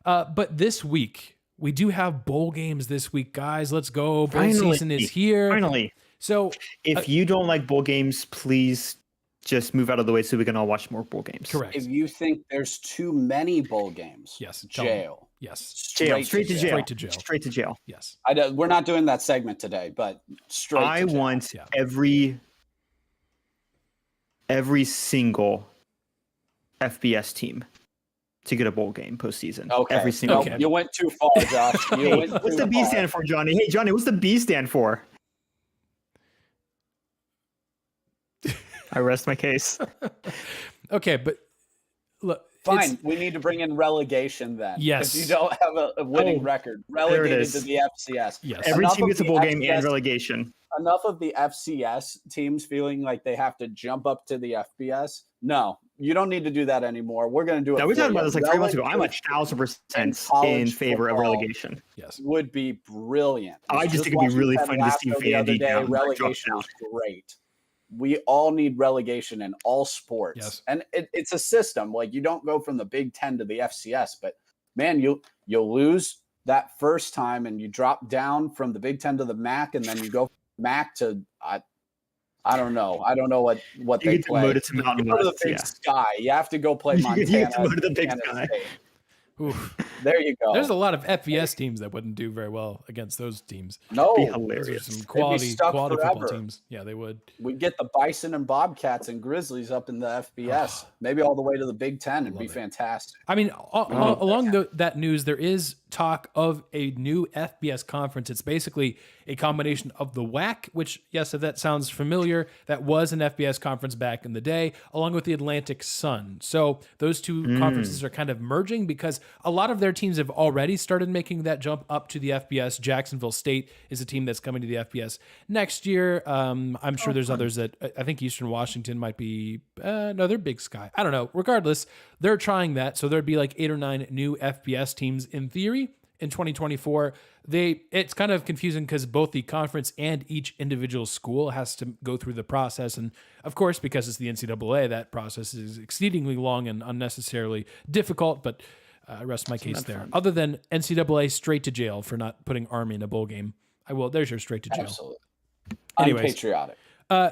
[SPEAKER 2] But this week, we do have bowl games this week, guys. Let's go. Bowl season is here.
[SPEAKER 3] Finally.
[SPEAKER 2] So
[SPEAKER 3] if you don't like bowl games, please just move out of the way so we can all watch more bowl games.
[SPEAKER 2] Correct.
[SPEAKER 1] If you think there's too many bowl games,
[SPEAKER 2] yes,
[SPEAKER 1] jail.
[SPEAKER 2] Yes.
[SPEAKER 3] Straight to jail. Straight to jail.
[SPEAKER 2] Yes.
[SPEAKER 1] We're not doing that segment today, but straight to jail.
[SPEAKER 3] I want every single FBS team to get a bowl game postseason.
[SPEAKER 1] Okay.
[SPEAKER 3] Every single game.
[SPEAKER 1] You went too far, Josh.
[SPEAKER 3] What's the B stand for, Johnny? Hey, Johnny, what's the B stand for? I rest my case.
[SPEAKER 2] Okay, but look.
[SPEAKER 1] Fine. We need to bring in relegation then.
[SPEAKER 2] Yes.
[SPEAKER 1] If you don't have a winning record, relegated to the FCS.
[SPEAKER 2] Yes.
[SPEAKER 3] Every team gets a bowl game and relegation.
[SPEAKER 1] Enough of the FCS teams feeling like they have to jump up to the FBS. No, you don't need to do that anymore. We're going to do it.
[SPEAKER 3] Now, we talked about this like 3 months ago. I'm 1,000% in favor of relegation.
[SPEAKER 2] Yes.
[SPEAKER 1] Would be brilliant.
[SPEAKER 3] I just think it'd be really funny to see Vandy down.
[SPEAKER 1] Relegation is great. We all need relegation in all sports.
[SPEAKER 2] Yes.
[SPEAKER 1] And it's a system. Like, you don't go from the Big Ten to the FCS, but man, you'll lose that first time and you drop down from the Big Ten to the MAC, and then you go from MAC to I I don't know. I don't know what
[SPEAKER 3] You
[SPEAKER 1] they
[SPEAKER 3] get
[SPEAKER 1] play.
[SPEAKER 3] demoted to Mountain
[SPEAKER 1] You go to the
[SPEAKER 3] West,
[SPEAKER 1] Big
[SPEAKER 3] yeah.
[SPEAKER 1] Sky. You have to go play
[SPEAKER 3] You
[SPEAKER 1] Montana.
[SPEAKER 3] get demoted to the Big
[SPEAKER 1] Montana
[SPEAKER 3] Sky.
[SPEAKER 1] State.
[SPEAKER 2] Oof.
[SPEAKER 1] There you go.
[SPEAKER 2] There's a lot of FBS teams that wouldn't do very well against those teams.
[SPEAKER 1] No,
[SPEAKER 3] Be
[SPEAKER 2] Those are
[SPEAKER 3] hilarious.
[SPEAKER 2] some
[SPEAKER 1] They'd be
[SPEAKER 2] quality
[SPEAKER 1] stuck
[SPEAKER 2] football
[SPEAKER 1] forever.
[SPEAKER 2] teams. Yeah, they would.
[SPEAKER 1] We get the Bison and Bobcats and Grizzlies up in the FBS, maybe all the way to the Big Ten. It'd be
[SPEAKER 2] Love it.
[SPEAKER 1] fantastic.
[SPEAKER 2] I mean, along that news, there is talk of a new FBS conference. It's basically a combination of the WAC, which, yes, if that sounds familiar, that was an FBS conference back in the day, along with the Atlantic Sun. So those two conferences are kind of merging because a lot of their teams have already started making that jump up to the FBS. Jacksonville State is a team that's coming to the FBS next year. I'm sure there's others that I think Eastern Washington might be. No, they're Big Sky. I don't know. Regardless, they're trying that. So there'd be like 8 or 9 new FBS teams in theory in 2024. It's kind of confusing because both the conference and each individual school has to go through the process. And of course, because it's the NCAA, that process is exceedingly long and unnecessarily difficult. But I rest my case there. Other than NCAA straight to jail for not putting Army in a bowl game. There's your straight to jail.
[SPEAKER 1] Absolutely.
[SPEAKER 2] Anyways.
[SPEAKER 1] Unpatriotic.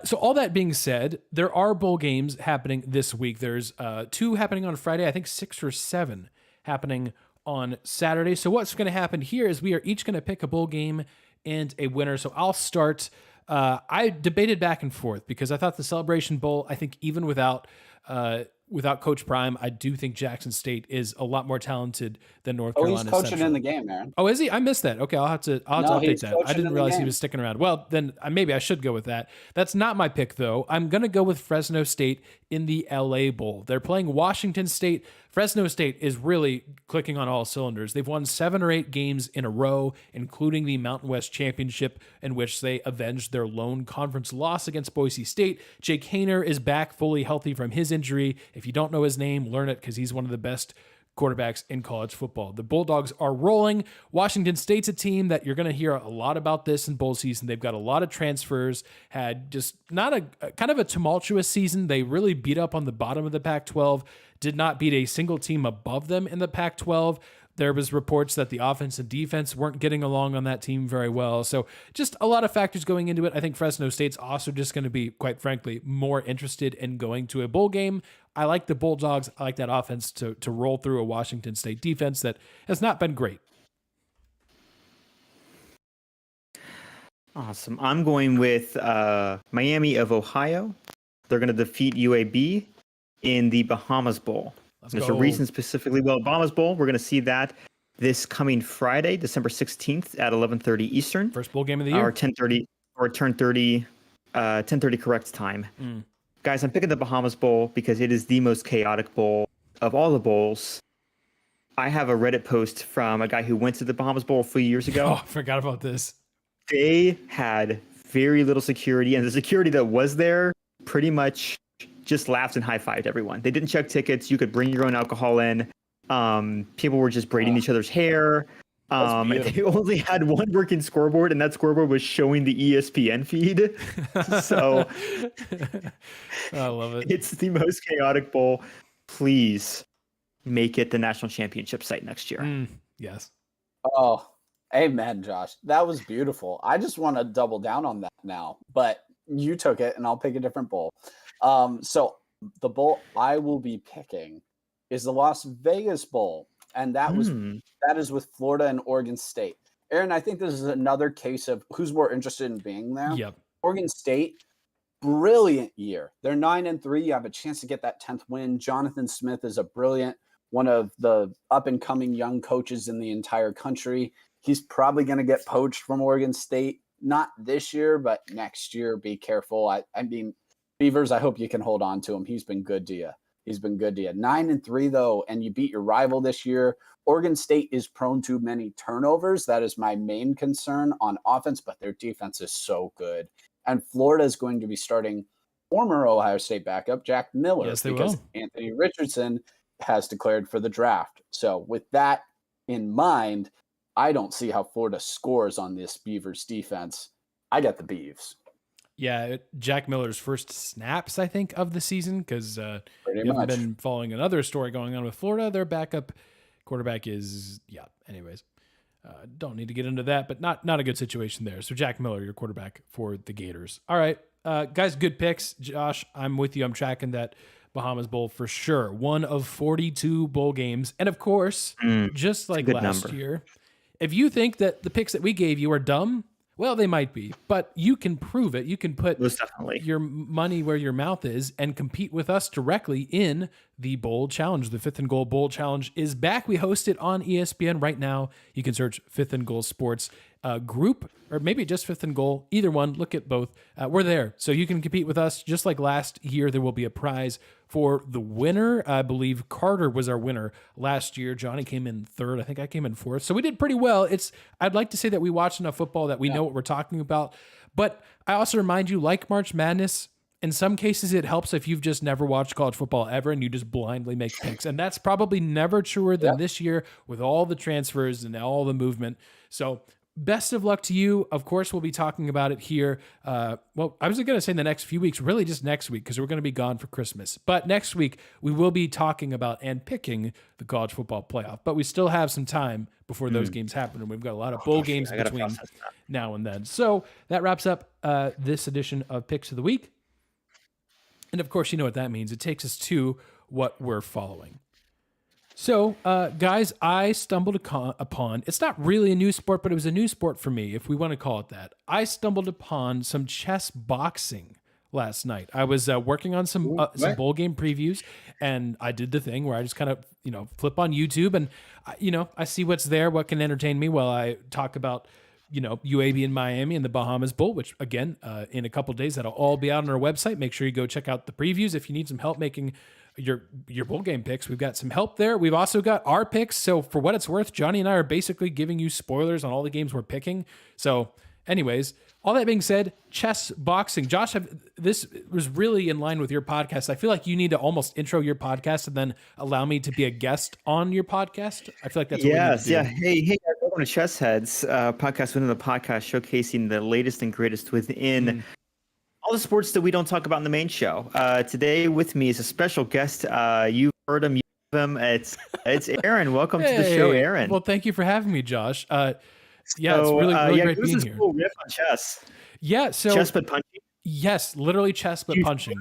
[SPEAKER 2] So all that being said, there are bowl games happening this week. There's 2 happening on Friday. I think 6 or 7 happening on Saturday. So what's going to happen here is we are each going to pick a bowl game and a winner. So I'll start. I debated back and forth because I thought the Celebration Bowl, I think even without Coach Prime, I do think Jackson State is a lot more talented than North Carolina
[SPEAKER 1] He's coaching
[SPEAKER 2] Central.
[SPEAKER 1] in the game, Aaron.
[SPEAKER 2] Oh, is he? I missed that. Okay, I'll have to update that. I didn't realize he was sticking around. Well, then maybe I should go with that. That's not my pick, though. I'm going to go with Fresno State in the LA Bowl. They're playing Washington State. Fresno State is really clicking on all cylinders. They've won 7 or 8 games in a row, including the Mountain West Championship, in which they avenged their lone conference loss against Boise State. Jake Haener is back fully healthy from his injury. If you don't know his name, learn it because he's one of the best quarterbacks in college football. The Bulldogs are rolling. Washington State's a team that you're going to hear a lot about this in bowl season. They've got a lot of transfers, had just not a kind of a tumultuous season. They really beat up on the bottom of the Pac-12, did not beat a single team above them in the Pac-12. There was reports that the offense and defense weren't getting along on that team very well. So just a lot of factors going into it. I think Fresno State's also just going to be, quite frankly, more interested in going to a bowl game. I like the Bulldogs. I like that offense to roll through a Washington State defense that has not been great.
[SPEAKER 3] Awesome. I'm going with Miami of Ohio. They're going to defeat UAB in the Bahamas Bowl. There's a reason specifically. Well, Bahamas Bowl, we're going to see that this coming Friday, December 16th at 11:30 Eastern.
[SPEAKER 2] First bowl game of the year.
[SPEAKER 3] Or 10:30 correct time. Guys, I'm picking the Bahamas Bowl because it is the most chaotic bowl of all the bowls. I have a Reddit post from a guy who went to the Bahamas Bowl a few years ago.
[SPEAKER 2] Oh, I forgot about this.
[SPEAKER 3] They had very little security, and the security that was there pretty much just laughed and high-fived everyone. They didn't check tickets. You could bring your own alcohol in. People were just braiding each other's hair. They only had one working scoreboard, and that scoreboard was showing the ESPN feed. So
[SPEAKER 2] I love it.
[SPEAKER 3] It's the most chaotic bowl. Please make it the national championship site next year.
[SPEAKER 2] Yes.
[SPEAKER 1] Oh, amen, Josh. That was beautiful. I just want to double down on that now, but you took it, and I'll pick a different bowl. So the bowl I will be picking is the Las Vegas Bowl, and that is with Florida and Oregon State. Aaron, I think this is another case of who's more interested in being there.
[SPEAKER 2] Yep.
[SPEAKER 1] Oregon State, brilliant year. They're 9-3. You have a chance to get that 10th win. Jonathan Smith is a brilliant, one of the up-and-coming young coaches in the entire country. He's probably going to get poached from Oregon State. Not this year, but next year. Be careful. I mean, Beavers, I hope you can hold on to him. He's been good to you. 9-3, though, and you beat your rival this year. Oregon State is prone to many turnovers. That is my main concern on offense, but their defense is so good. And Florida is going to be starting former Ohio State backup Jack Miller because Anthony Richardson has declared for the draft. So with that in mind, I don't see how Florida scores on this Beavers defense. I got the Beavs.
[SPEAKER 2] Yeah, Jack Miller's first snaps, I think, of the season, because
[SPEAKER 1] Pretty
[SPEAKER 2] I've
[SPEAKER 1] much
[SPEAKER 2] been following another story going on with Florida. Their backup quarterback is, anyways. Don't need to get into that, but not a good situation there. So Jack Miller, your quarterback for the Gators. All right, Guys, good picks. Josh, I'm with you. I'm tracking that Bahamas Bowl for sure. One of 42 bowl games. And of course, just like last year, if you think that the picks that we gave you are dumb, well, they might be, but you can prove it. You can put your money where your mouth is and compete with us directly in the Bowl Challenge. The Fifth and Goal Bowl Challenge is back. We host it on ESPN right now. You can search Fifth and Goal Sports group, or maybe just Fifth and Goal. Either one, look at both. We're there. So you can compete with us. Just like last year, there will be a prize for the winner. I believe Carter was our winner last year. Johnny came in third. I think I came in fourth. So we did pretty well. I'd like to say that we watched enough football that we know what we're talking about. But I also remind you, like March Madness, in some cases it helps if you've just never watched college football ever and you just blindly make picks. And that's probably never truer than this year with all the transfers and all the movement. So best of luck to you. Of course, we'll be talking about it here. Well, I was going to say in the next few weeks, really just next week, because we're going to be gone for Christmas. But next week, we will be talking about and picking the college football playoff. But we still have some time before those games happen. And we've got a lot of bowl games between now and then. So that wraps up this edition of Picks of the Week. And of course, you know what that means. It takes us to what we're following. So, guys, I stumbled upon, it's not really a new sport, but it was a new sport for me, if we want to call it that. I stumbled upon some chess boxing last night. I was working on some bowl game previews, and I did the thing where I just kind of, flip on YouTube, and, I see what's there, what can entertain me while I talk about, UAB and Miami and the Bahamas Bowl, which, again, in a couple of days, that'll all be out on our website. Make sure you go check out the previews if you need some help making your bowl game picks. We've got some help there. We've also got our picks. So for what it's worth, Johnny and I are basically giving you spoilers on all the games we're picking. So anyways, all that being said, chess boxing. Josh, this was really in line with your podcast. I feel like you need to almost intro your podcast and then allow me to be a guest on your podcast. I feel like that's what we need to do.
[SPEAKER 3] Yeah. Hey, guys, welcome to Chess Heads, podcast within the podcast, showcasing the latest and greatest within all the sports that we don't talk about in the main show. Today with me is a special guest. You've heard him, it's Aaron. Welcome to the show, Aaron.
[SPEAKER 2] Well, thank you for having me, Josh. It's really great being here.
[SPEAKER 3] Cool riff on chess.
[SPEAKER 2] Yeah, so
[SPEAKER 3] chess but punching.
[SPEAKER 2] Yes, literally chess but punching.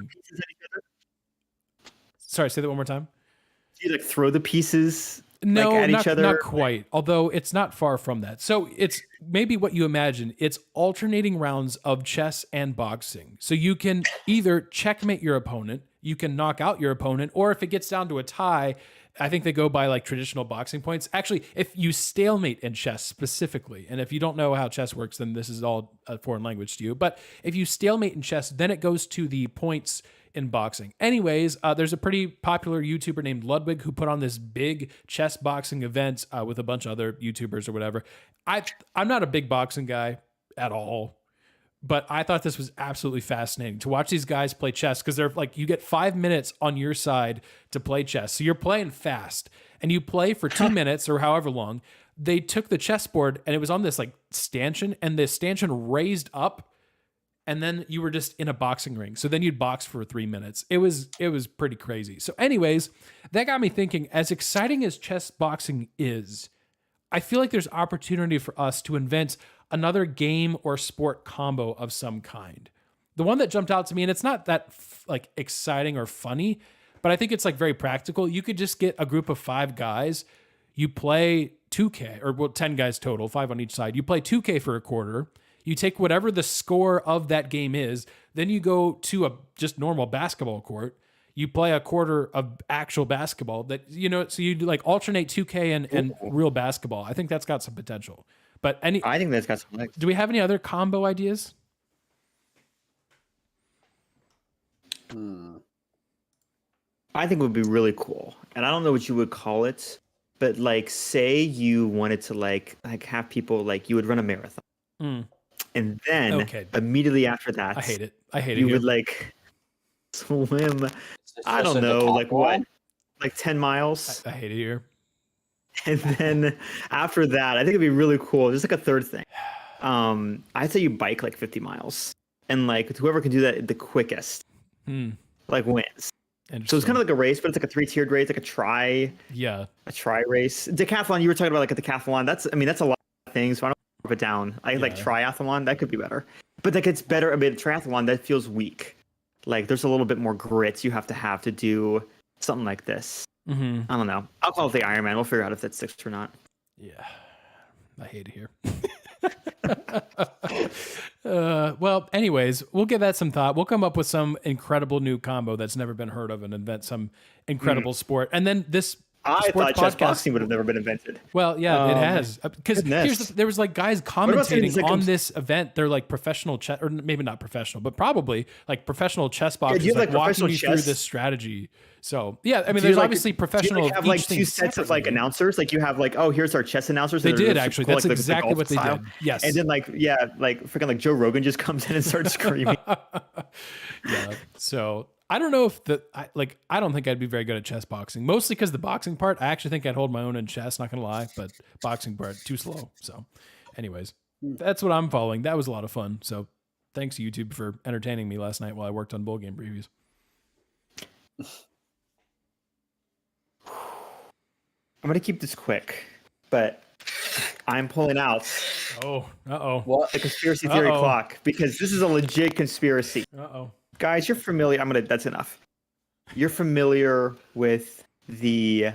[SPEAKER 2] Sorry, say that one more time.
[SPEAKER 3] Do you throw the pieces?
[SPEAKER 2] No,
[SPEAKER 3] at each other?
[SPEAKER 2] Not quite. Although it's not far from that. So it's maybe what you imagine. It's alternating rounds of chess and boxing. So you can either checkmate your opponent, you can knock out your opponent, or if it gets down to a tie, I think they go by traditional boxing points. Actually, if you stalemate in chess specifically, and if you don't know how chess works, then this is all a foreign language to you. But if you stalemate in chess, then it goes to the points in boxing. Anyways, there's a pretty popular YouTuber named Ludwig who put on this big chess boxing event with a bunch of other YouTubers or whatever. I'm not a big boxing guy at all, but I thought this was absolutely fascinating to watch these guys play chess, because they're you get 5 minutes on your side to play chess. So you're playing fast and you play for 2 minutes or however long. They took the chessboard and it was on this stanchion, and the stanchion raised up, and then you were just in a boxing ring. So then you'd box for 3 minutes. It was pretty crazy. So anyways, that got me thinking, as exciting as chess boxing is, I feel like there's opportunity for us to invent another game or sport combo of some kind. The one that jumped out to me, and it's not that exciting or funny, but I think it's very practical. You could just get a group of 5 guys. You play 2K, or 10 guys total, 5 on each side. You play 2K for a quarter. You take whatever the score of that game is, then you go to a just normal basketball court. You play a quarter of actual basketball so you alternate 2K and real basketball. I think that's got some potential. But
[SPEAKER 3] I think that's got some legs.
[SPEAKER 2] Do we have any other combo ideas?
[SPEAKER 3] I think it would be really cool. And I don't know what you would call it, but say you wanted to have people you would run a marathon. And then immediately after that,
[SPEAKER 2] I hate it.
[SPEAKER 3] You would swim. I don't know, what? 10 miles.
[SPEAKER 2] I hate it here.
[SPEAKER 3] And then after that, I think it'd be really cool. Just a third thing. I'd say you bike 50 miles, and whoever can do that the quickest, wins. So it's kind of like a race, but it's a 3-tiered race, a try.
[SPEAKER 2] Yeah.
[SPEAKER 3] A try race. Decathlon. You were talking about a decathlon. That's a lot of things. So I don't of a down. Like
[SPEAKER 2] Yeah.
[SPEAKER 3] triathlon, that could be better. But that gets better. I mean, triathlon, that feels weak. Like there's a little bit more grit you have to do something like this.
[SPEAKER 2] Mm-hmm.
[SPEAKER 3] I don't know. I'll call it the Ironman. We'll figure out if that sticks or not.
[SPEAKER 2] Yeah, I hate it here. Well, anyways, we'll give that some thought. We'll come up with some incredible new combo that's never been heard of and invent some incredible sport. And then this
[SPEAKER 3] I
[SPEAKER 2] sports
[SPEAKER 3] thought chess
[SPEAKER 2] podcast
[SPEAKER 3] boxing would have never been invented.
[SPEAKER 2] Well, yeah, it has. Because
[SPEAKER 3] goodness.
[SPEAKER 2] there was like guys
[SPEAKER 3] about something
[SPEAKER 2] commentating
[SPEAKER 3] like
[SPEAKER 2] on this event. They're like professional chess, or maybe not professional, but probably like professional chess boxers,
[SPEAKER 3] you have,
[SPEAKER 2] like
[SPEAKER 3] like,
[SPEAKER 2] walking
[SPEAKER 3] professional
[SPEAKER 2] you
[SPEAKER 3] chess?
[SPEAKER 2] through this strategy. So yeah, I mean,
[SPEAKER 3] Do you,
[SPEAKER 2] there's
[SPEAKER 3] like,
[SPEAKER 2] obviously
[SPEAKER 3] Do
[SPEAKER 2] professional.
[SPEAKER 3] you, like, have
[SPEAKER 2] of
[SPEAKER 3] like
[SPEAKER 2] each
[SPEAKER 3] two
[SPEAKER 2] thing
[SPEAKER 3] sets of like
[SPEAKER 2] separately.
[SPEAKER 3] announcers? Like you have like, oh, here's our chess announcers.
[SPEAKER 2] They
[SPEAKER 3] that
[SPEAKER 2] did
[SPEAKER 3] are
[SPEAKER 2] actually.
[SPEAKER 3] cool,
[SPEAKER 2] That's
[SPEAKER 3] like, the
[SPEAKER 2] exactly
[SPEAKER 3] golf
[SPEAKER 2] what they
[SPEAKER 3] style.
[SPEAKER 2] did. Yes.
[SPEAKER 3] And then like freaking like Joe Rogan just comes in and starts screaming.
[SPEAKER 2] Yeah. So I don't know if I don't think I'd be very good at chess boxing. Mostly because the boxing part, I actually think I'd hold my own in chess. Not gonna lie, but boxing part too slow. So, anyways, that's what I'm following. That was a lot of fun. So, thanks YouTube for entertaining me last night while I worked on bowl game previews.
[SPEAKER 3] I'm gonna keep this quick, but I'm pulling out
[SPEAKER 2] Oh, uh-oh.
[SPEAKER 1] What?
[SPEAKER 3] the conspiracy theory
[SPEAKER 2] Uh-oh.
[SPEAKER 3] clock because this is a legit conspiracy.
[SPEAKER 2] Uh-oh.
[SPEAKER 3] Guys, you're familiar. That's enough. You're familiar with the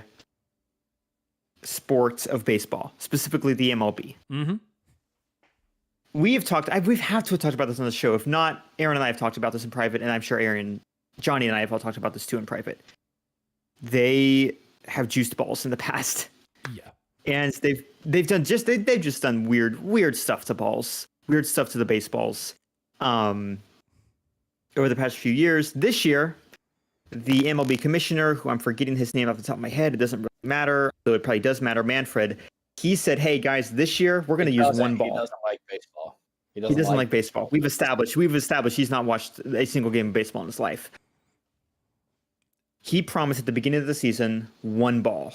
[SPEAKER 3] sport of baseball, specifically the MLB.
[SPEAKER 2] Mm-hmm.
[SPEAKER 3] We've had to have talked about this on the show. If not, Aaron and I have talked about this in private, and I'm sure Johnny and I have all talked about this too in private. They have juiced balls in the past.
[SPEAKER 2] Yeah.
[SPEAKER 3] And they've just done weird stuff to balls, weird stuff to the baseballs. Over the past few years. This year, the MLB commissioner, who I'm forgetting his name off the top of my head, it doesn't really matter, though it probably does matter, Manfred, he said, hey guys, this year we're going to use one ball.
[SPEAKER 1] He doesn't like baseball.
[SPEAKER 3] He doesn't like baseball. We've established he's not watched a single game of baseball in his life. He promised at the beginning of the season, one ball.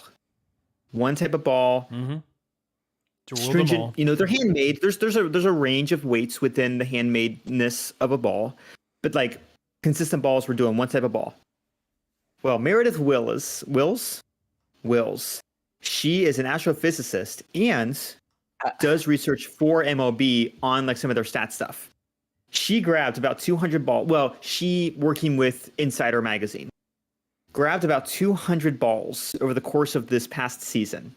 [SPEAKER 3] One type of ball.
[SPEAKER 2] Mm-hmm. To rule them all.
[SPEAKER 3] Stringent, they're handmade. There's a range of weights within the handmadeness of a ball. But like consistent balls, we're doing one type of ball. Well, Meredith Wills, she is an astrophysicist and does research for MLB on like some of their stat stuff. She grabbed about 200 balls. Well, she working with Insider Magazine grabbed about 200 balls over the course of this past season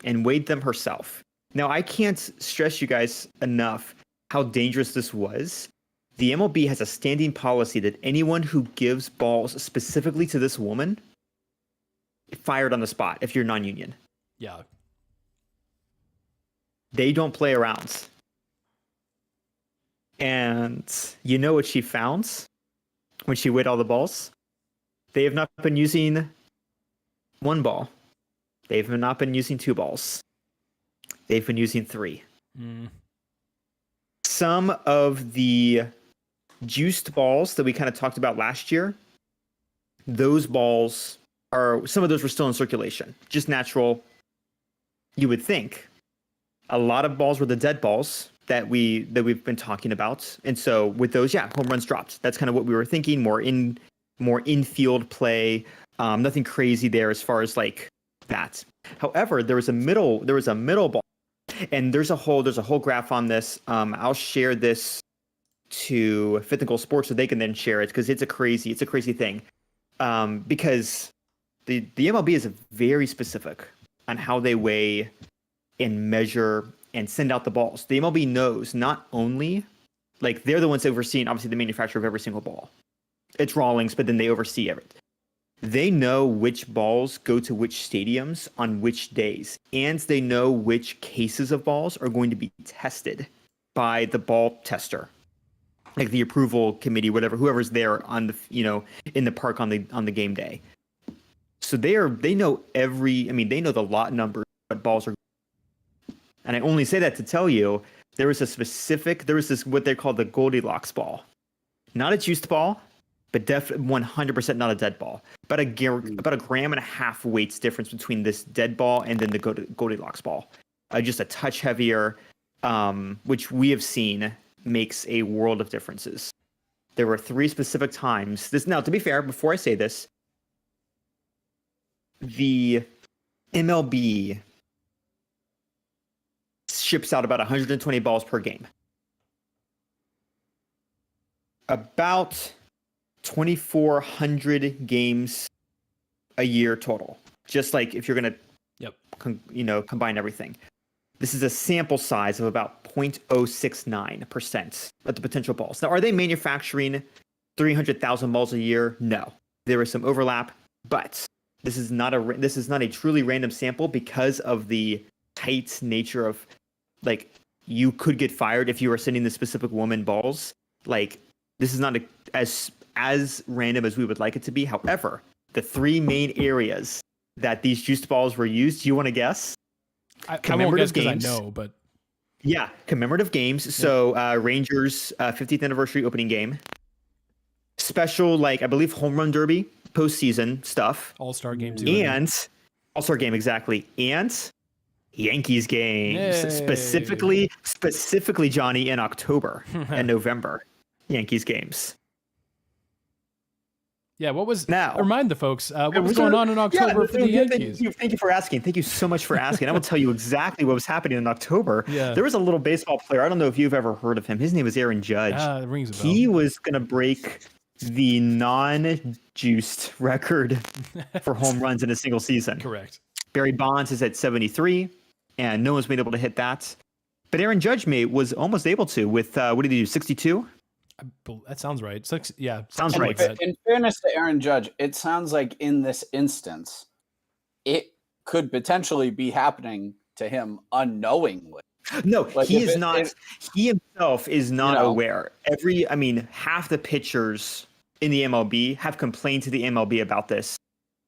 [SPEAKER 3] and weighed them herself. Now, I can't stress you guys enough how dangerous this was. The MLB has a standing policy that anyone who gives balls specifically to this woman fired on the spot if you're non-union.
[SPEAKER 2] Yeah.
[SPEAKER 3] They don't play around. And you know what she found when she weighed all the balls? They have not been using one ball. They've not been using two balls. They've been using three.
[SPEAKER 2] Mm.
[SPEAKER 3] Some of the juiced balls that we kind of talked about last year, those balls some of those were still in circulation, just natural. You would think a lot of balls were the dead balls that we've been talking about, and so with those, home runs dropped. That's kind of what we were thinking. More infield play, nothing crazy there as far as like that. However, there was a middle ball, and there's a whole graph on this. I'll share this to Fifth and Goal Sports so they can then share it because it's a crazy thing. Because the MLB is very specific on how they weigh and measure and send out the balls. The MLB knows not only, like they're the ones overseeing obviously the manufacture of every single ball. It's Rawlings, but then they oversee everything. They know which balls go to which stadiums on which days, and they know which cases of balls are going to be tested by the ball tester, like the approval committee, whoever's there on the in the park on the game day. So they know they know the lot numbers, what balls are. And I only say that to tell you there was this what they call the Goldilocks ball, not a juiced ball, but definitely 100% not a dead ball. About a gram and a half weights difference between this dead ball and then the Goldilocks ball. Just a touch heavier, which we have seen makes a world of differences. There were 3 specific times. Now, to be fair, before I say this, the MLB ships out about 120 balls per game. About 2,400 games a year total. Just like if you're going to, combine everything. This is a sample size of about 0.069% of the potential balls. Now, are they manufacturing 300,000 balls a year? No. There is some overlap, but this is not a truly random sample because of the tight nature of, like, you could get fired if you are sending the specific woman balls. Like, this is not as random as we would like it to be. However, the three main areas that these juiced balls were used, do you want to guess?
[SPEAKER 2] I won't guess because I know, but
[SPEAKER 3] yeah, commemorative games. Yeah. So Rangers 50th anniversary opening game, special, like, I believe home run derby postseason stuff,
[SPEAKER 2] All-Star game too,
[SPEAKER 3] and All-Star game, exactly, and Yankees games. Yay. specifically Johnny, in October and November, Yankees games.
[SPEAKER 2] Yeah, what was
[SPEAKER 3] now?
[SPEAKER 2] Remind the folks what was going on in October for the Yankees.
[SPEAKER 3] Thank you for asking. Thank you so much for asking. I will tell you exactly what was happening in October.
[SPEAKER 2] Yeah.
[SPEAKER 3] There was a little baseball player. I don't know if you've ever heard of him. His name was Aaron Judge.
[SPEAKER 2] It rings a bell.
[SPEAKER 3] He was going to break the non-juiced record for home runs in a single season.
[SPEAKER 2] Correct.
[SPEAKER 3] Barry Bonds is at 73, and no one's been able to hit that. But Aaron Judge was almost able to with what did he do? 62.
[SPEAKER 2] That sounds right.
[SPEAKER 3] Sounds right.
[SPEAKER 2] Like
[SPEAKER 1] in fairness to Aaron Judge, it sounds like in this instance, it could potentially be happening to him unknowingly.
[SPEAKER 3] No, like he is not. He himself is not aware. Half the pitchers in the MLB have complained to the MLB about this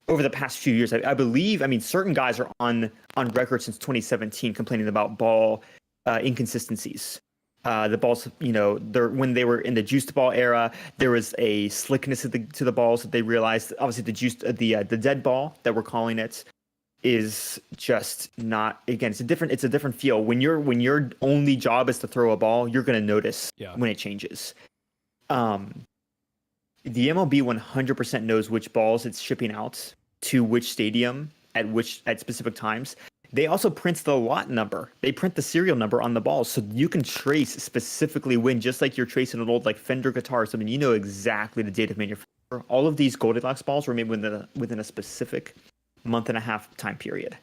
[SPEAKER 3] over the past few years. I believe. Certain guys are on record since 2017 complaining about ball inconsistencies. The balls, when they were in the juiced ball era, there was a slickness to the balls that they realized. Obviously, the dead ball that we're calling it is just not. Again, it's a different feel. When your only job is to throw a ball, you're going to notice when it changes. The MLB 100% knows which balls it's shipping out to which stadium at specific times. They also print the lot number. They print the serial number on the balls, so you can trace specifically when, just like you're tracing an old, like, Fender guitar or something, you know exactly the date of manufacture. All of these Goldilocks balls were made within a specific month and a half time period.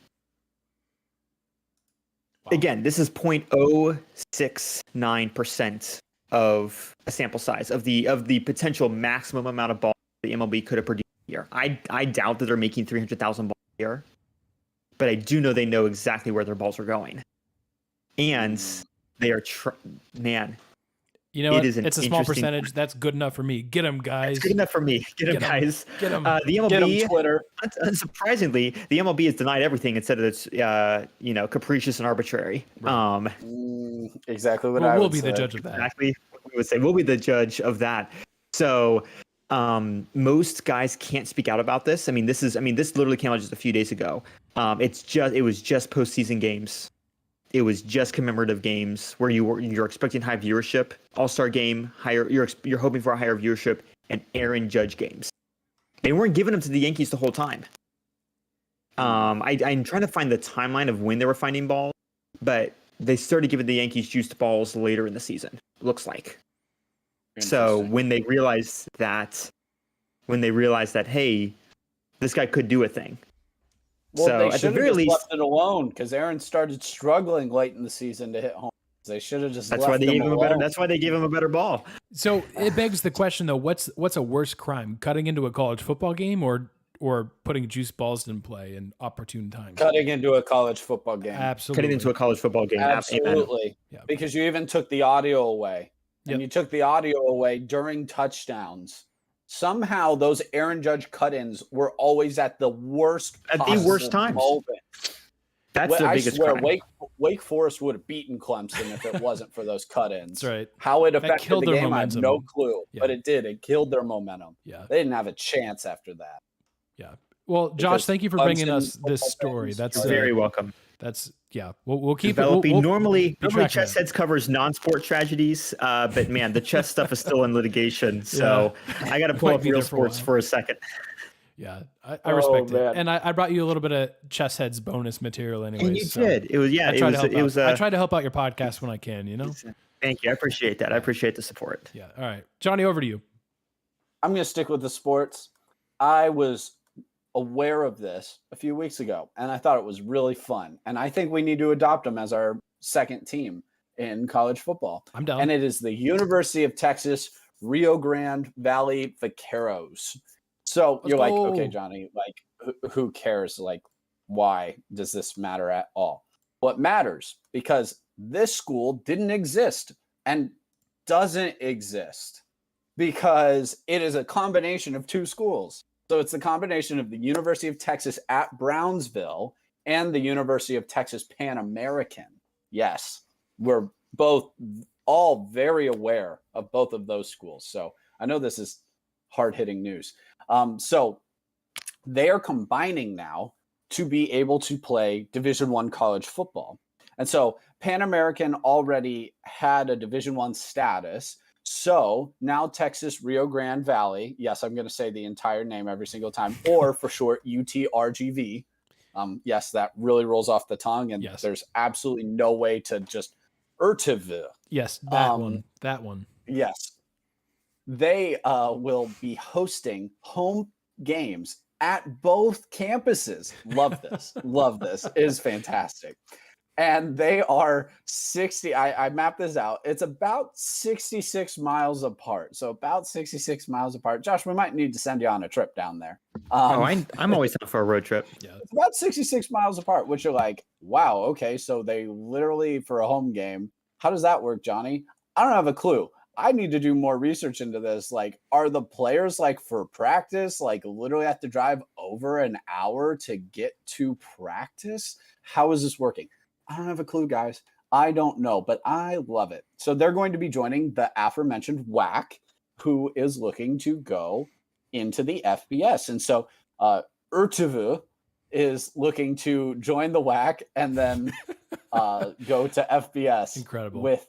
[SPEAKER 3] Wow. Again, this is 0.069% of a sample size of the potential maximum amount of balls the MLB could have produced a year. I doubt that they're making 300,000 balls a year. But I do know they know exactly where their balls are going. And they are, man.
[SPEAKER 2] You know what? It's a small percentage. That's good enough for me. Get them, guys.
[SPEAKER 3] It's good enough for me. Get them, guys.
[SPEAKER 2] Get them.
[SPEAKER 3] The MLB,
[SPEAKER 1] get them, Twitter.
[SPEAKER 3] Unsurprisingly, the MLB has denied everything and said that it's, capricious and arbitrary.
[SPEAKER 1] Right. Exactly what
[SPEAKER 2] we'll be the judge of that.
[SPEAKER 3] Exactly what we would say. We'll be the judge of that. So, most guys can't speak out about this. This literally came out just a few days ago. It was just postseason games. It was just commemorative games where you're expecting high viewership. All-Star game, higher. You're hoping for a higher viewership, and Aaron Judge games. They weren't giving them to the Yankees the whole time. I'm trying to find the timeline of when they were finding balls, but they started giving the Yankees juiced balls later in the season. Looks like. So when they realized that, hey, this guy could do a thing.
[SPEAKER 1] Well,
[SPEAKER 3] so
[SPEAKER 1] they
[SPEAKER 3] at the
[SPEAKER 1] should
[SPEAKER 3] very
[SPEAKER 1] have
[SPEAKER 3] least,
[SPEAKER 1] left it alone because Aaron started struggling late in the season to hit home. They should have just.
[SPEAKER 3] That's why they gave him a better. That's why they gave him a better ball.
[SPEAKER 2] So it begs the question, though: what's a worse crime, cutting into a college football game or putting juice balls in play in opportune times?
[SPEAKER 1] Cutting into a college football game.
[SPEAKER 2] Absolutely.
[SPEAKER 3] Cutting into a college football game.
[SPEAKER 1] Absolutely.
[SPEAKER 2] Yeah.
[SPEAKER 1] Because you even took the audio away. And you took the audio away during touchdowns. Somehow those Aaron Judge cut-ins were always at the worst
[SPEAKER 3] times.
[SPEAKER 1] Moment.
[SPEAKER 3] That's the biggest crime.
[SPEAKER 1] Wake Forest would have beaten Clemson if it wasn't for those cut-ins.
[SPEAKER 2] That's right.
[SPEAKER 1] How it affected the game, momentum. I have no clue.
[SPEAKER 2] Yeah.
[SPEAKER 1] But it did. It killed their momentum.
[SPEAKER 2] Yeah.
[SPEAKER 1] They didn't have a chance after that.
[SPEAKER 2] Yeah. Well, Josh, thank you for bringing us this story. That's
[SPEAKER 3] very welcome.
[SPEAKER 2] We'll keep
[SPEAKER 3] developing.
[SPEAKER 2] We'll
[SPEAKER 3] normally Chess Heads covers non-sport tragedies, but man, the chess stuff is still in litigation. So I got to pull up real sports for a second.
[SPEAKER 2] Yeah, I respect it.
[SPEAKER 1] man.
[SPEAKER 2] And I brought you a little bit of Chess Heads bonus material anyways.
[SPEAKER 3] And you
[SPEAKER 2] so
[SPEAKER 3] did. It was
[SPEAKER 2] I try to help out your podcast when I can, you know?
[SPEAKER 3] Thank you. I appreciate that. I appreciate the support.
[SPEAKER 2] Yeah. All right. Johnny, over to you.
[SPEAKER 1] I'm going to stick with the sports. I was aware of this a few weeks ago, and I thought it was really fun. And I think we need to adopt them as our second team in college football.
[SPEAKER 2] I'm down.
[SPEAKER 1] And it is the University of Texas Rio Grande Valley Vaqueros. So
[SPEAKER 2] Let's
[SPEAKER 1] you're like,
[SPEAKER 2] go.
[SPEAKER 1] okay, Johnny, like who cares? Like, why does this matter at all? Well, it matters because this school didn't exist and doesn't exist because it is a combination of two schools. So it's the combination of the University of Texas at Brownsville and the University of Texas Pan American. Yes, we're all very aware of both of those schools. So I know this is hard-hitting news. So they are combining now to be able to play Division I college football. And so Pan American already had a Division I status. So now Texas Rio Grande Valley, yes, I'm going to say the entire name every single time, or for short, UTRGV. Yes, that really rolls off the tongue, and there's absolutely no way to just Urtiv.
[SPEAKER 2] Yes, that one.
[SPEAKER 1] Yes. They will be hosting home games at both campuses. Love this. Love this. It is fantastic. And they are 60. I mapped this out. It's about 66 miles apart. So about 66 miles apart. Josh, we might need to send you on a trip down there.
[SPEAKER 3] I'm always up for a road trip.
[SPEAKER 2] Yeah.
[SPEAKER 1] It's about 66 miles apart, which you're like, wow, okay. So they literally, for a home game, how does that work, Johnny? I don't have a clue. I need to do more research into this. Like, are the players like for practice, like literally have to drive over an hour to get to practice? How is this working? I don't have a clue, guys. I don't know, but I love it. So they're going to be joining the aforementioned WAC, who is looking to go into the FBS. And so Urtiv is looking to join the WAC and then go to FBS.
[SPEAKER 2] Incredible.
[SPEAKER 1] With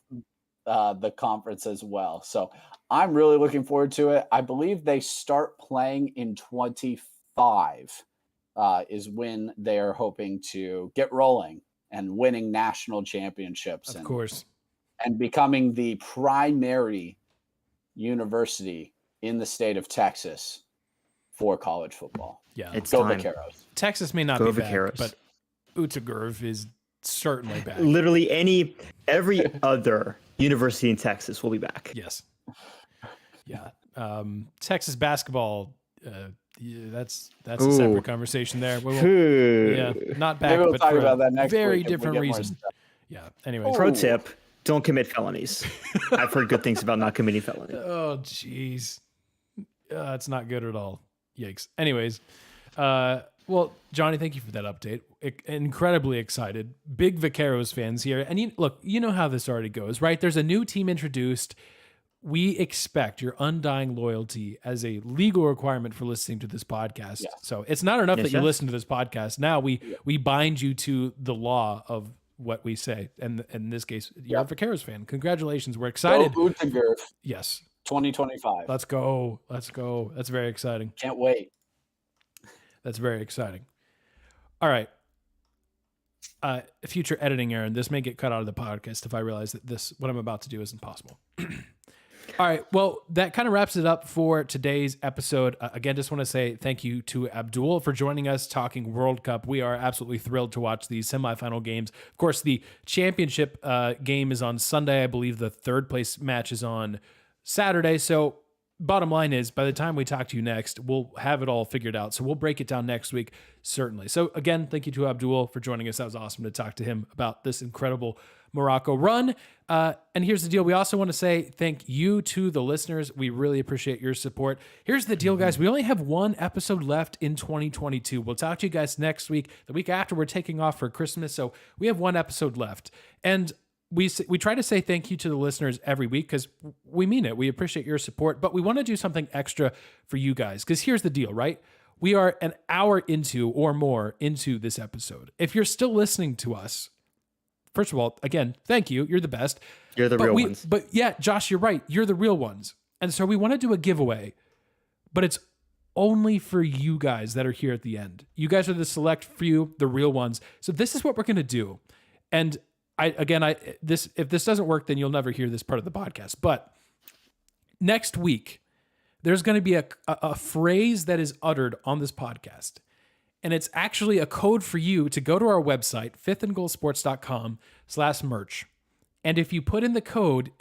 [SPEAKER 1] the conference as well. So I'm really looking forward to it. I believe they start playing in 25 is when they're hoping to get rolling and winning national championships.
[SPEAKER 2] Of course.
[SPEAKER 1] And becoming the primary university in the state of Texas for college football.
[SPEAKER 2] Yeah.
[SPEAKER 3] It's
[SPEAKER 1] Go
[SPEAKER 3] time.
[SPEAKER 1] Vaqueros.
[SPEAKER 2] Texas may not
[SPEAKER 3] Go
[SPEAKER 2] be back,
[SPEAKER 3] Vaqueros.
[SPEAKER 2] but Utagurv is certainly back.
[SPEAKER 3] Literally every other university in Texas will be back.
[SPEAKER 2] Yes. Yeah. Texas basketball, that's a separate conversation there. We won't, not back,
[SPEAKER 1] Maybe we'll
[SPEAKER 2] but
[SPEAKER 1] talk
[SPEAKER 2] for
[SPEAKER 1] about
[SPEAKER 2] a
[SPEAKER 1] that next
[SPEAKER 2] very
[SPEAKER 1] week if we
[SPEAKER 2] different
[SPEAKER 1] get more
[SPEAKER 2] reason.
[SPEAKER 1] stuff.
[SPEAKER 2] Yeah. Anyways.
[SPEAKER 3] Pro tip, don't commit felonies. I've heard good things about not committing felonies.
[SPEAKER 2] Oh, jeez. It's not good at all. Yikes. Anyways, well, Johnny, thank you for that update. Incredibly excited. Big Vaqueros fans here. And you know how this already goes, right? There's a new team introduced. We expect your undying loyalty as a legal requirement for listening to this podcast. Yeah. So it's not enough that you listen to this podcast. Now we bind you to the law of what we say. And in this case, you're a Vaqueros fan. Congratulations. We're excited.
[SPEAKER 1] Go Utagurv.
[SPEAKER 2] Yes.
[SPEAKER 1] 2025.
[SPEAKER 2] Let's go. Let's go. That's very exciting.
[SPEAKER 1] Can't wait.
[SPEAKER 2] That's very exciting. All right. Future editing, Aaron, this may get cut out of the podcast if I realize that what I'm about to do isn't possible. All right. Well, that kind of wraps it up for today's episode. Again, just want to say thank you to Abdul for joining us talking World Cup. We are absolutely thrilled to watch these semifinal games. Of course, the championship game is on Sunday. I believe the third place match is on Saturday. So bottom line is, by the time we talk to you next, we'll have it all figured out. So we'll break it down next week, certainly. So again, thank you to Abdul for joining us. That was awesome to talk to him about this incredible Morocco run. And here's the deal. We also want to say thank you to the listeners. We really appreciate your support. Here's the deal, guys. We only have one episode left in 2022. We'll talk to you guys next week. The week after, we're taking off for Christmas. So we have one episode left. And we try to say thank you to the listeners every week because we mean it. We appreciate your support, but we want to do something extra for you guys because here's the deal, right? We are an hour into or more into this episode. If you're still listening to us, first of all, again, thank you. You're the best.
[SPEAKER 3] You're the real ones.
[SPEAKER 2] But yeah, Josh, you're right. You're the real ones. And so we want to do a giveaway, but it's only for you guys that are here at the end. You guys are the select few, the real ones. So this is what we're going to do. And if this doesn't work, then you'll never hear this part of the podcast. But next week, there's going to be a phrase that is uttered on this podcast. And it's actually a code for you to go to our website, fifthandgoalsports.com/merch. And if you put in the code,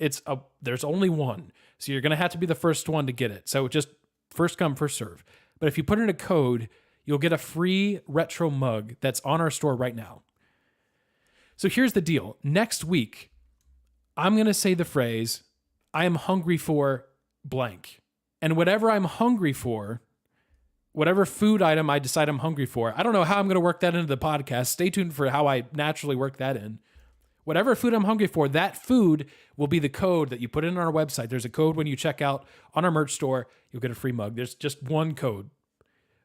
[SPEAKER 2] there's only one. So you're going to have to be the first one to get it. So just first come, first serve. But if you put in a code, you'll get a free retro mug that's on our store right now. So here's the deal. Next week, I'm going to say the phrase, I am hungry for blank. And whatever I'm hungry for, whatever food item I decide I'm hungry for, I don't know how I'm going to work that into the podcast. Stay tuned for how I naturally work that in. Whatever food I'm hungry for, that food will be the code that you put in on our website. There's a code when you check out on our merch store. You'll get a free mug. There's just one code.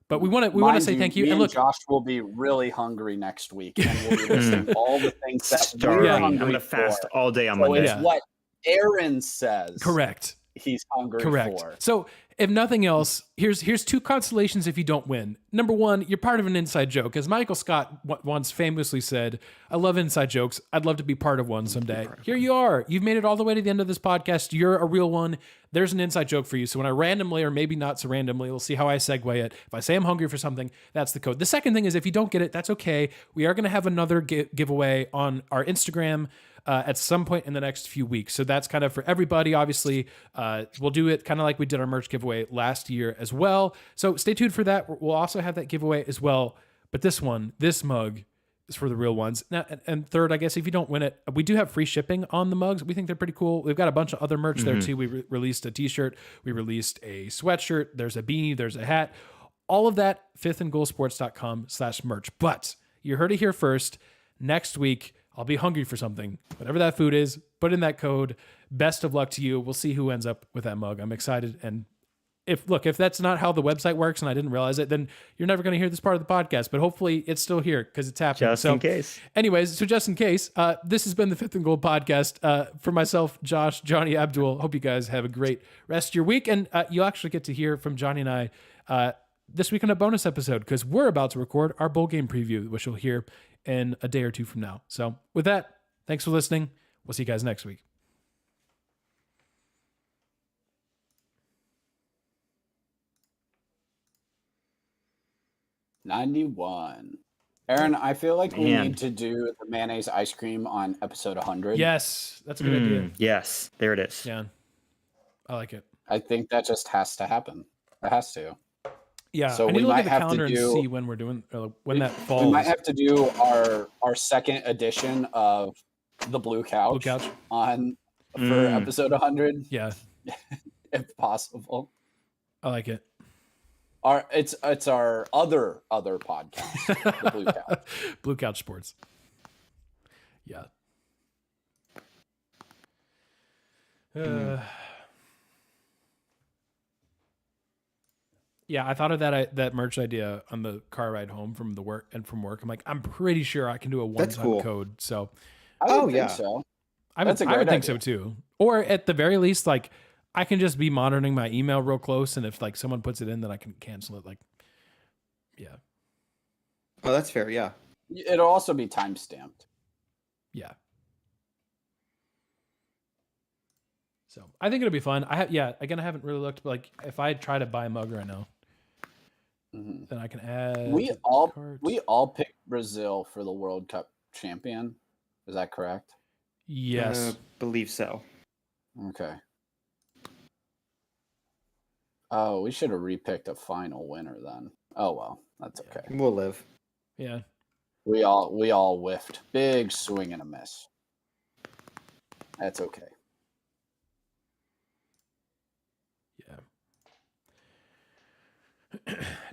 [SPEAKER 2] But we want to say thank you.
[SPEAKER 1] Me
[SPEAKER 2] and look,
[SPEAKER 1] Josh will be really hungry next week, and we'll be listing all the things that
[SPEAKER 3] Starving.
[SPEAKER 1] we're
[SPEAKER 3] I'm
[SPEAKER 1] hungry
[SPEAKER 3] going to fast
[SPEAKER 1] for.
[SPEAKER 3] all day on
[SPEAKER 1] So
[SPEAKER 3] Monday.
[SPEAKER 1] it's what Aaron says.
[SPEAKER 2] correct.
[SPEAKER 1] He's hungry
[SPEAKER 2] Correct.
[SPEAKER 1] for.
[SPEAKER 2] So if nothing else, here's two consolations if you don't win. Number one, you're part of an inside joke. As Michael Scott once famously said, I love inside jokes. I'd love to be part of one someday. Here you are. You've made it all the way to the end of this podcast. You're a real one. There's an inside joke for you. So when I randomly, or maybe not so randomly, we'll see how I segue it. If I say I'm hungry for something, that's the code. The second thing is if you don't get it, that's okay. We are going to have another giveaway on our Instagram at some point in the next few weeks. So that's kind of for everybody. Obviously, we'll do it kind of like we did our merch giveaway last year as well. So stay tuned for that. We'll also have that giveaway as well. But this mug is for the real ones. Now, and third, I guess if you don't win it, we do have free shipping on the mugs. We think they're pretty cool. We've got a bunch of other merch there too. We released a t-shirt. We released a sweatshirt. There's a beanie. There's a hat. All of that, fifthandgoalsports.com/merch. But you heard it here first. Next week, I'll be hungry for something. Whatever that food is, put in that code. Best of luck to you. We'll see who ends up with that mug. I'm excited. And if that's not how the website works and I didn't realize it, then you're never going to hear this part of the podcast. But hopefully it's still here because it's happening.
[SPEAKER 3] Just in case.
[SPEAKER 2] Anyways, so just in case, this has been the Fifth and Goal podcast. For myself, Josh, Johnny, Abdul, hope you guys have a great rest of your week. And you'll actually get to hear from Johnny and I this week on a bonus episode because we're about to record our bowl game preview, which you'll hear in a day or two from now. So with that, thanks for listening. We'll see you guys next week.
[SPEAKER 1] '91. Aaron, I feel like we
[SPEAKER 3] Man.
[SPEAKER 1] need to do the mayonnaise ice cream on episode 100.
[SPEAKER 2] Yes, that's a good idea.
[SPEAKER 3] Yes, there it is.
[SPEAKER 2] Yeah, I like it.
[SPEAKER 1] I think that just has to happen. It has to.
[SPEAKER 2] Yeah,
[SPEAKER 1] So
[SPEAKER 2] I need
[SPEAKER 1] we
[SPEAKER 2] to look
[SPEAKER 1] might
[SPEAKER 2] at the
[SPEAKER 1] have to
[SPEAKER 2] calendar and
[SPEAKER 1] do-
[SPEAKER 2] see when we're doing when that falls.
[SPEAKER 1] We might have to do our second edition of the Blue Couch,
[SPEAKER 2] Blue Couch.
[SPEAKER 1] on for episode 100,
[SPEAKER 2] Yeah,
[SPEAKER 1] if possible.
[SPEAKER 2] I like it.
[SPEAKER 1] It's our other podcast, the Blue Couch.
[SPEAKER 2] Blue Couch Sports. Yeah. Yeah, I thought of that merch idea on the car ride home from work. I'm like, I'm pretty sure I can do a one-time
[SPEAKER 5] cool.
[SPEAKER 2] code. So
[SPEAKER 1] I would
[SPEAKER 5] Oh,
[SPEAKER 1] think
[SPEAKER 5] yeah.
[SPEAKER 1] so.
[SPEAKER 2] I
[SPEAKER 1] That's a
[SPEAKER 2] would
[SPEAKER 1] great
[SPEAKER 2] think so
[SPEAKER 1] idea.
[SPEAKER 2] too. Or at the very least, like I can just be monitoring my email real close, and if like someone puts it in, then I can cancel it. Like, yeah,
[SPEAKER 5] Oh, that's fair. Yeah.
[SPEAKER 1] It'll also be time stamped.
[SPEAKER 2] yeah. So I think it'll be fun. Again, I haven't really looked, but like if I try to buy a mug right now, then I can add.
[SPEAKER 1] We
[SPEAKER 2] to
[SPEAKER 1] all
[SPEAKER 2] cart.
[SPEAKER 1] picked Brazil for the World Cup champion. Is that correct?
[SPEAKER 2] Yes.
[SPEAKER 3] Believe so.
[SPEAKER 1] Okay. Oh, we should have repicked a final winner then. Oh well, that's okay.
[SPEAKER 5] We'll live.
[SPEAKER 2] Yeah.
[SPEAKER 1] We all whiffed. Big swing and a miss. That's okay.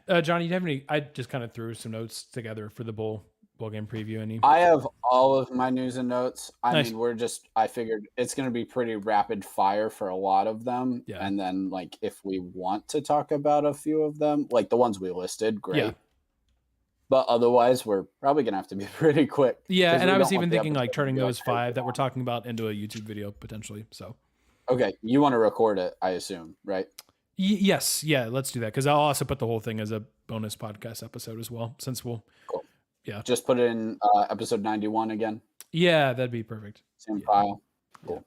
[SPEAKER 2] Yeah. Johnny, do you have any? I just kind of threw some notes together for the bowl game preview. Any?
[SPEAKER 1] I have all of my news and notes.
[SPEAKER 2] Nice.
[SPEAKER 1] I figured it's going to be pretty rapid fire for a lot of them.
[SPEAKER 2] Yeah.
[SPEAKER 1] And then like if we want to talk about a few of them, like the ones we listed, great.
[SPEAKER 2] Yeah.
[SPEAKER 1] But otherwise, we're probably going to have to be pretty quick.
[SPEAKER 2] Yeah,
[SPEAKER 1] 'cause
[SPEAKER 2] and
[SPEAKER 1] we
[SPEAKER 2] I was
[SPEAKER 1] don't want
[SPEAKER 2] even
[SPEAKER 1] the
[SPEAKER 2] thinking like
[SPEAKER 1] episode to
[SPEAKER 2] turning
[SPEAKER 1] be,
[SPEAKER 2] those
[SPEAKER 1] like,
[SPEAKER 2] 5
[SPEAKER 1] crazy
[SPEAKER 2] that we're
[SPEAKER 1] long.
[SPEAKER 2] talking about into a YouTube video potentially. So
[SPEAKER 1] Okay, you want to record it, I assume, right?
[SPEAKER 2] Yes, yeah, let's do that because I'll also put the whole thing as a bonus podcast episode as well. Since
[SPEAKER 1] Cool.
[SPEAKER 2] yeah,
[SPEAKER 1] Just put it in episode 91 again.
[SPEAKER 2] Yeah, that'd be perfect.
[SPEAKER 1] Same file. Cool.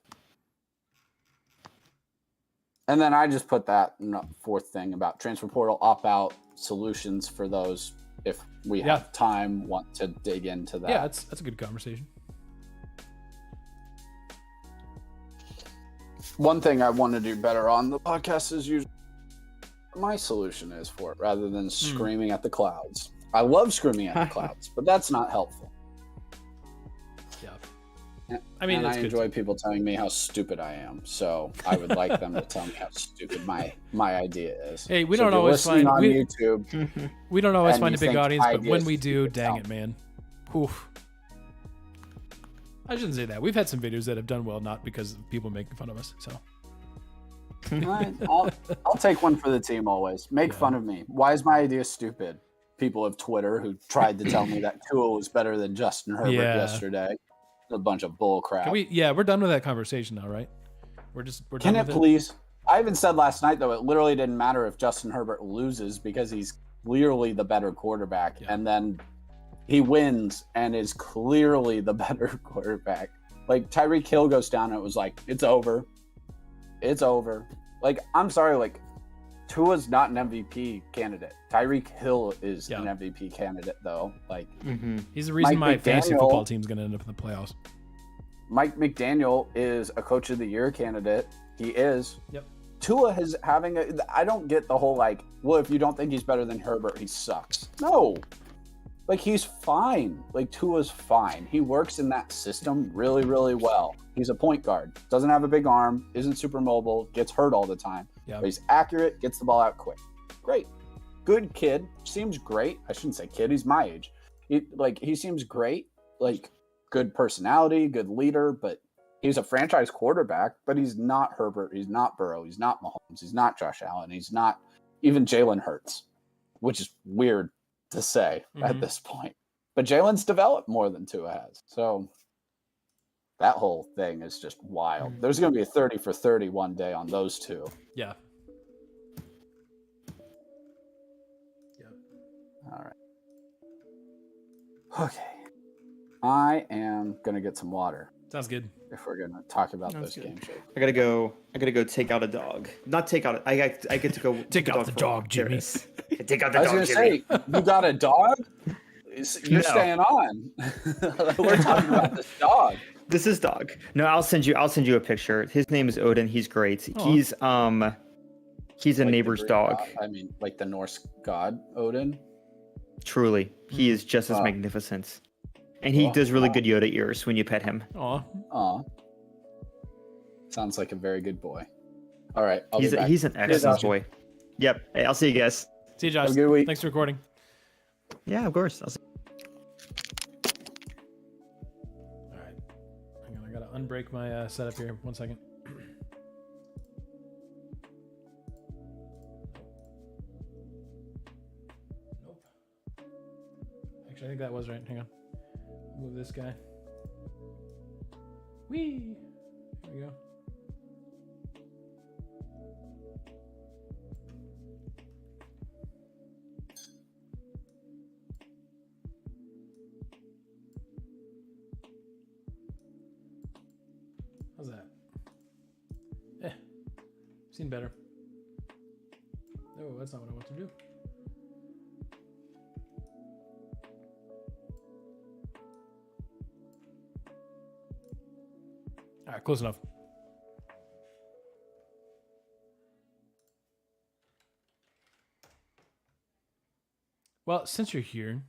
[SPEAKER 1] And then I just put that fourth thing about transfer portal opt-out solutions for those if we have time, want to dig into that.
[SPEAKER 2] Yeah, that's a good conversation.
[SPEAKER 1] One thing I want to do better on the podcast is usually my solution is for it rather than screaming at the clouds. I love screaming at the clouds, but that's not helpful.
[SPEAKER 2] Yeah. I mean,
[SPEAKER 1] I enjoy people telling me how stupid I am, so I would like them to tell me how stupid my idea is.
[SPEAKER 2] Hey, we
[SPEAKER 1] so
[SPEAKER 2] don't always find
[SPEAKER 1] on YouTube.
[SPEAKER 2] We don't always find a big
[SPEAKER 1] think
[SPEAKER 2] audience, but when
[SPEAKER 1] ideas
[SPEAKER 2] we do,
[SPEAKER 1] stupid,
[SPEAKER 2] dang it, man. Oof. I shouldn't say that. We've had some videos that have done well, not because of people making fun of us. So
[SPEAKER 1] I'll take one for the team always. Make fun of me. Why is my idea stupid? People of Twitter who tried to tell me that Tua was better than Justin Herbert yesterday. A bunch of bull crap.
[SPEAKER 2] We're done with that conversation now, right? We're
[SPEAKER 1] Can
[SPEAKER 2] done
[SPEAKER 1] it
[SPEAKER 2] with
[SPEAKER 1] please? I even said last night though, it literally didn't matter if Justin Herbert loses because he's clearly the better quarterback, and then he wins and is clearly the better quarterback. Like Tyreek Hill goes down and it was like, it's over. It's over. Like, I'm sorry, like Tua's not an MVP candidate. Tyreek Hill is an MVP candidate though. Like
[SPEAKER 2] he's the reason my fantasy football team's gonna end up in the playoffs.
[SPEAKER 1] Mike McDaniel is a coach of the year candidate. He is.
[SPEAKER 2] Yep.
[SPEAKER 1] Tua is having I don't get the whole like, well, if you don't think he's better than Herbert, he sucks. No. Like, he's fine. Like, Tua's fine. He works in that system really, really well. He's a point guard. Doesn't have a big arm. Isn't super mobile. Gets hurt all the time.
[SPEAKER 2] Yeah.
[SPEAKER 1] But he's accurate. Gets the ball out quick. Great. Good kid. Seems great. I shouldn't say kid. He's my age. He seems great. Like, good personality, good leader. But he's a franchise quarterback. But he's not Herbert. He's not Burrow. He's not Mahomes. He's not Josh Allen. He's not even Jalen Hurts, which is weird to say at this point. But Jalen's developed more than Tua has. So that whole thing is just wild. There's going to be a 30 for 30 one day on those two.
[SPEAKER 2] Yeah.
[SPEAKER 1] All right. Okay. I am going to get some water.
[SPEAKER 2] Sounds good.
[SPEAKER 1] If we're going to talk about those game shows.
[SPEAKER 3] I gotta go take out a dog. Not take out. I get to go
[SPEAKER 2] take out the dog, Jimmy.
[SPEAKER 3] Take out the dog.
[SPEAKER 1] I was going to say, you got a dog? You're staying on. We're talking about this dog.
[SPEAKER 3] This is dog. No, I'll send you a picture. His name is Odin. He's great. Aww. He's a like neighbor's dog.
[SPEAKER 1] I mean, like the Norse god Odin.
[SPEAKER 3] Truly, he is just as magnificent. And he does really good Yoda ears when you pet him.
[SPEAKER 1] Aw. Sounds like a very good boy. All right.
[SPEAKER 3] He's an excellent boy. Yep. Hey, I'll see you guys.
[SPEAKER 2] See you, Josh.
[SPEAKER 1] Have a good week.
[SPEAKER 2] Thanks for recording.
[SPEAKER 3] Yeah, of course. All
[SPEAKER 2] right. Hang on. I got to unbreak my setup here. 1 second. Nope. Actually, I think that was right. Hang on. Move this guy. Whee! There we go. How's that? Seen better. Oh, that's not what I want to do. All right, close enough. Well, since you're here,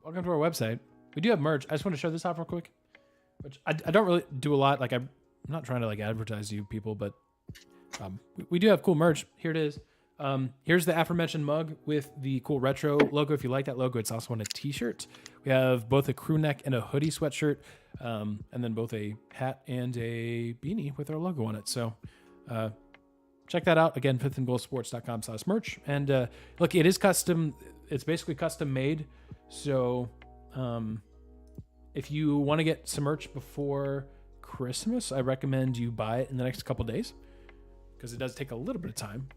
[SPEAKER 2] welcome to our website. We do have merch. I just want to show this off real quick, which I don't really do a lot. Like, I'm not trying to like advertise to you people, but we do have cool merch. Here it is. Here's the aforementioned mug with the cool retro logo. If you like that logo, it's also on a t-shirt. We have both a crew neck and a hoodie sweatshirt, and then both a hat and a beanie with our logo on it. So check that out. Again, fifthandgoalsports.com/merch. And look, it is custom. It's basically custom made. So If you want to get some merch before Christmas, I recommend you buy it in the next couple days because it does take a little bit of time,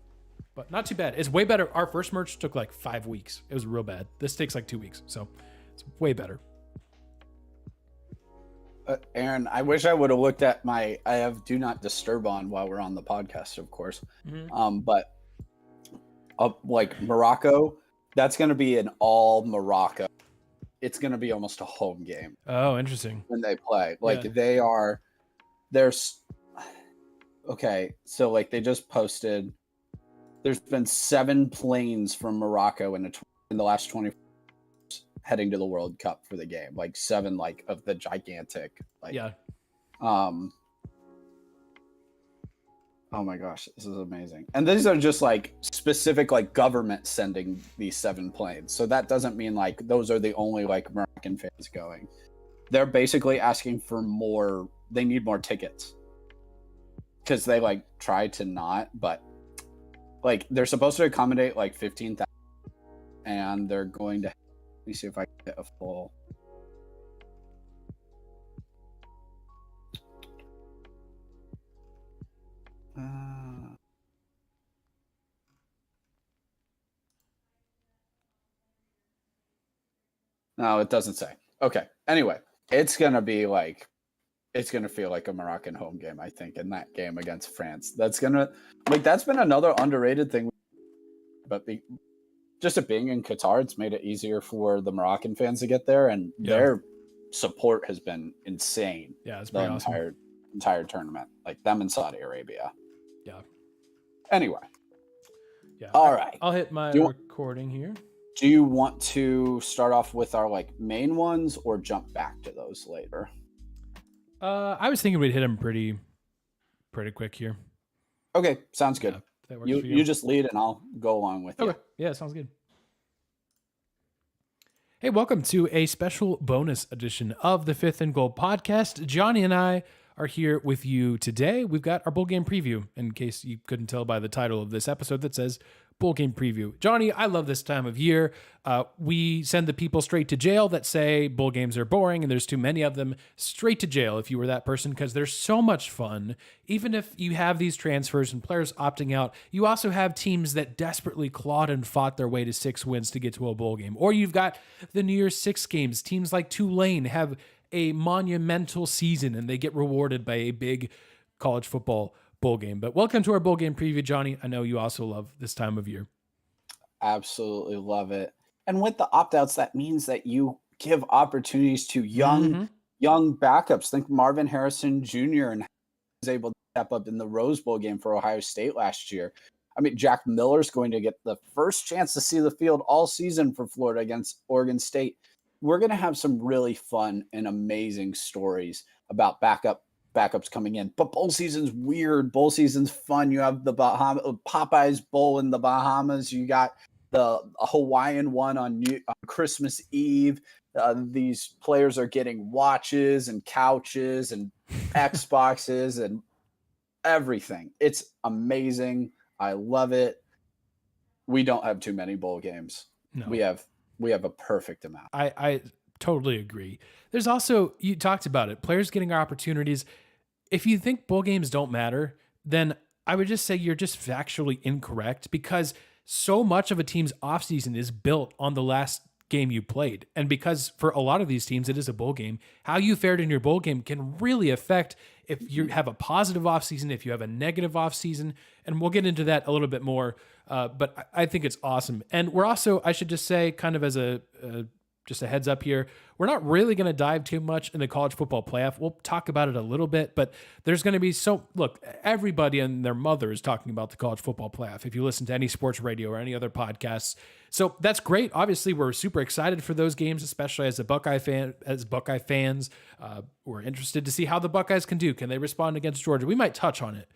[SPEAKER 2] but not too bad. It's way better. Our first merch took like 5 weeks. It was real bad. This takes like 2 weeks, so it's way better.
[SPEAKER 1] Aaron, I wish I would have looked at I have do not disturb on while we're on the podcast, of course. But like Morocco, that's going to be an all Morocco. It's going to be almost a home game.
[SPEAKER 2] Oh, interesting.
[SPEAKER 1] When they play, like there's okay. So like they just posted, there's been 7 planes from Morocco in the last 24 heading to the World Cup for the game, like 7 like of the gigantic oh my gosh, this is amazing. And these are just like specific like government sending these 7 planes, so that doesn't mean like those are the only like Moroccan fans going. They're basically asking for more. They need more tickets because they like try to not, but like they're supposed to accommodate like 15,000, and they're going to. Let me see if I can get a full. No, it doesn't say. Okay. Anyway, it's going to feel like a Moroccan home game, I think, in that game against France. That's been another underrated thing. But just it being in Qatar, it's made it easier for the Moroccan fans to get there, and their support has been insane.
[SPEAKER 2] Yeah, it's pretty awesome.
[SPEAKER 1] Entire tournament, like them in Saudi Arabia.
[SPEAKER 2] Yeah.
[SPEAKER 1] Anyway.
[SPEAKER 2] Yeah.
[SPEAKER 1] All right.
[SPEAKER 2] I'll hit my recording here.
[SPEAKER 1] Do you want to start off with our like main ones or jump back to those later?
[SPEAKER 2] I was thinking we'd hit them pretty quick here.
[SPEAKER 1] Okay, sounds good.
[SPEAKER 2] Yeah, that works
[SPEAKER 1] you just lead and I'll go along with you.
[SPEAKER 2] Okay. Yeah, sounds good. Hey, welcome to a special bonus edition of the Fifth and Goal podcast. Johnny and I are here with you today. We've got our bowl game preview, in case you couldn't tell by the title of this episode that says bowl game preview. Johnny, I love this time of year. We send the people straight to jail that say bowl games are boring and there's too many of them, straight to jail if you were that person, because they're so much fun. Even if you have these transfers and players opting out, you also have teams that desperately clawed and fought their way to 6 wins to get to a bowl game. Or you've got the New Year's 6 games. Teams like Tulane have a monumental season and they get rewarded by a big college football bowl game. But welcome to our bowl game preview, Johnny. I know you also love this time of year.
[SPEAKER 1] Absolutely love it. And with the opt-outs, that means that you give opportunities to young backups. Think Marvin Harrison Jr. and was able to step up in the Rose Bowl game for Ohio State last year. I mean, Jack Miller's going to get the first chance to see the field all season for Florida against Oregon State. We're going to have some really fun and amazing stories about backups coming in. But bowl season's weird. Bowl season's fun. You have the Popeyes Bowl in the Bahamas. You got the Hawaiian one on Christmas Eve. These players are getting watches and couches and Xboxes and everything. It's amazing. I love it. We don't have too many bowl games.
[SPEAKER 2] No.
[SPEAKER 1] We have a perfect amount.
[SPEAKER 2] I totally agree. There's also, you talked about it, players getting opportunities. If you think bowl games don't matter, then I would just say you're just factually incorrect, because so much of a team's offseason is built on the last game you played. And because for a lot of these teams, it is a bowl game, how you fared in your bowl game can really affect if you have a positive offseason, if you have a negative offseason. And we'll get into that a little bit more. But I think it's awesome. And we're also, I should just say, kind of as just a heads up here, we're not really going to dive too much in the college football playoff. We'll talk about it a little bit, but there's going to be look, everybody and their mother is talking about the college football playoff if you listen to any sports radio or any other podcasts. So that's great. Obviously, we're super excited for those games, especially as Buckeye fans. We're interested to see how the Buckeyes can do. Can they respond against Georgia? We might touch on it,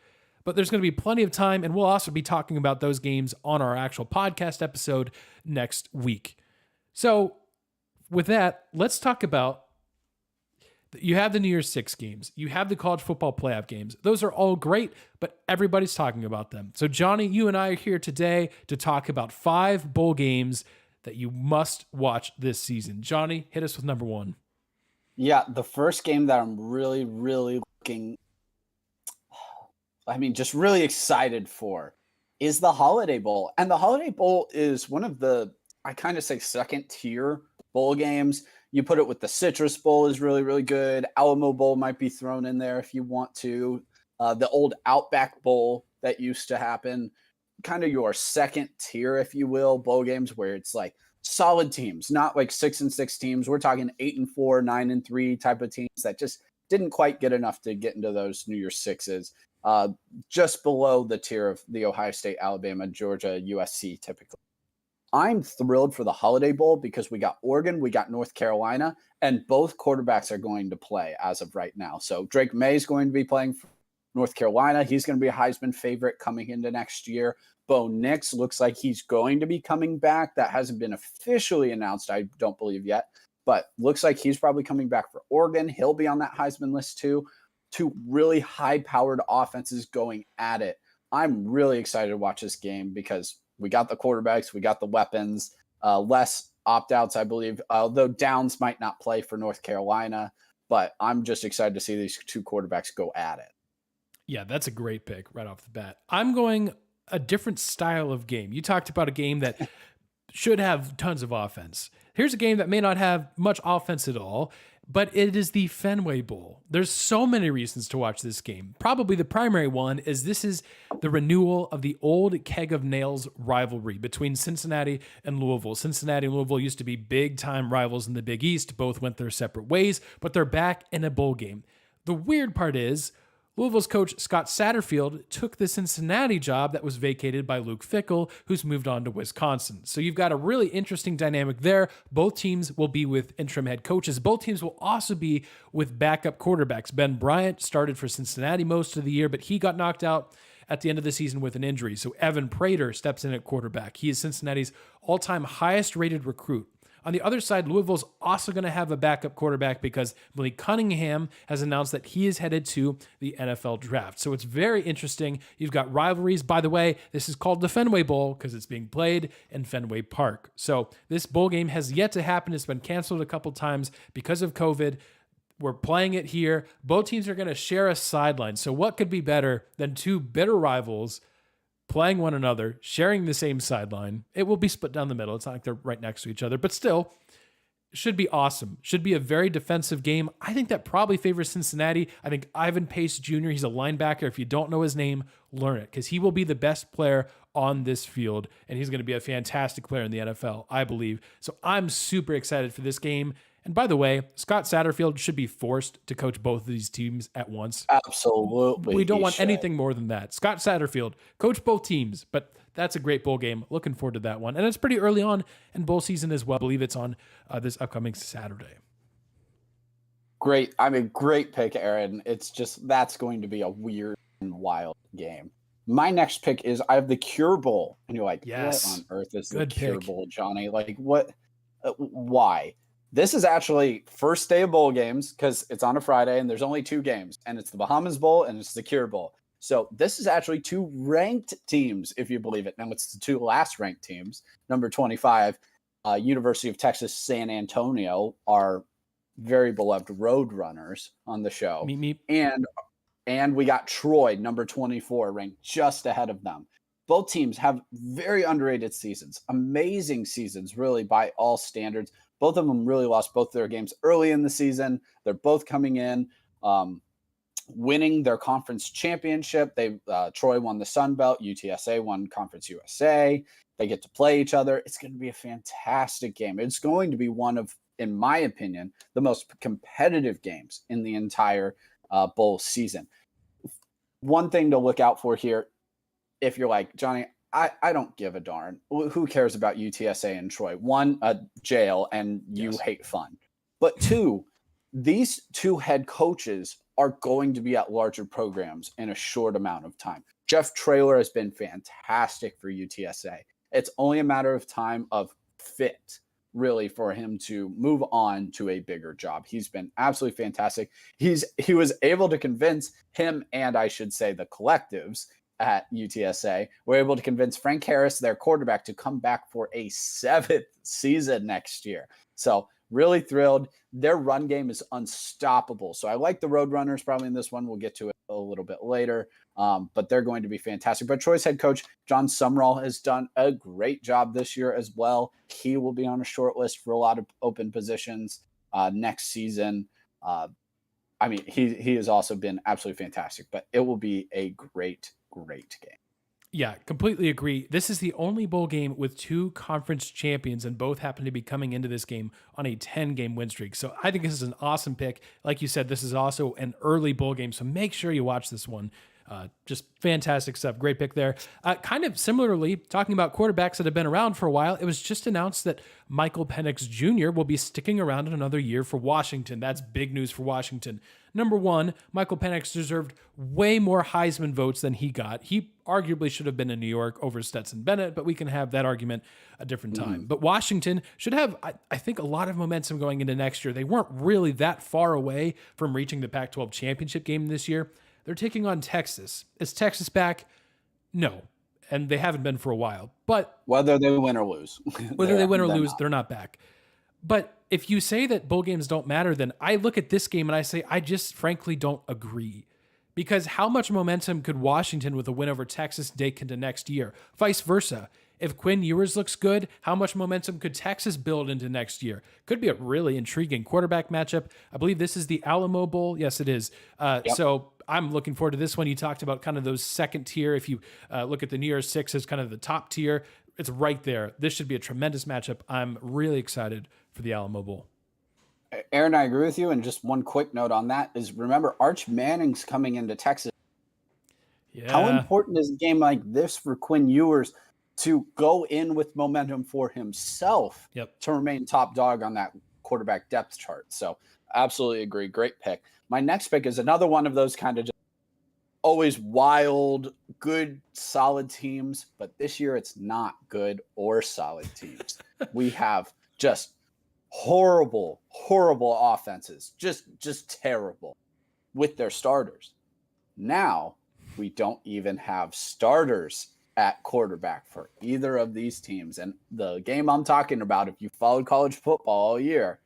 [SPEAKER 2] but there's going to be plenty of time, and we'll also be talking about those games on our actual podcast episode next week. So with that, let's talk about, you have the New Year's 6 games. You have the college football playoff games. Those are all great, but everybody's talking about them. So Johnny, you and I are here today to talk about 5 bowl games that you must watch this season. Johnny, hit us with number 1.
[SPEAKER 1] Yeah, the first game that I'm really, really just really excited for is the Holiday Bowl. And the Holiday Bowl is one of the, I kind of say, second tier bowl games. You put it with the Citrus Bowl is really, really good. Alamo Bowl might be thrown in there if you want to. The old Outback Bowl that used to happen, kind of your second tier, if you will, bowl games where it's like solid teams, not like 6-6 teams. We're talking 8-4, 9-3 type of teams that just didn't quite get enough to get into those New Year's Sixes. Just below the tier of the Ohio State, Alabama, Georgia, USC typically. I'm thrilled for the Holiday Bowl because we got Oregon, we got North Carolina, and both quarterbacks are going to play as of right now. So Drake May is going to be playing for North Carolina. He's going to be a Heisman favorite coming into next year. Bo Nix looks like he's going to be coming back. That hasn't been officially announced, I don't believe yet, but looks like he's probably coming back for Oregon. He'll be on that Heisman list too. Two really high-powered offenses going at it. I'm really excited to watch this game because we got the quarterbacks, we got the weapons, less opt-outs, I believe, although Downs might not play for North Carolina, but I'm just excited to see these two quarterbacks go at it.
[SPEAKER 2] Yeah, that's a great pick right off the bat. I'm going a different style of game. You talked about a game that should have tons of offense. Here's a game that may not have much offense at all, but it is the Fenway Bowl. There's so many reasons to watch this game. Probably the primary one is this is the renewal of the old keg of nails rivalry between Cincinnati and Louisville. Cincinnati and Louisville used to be big-time rivals in the Big East. Both went their separate ways, but they're back in a bowl game. The weird part is Louisville's coach, Scott Satterfield, took the Cincinnati job that was vacated by Luke Fickell, who's moved on to Wisconsin. So you've got a really interesting dynamic there. Both teams will be with interim head coaches. Both teams will also be with backup quarterbacks. Ben Bryant started for Cincinnati most of the year, but he got knocked out at the end of the season with an injury. So Evan Prater steps in at quarterback. He is Cincinnati's all-time highest-rated recruit. On the other side, Louisville's also going to have a backup quarterback because Malik Cunningham has announced that he is headed to the NFL draft. So it's very interesting. You've got rivalries. By the way, this is called the Fenway Bowl because it's being played in Fenway Park. So this bowl game has yet to happen. It's been canceled a couple times because of COVID. We're playing it here. Both teams are going to share a sideline. So what could be better than two bitter rivals playing one another, sharing the same sideline? It will be split down the middle. It's not like they're right next to each other, but still, should be awesome. Should be a very defensive game. I think that probably favors Cincinnati. I think Ivan Pace Jr., he's a linebacker. If you don't know his name, learn it because he will be the best player on this field, and he's going to be a fantastic player in the NFL, I believe. So I'm super excited for this game. And by the way, Scott Satterfield should be forced to coach both of these teams at once.
[SPEAKER 1] Absolutely.
[SPEAKER 2] We don't want anything more than that. Scott Satterfield, coach both teams, but that's a great bowl game. Looking forward to that one. And it's pretty early on in bowl season as well. I believe it's on this upcoming Saturday.
[SPEAKER 1] Great. Great pick, Aaron. It's just, that's going to be a weird and wild game. My next pick is I have the Cure Bowl. And you're like,
[SPEAKER 2] yes.
[SPEAKER 1] What on earth is
[SPEAKER 2] Good
[SPEAKER 1] the Cure
[SPEAKER 2] pick.
[SPEAKER 1] Bowl, Johnny? Like, what? Why? This is actually first day of bowl games because it's on a Friday and there's only two games, and it's the Bahamas Bowl and it's the Cure Bowl. So this is actually two ranked teams, if you believe it. Now it's the two last ranked teams. Number 25, University of Texas San Antonio, are very beloved road runners on the show.
[SPEAKER 2] Meep.
[SPEAKER 1] And we got Troy, number 24, ranked just ahead of them. Both teams have very underrated seasons, amazing seasons, really, by all standards. Both of them really lost both their games early in the season. They're both coming in, winning their conference championship. Troy won the Sun Belt. UTSA won Conference USA. They get to play each other. It's going to be a fantastic game. It's going to be one of, in my opinion, the most competitive games in the entire bowl season. One thing to look out for here, if you're like, Johnny, I don't give a darn. Who cares about UTSA and Troy? One, jail, and you hate fun. But two, these two head coaches are going to be at larger programs in a short amount of time. Jeff Traylor has been fantastic for UTSA. It's only a matter of time of fit, really, for him to move on to a bigger job. He's been absolutely fantastic. He was able to convince him, and I should say the collectives at UTSA, were able to convince Frank Harris, their quarterback, to come back for a 7th season next year. So Really thrilled. Their run game is unstoppable. So I like the Roadrunners probably in this one. We'll get to it a little bit later. But they're going to be fantastic. But Troy's head coach, John Sumrall, has done a great job this year as well. He will be on a short list for a lot of open positions next season. I mean, he has also been absolutely fantastic, but it will be a great, great game.
[SPEAKER 2] Yeah, completely agree. This is the only bowl game with 2 conference champions, and both happen to be coming into this game on a 10-game win streak. So I think this is an awesome pick. Like you said, this is also an early bowl game, so make sure you watch this one. Just fantastic stuff. Great pick there. Kind of similarly, talking about quarterbacks that have been around for a while, it was just announced that Michael Penix Jr. will be sticking around another year for Washington. That's big news for Washington. Number one, Michael Penix deserved way more Heisman votes than he got. He arguably should have been in New York over Stetson Bennett, but we can have that argument a different time. But Washington should have, I think, a lot of momentum going into next year. They weren't really that far away from reaching the Pac-12 championship game this year. They're taking on Texas. Is Texas back? No. And they haven't been for a while. But
[SPEAKER 1] whether they win or lose.
[SPEAKER 2] They're not back. But if you say that bowl games don't matter, then I look at this game and I say, I just frankly don't agree. Because how much momentum could Washington with a win over Texas take into next year? Vice versa. If Quinn Ewers looks good, how much momentum could Texas build into next year? Could be a really intriguing quarterback matchup. I believe this is the Alamo Bowl. Yes, it is. So I'm looking forward to this one. You talked about kind of those second tier. If you look at the New Year's Six as kind of the top tier, it's right there. This should be a tremendous matchup. I'm really excited for the Alamo Bowl.
[SPEAKER 1] Aaron, I agree with you. And just one quick note on that is, remember, Arch Manning's coming into Texas. Yeah. How important is a game like this for Quinn Ewers to go in with momentum for himself to remain top dog on that quarterback depth chart? So absolutely agree. Great pick. My next pick is another one of those kind of just always wild, good, solid teams. But this year it's not good or solid teams. We have just horrible offenses, just terrible with their starters. Now we don't even have starters at quarterback for either of these teams. And the game I'm talking about, if you followed college football all year,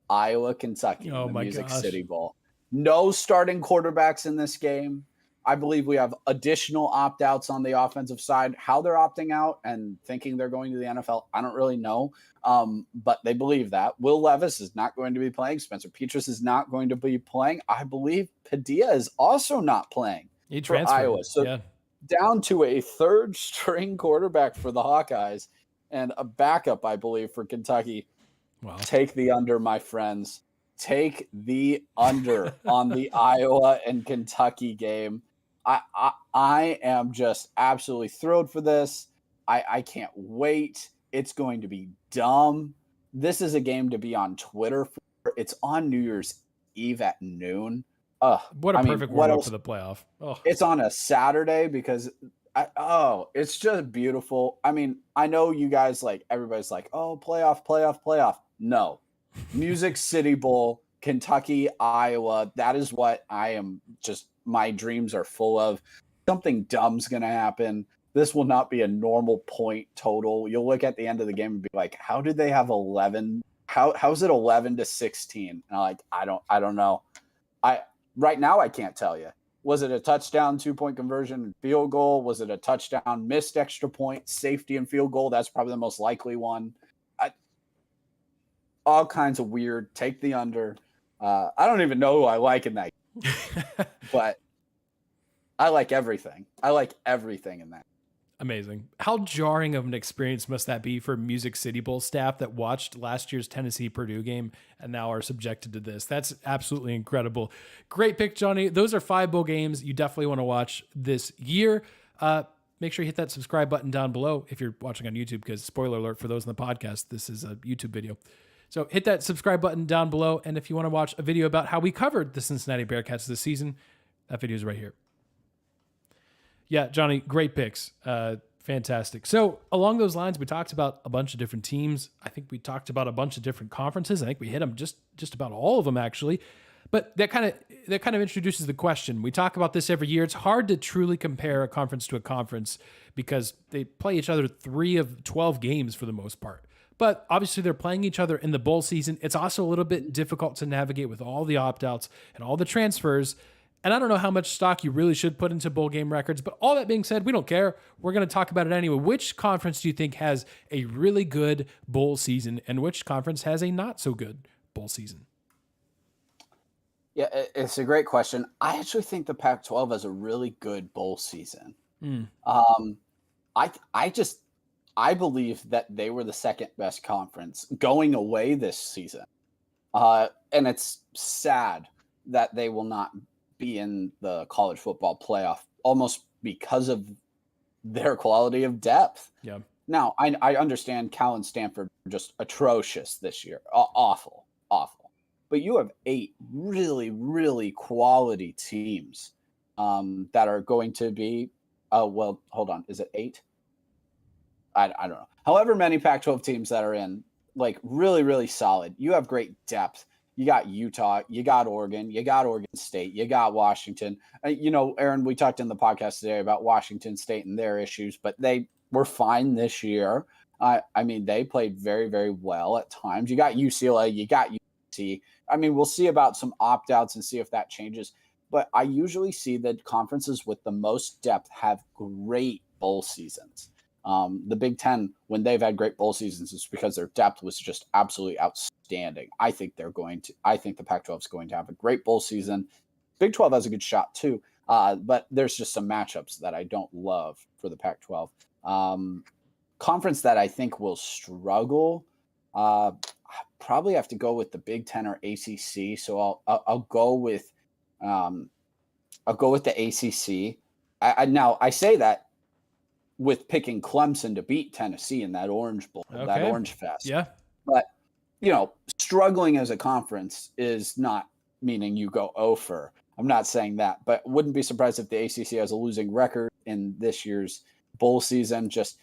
[SPEAKER 1] Iowa, Kentucky, the Music City Bowl. No starting quarterbacks in this game. I believe we have additional opt-outs on the offensive side. How they're opting out and thinking they're going to the NFL, I don't really know. But they believe that. Will Levis is not going to be playing. Spencer Petras is not going to be playing. I believe Padilla is also not playing for Iowa. So down to a third-string quarterback for the Hawkeyes and a backup, I believe, for Kentucky. Wow. Take the under, my friends. Take the under on the Iowa and Kentucky game. I am just absolutely thrilled for this. I can't wait. It's going to be dumb. This is a game to be on Twitter for. It's on New Year's Eve at noon.
[SPEAKER 2] What a perfect warm-up for the playoff.
[SPEAKER 1] It's on a Saturday because it's just beautiful. I mean, I know you guys everybody's like, oh, playoff. No. Music City Bowl, Kentucky, Iowa. That is what I am my dreams are full of. Something dumb's going to happen. This will not be a normal point total. You'll look at the end of the game and be like, how did they have 11? How's it 11-16? And I don't know. Right now, I can't tell you. Was it a touchdown, 2-point conversion, and field goal? Was it a touchdown, missed extra point, safety and field goal? That's probably the most likely one. All kinds of weird. Take the under. I don't even know who I like in that. But I like everything. I like everything in that.
[SPEAKER 2] Amazing. How jarring of an experience must that be for Music City Bowl staff that watched last year's Tennessee-Purdue game and now are subjected to this? That's absolutely incredible. Great pick, Johnny. Those are 5 bowl games you definitely want to watch this year. Make sure you hit that subscribe button down below if you're watching on YouTube, because spoiler alert for those in the podcast, this is a YouTube video. So hit that subscribe button down below. And if you want to watch a video about how we covered the Cincinnati Bearcats this season, that video is right here. Yeah, Johnny, great picks. Fantastic. So along those lines, we talked about a bunch of different teams. I think we talked about a bunch of different conferences. I think we hit them just about all of them, actually. But that kind of introduces the question. We talk about this every year. It's hard to truly compare a conference to a conference because they play each other 3 of 12 games for the most part. But obviously they're playing each other in the bowl season. It's also a little bit difficult to navigate with all the opt-outs and all the transfers. And I don't know how much stock you really should put into bowl game records, but all that being said, we don't care. We're going to talk about it anyway. Which conference do you think has a really good bowl season and which conference has a not so good bowl season?
[SPEAKER 1] Yeah, it's a great question. I actually think the Pac-12 has a really good bowl season. I believe that they were the second best conference going away this season. And it's sad that they will not be in the college football playoff almost because of their quality of depth.
[SPEAKER 2] Yeah.
[SPEAKER 1] Now, I understand Cal and Stanford are just atrocious this year. Awful. But you have 8 really, really quality teams that are going to be, hold on. Is it 8? I don't know. However many Pac-12 teams that are in, like, really, really solid. You have great depth. You got Utah, you got Oregon, you got Oregon State, you got Washington. Aaron, we talked in the podcast today about Washington State and their issues, but they were fine this year. They played very, very well at times. You got UCLA, you got UC. We'll see about some opt-outs and see if that changes. But I usually see that conferences with the most depth have great bowl seasons. The Big Ten, when they've had great bowl seasons, it's because their depth was just absolutely outstanding. I think the Pac-12 is going to have a great bowl season. Big 12 has a good shot too, but there's just some matchups that I don't love for the Pac-12. Conference that I think will struggle, probably have to go with the Big Ten or ACC. So I'll go with the ACC. Now I say that with picking Clemson to beat Tennessee in that Orange Bowl, that Orange Fest.
[SPEAKER 2] Yeah.
[SPEAKER 1] But, struggling as a conference is not meaning you go over. I'm not saying that, but wouldn't be surprised if the ACC has a losing record in this year's bowl season. Just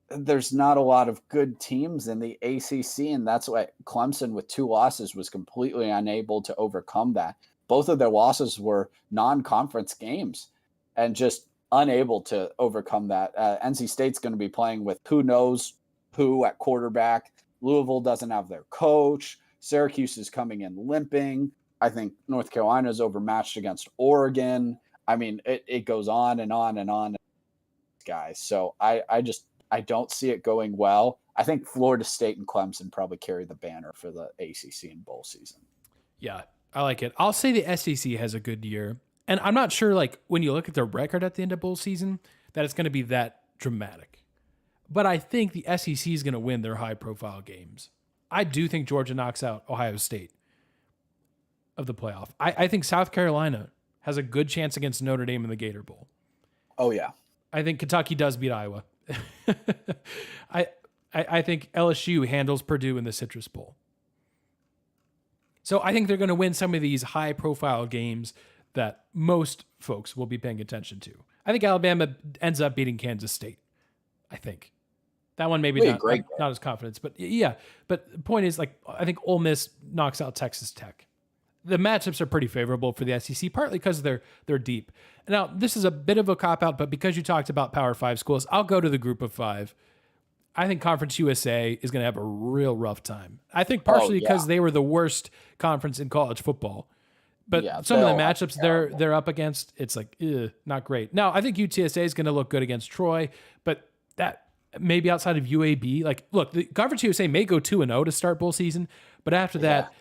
[SPEAKER 1] there's not a lot of good teams in the ACC, and that's why Clemson with 2 losses was completely unable to overcome that. Both of their losses were non-conference games and just unable to overcome that. NC State's going to be playing with who knows who at quarterback. Louisville doesn't have their coach. Syracuse is coming in limping. I think North Carolina is overmatched against Oregon. It goes on and on and on, guys. So I don't see it going well. I think Florida State and Clemson probably carry the banner for the ACC in bowl season.
[SPEAKER 2] Yeah, I like it. I'll say the SEC has a good year. And I'm not sure, when you look at their record at the end of bowl season, that it's going to be that dramatic. But I think the SEC is going to win their high-profile games. I do think Georgia knocks out Ohio State of the playoff. I think South Carolina has a good chance against Notre Dame in the Gator Bowl.
[SPEAKER 1] Oh, yeah.
[SPEAKER 2] I think Kentucky does beat Iowa. I think LSU handles Purdue in the Citrus Bowl. So I think they're going to win some of these high-profile games that most folks will be paying attention to. I think Alabama ends up beating Kansas State. I think that one maybe not as confident, but yeah. But the point is, I think Ole Miss knocks out Texas Tech. The matchups are pretty favorable for the SEC, partly because they're deep. Now, this is a bit of a cop-out, but because you talked about Power 5 schools, I'll go to the group of 5. I think Conference USA is going to have a real rough time. I think partially because they were the worst conference in college football. But some of the matchups they're up against, it's not great. Now, I think UTSA is going to look good against Troy, but that maybe outside of UAB, look, the Conference USA may go 2-0 to start bowl season, but after that,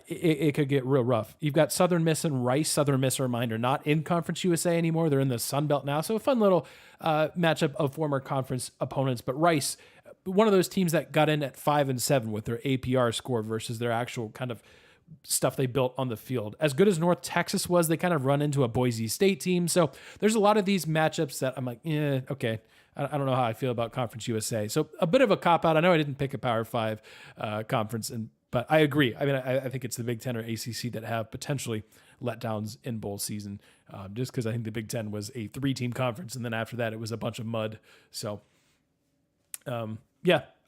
[SPEAKER 2] it could get real rough. You've got Southern Miss and Rice. Southern Miss, a reminder, not in Conference USA anymore. They're in the Sun Belt now. So a fun little matchup of former conference opponents. But Rice, one of those teams that got in at 5-7 with their APR score versus their actual kind of stuff they built on the field. As good as North Texas was, they kind of run into a Boise State team. So there's a lot of these matchups that I'm like, okay. I don't know how I feel about Conference USA. So a bit of a cop-out. I know I didn't pick a Power 5 conference, but I agree. I think it's the Big Ten or ACC that have potentially letdowns in bowl season, just because I think the Big Ten was a 3-team conference, and then after that it was a bunch of mud. So,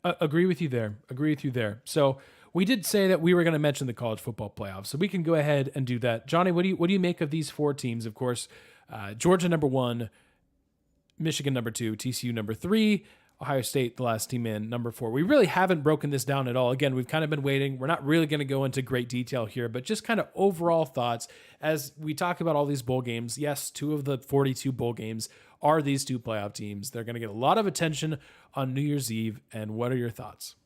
[SPEAKER 2] agree with you there. So we did say that we were going to mention the college football playoffs, so we can go ahead and do that. Johnny, what do you make of these 4 teams? Of course, Georgia number 1, Michigan number 2, TCU number 3. Ohio State, the last team in, number 4. We really haven't broken this down at all. Again, we've kind of been waiting. We're not really going to go into great detail here, but just kind of overall thoughts as we talk about all these bowl games. Yes, 2 of the 42 bowl games are these 2 playoff teams. They're going to get a lot of attention on New Year's Eve. And what are your thoughts?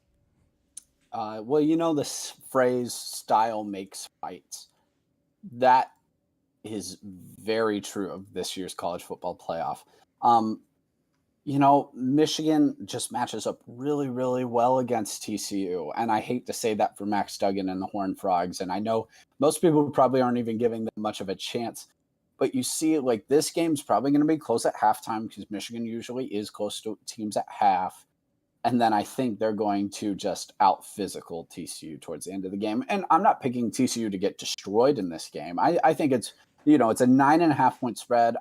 [SPEAKER 1] Well, this phrase, style makes fights. That is very true of this year's college football playoff. Michigan just matches up really, really well against TCU. And I hate to say that for Max Duggan and the Horned Frogs. And I know most people probably aren't even giving them much of a chance. But you see, like, this game's probably going to be close at halftime because Michigan usually is close to teams at half. And then I think they're going to just out-physical TCU towards the end of the game. And I'm not picking TCU to get destroyed in this game. I think it's a 9.5-point spread.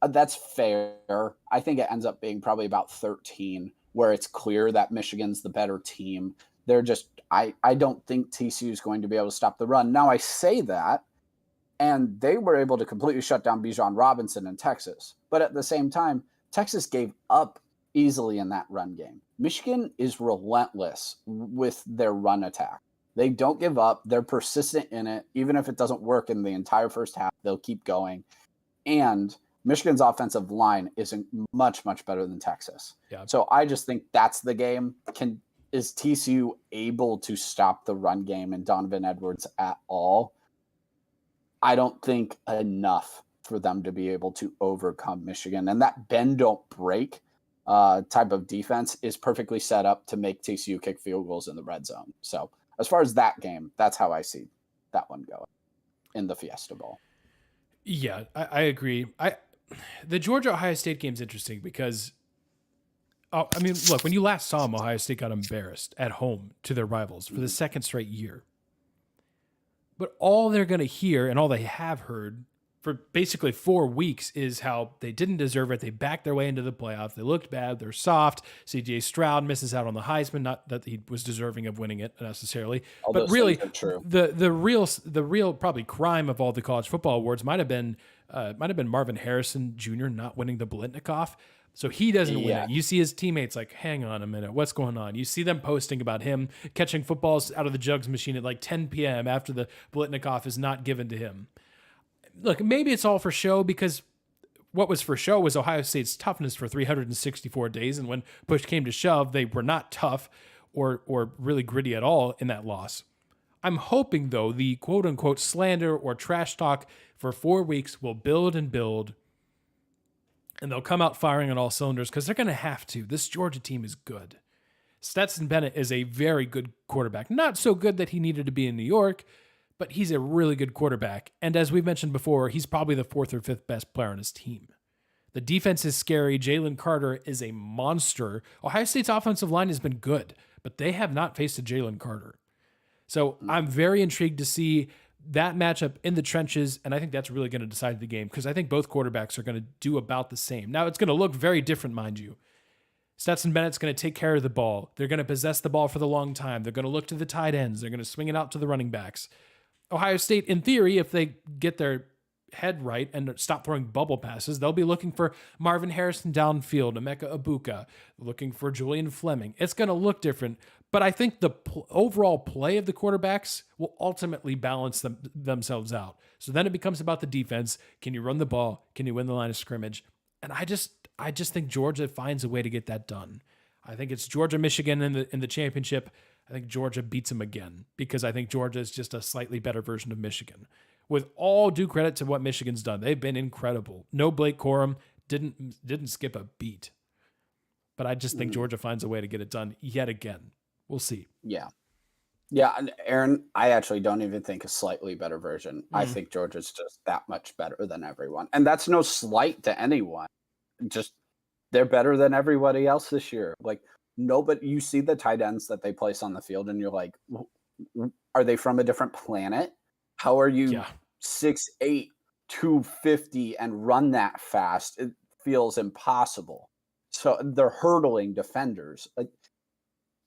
[SPEAKER 1] That's fair. I think it ends up being probably about 13, where it's clear that Michigan's the better team. I don't think TCU is going to be able to stop the run. Now, I say that, and they were able to completely shut down Bijan Robinson in Texas. But at the same time, Texas gave up easily in that run game. Michigan is relentless with their run attack. They don't give up. They're persistent in it. Even if it doesn't work in the entire first half, they'll keep going. And Michigan's offensive line isn't much, much better than Texas.
[SPEAKER 2] Yeah.
[SPEAKER 1] So I just think that's the game. Is TCU able to stop the run game and Donovan Edwards at all? I don't think enough for them to be able to overcome Michigan. And that bend don't break type of defense is perfectly set up to make TCU kick field goals in the red zone. So as far as that game, that's how I see that one going in the Fiesta Bowl.
[SPEAKER 2] Yeah, I agree. The Georgia-Ohio State game is interesting because, look, when you last saw them, Ohio State got embarrassed at home to their rivals for the second straight year. But all they're going to hear and all they have heard for basically 4 weeks is how they didn't deserve it. They backed their way into the playoffs. They looked bad. They're soft. CJ Stroud misses out on the Heisman. Not that he was deserving of winning it necessarily, but really, the real probably crime of all the college football awards might have been Marvin Harrison Jr. not winning the Biletnikoff. So he doesn't win it. You see his teammates like, hang on a minute, what's going on? You see them posting about him catching footballs out of the jugs machine at like 10 p.m. after the Biletnikoff is not given to him. Look, maybe it's all for show because what was for show was Ohio State's toughness for 364 days. And when push came to shove, they were not tough or really gritty at all in that loss. I'm hoping, though, the quote-unquote slander or trash talk for 4 weeks will build and build, and they'll come out firing on all cylinders because they're going to have to. This Georgia team is good. Stetson Bennett is a very good quarterback. Not so good that he needed to be in New York, but he's a really good quarterback. And as we've mentioned before, he's probably the 4th or 5th best player on his team. The defense is scary. Jalen Carter is a monster. Ohio State's offensive line has been good, but they have not faced a Jalen Carter. So I'm very intrigued to see that matchup in the trenches, and I think that's really going to decide the game because I think both quarterbacks are going to do about the same. Now, it's going to look very different, mind you. Stetson Bennett's going to take care of the ball. They're going to possess the ball for the long time. They're going to look to the tight ends. They're going to swing it out to the running backs. Ohio State, in theory, if they get their head right and stop throwing bubble passes, they'll be looking for Marvin Harrison downfield, Emeka Ibuka, looking for Julian Fleming. It's going to look different, but I think the overall play of the quarterbacks will ultimately balance themselves out. So then it becomes about the defense. Can you run the ball? Can you win the line of scrimmage? And I just think Georgia finds a way to get that done. I think it's Georgia-Michigan in the championship. I think Georgia beats them again because I think Georgia is just a slightly better version of Michigan. With all due credit to what Michigan's done, they've been incredible. No Blake Corum, didn't skip a beat. But I just think Georgia finds a way to get it done yet again. We'll see.
[SPEAKER 1] Yeah. Yeah, and Aaron, I actually don't even think a slightly better version. I think Georgia's just that much better than everyone. And that's no slight to anyone. Just they're better than everybody else this year. Like nobody, you see the tight ends that they place on the field and you're like, are they from a different planet? How are you 6'8", 250 and run that fast? It feels impossible. So they're hurdling defenders.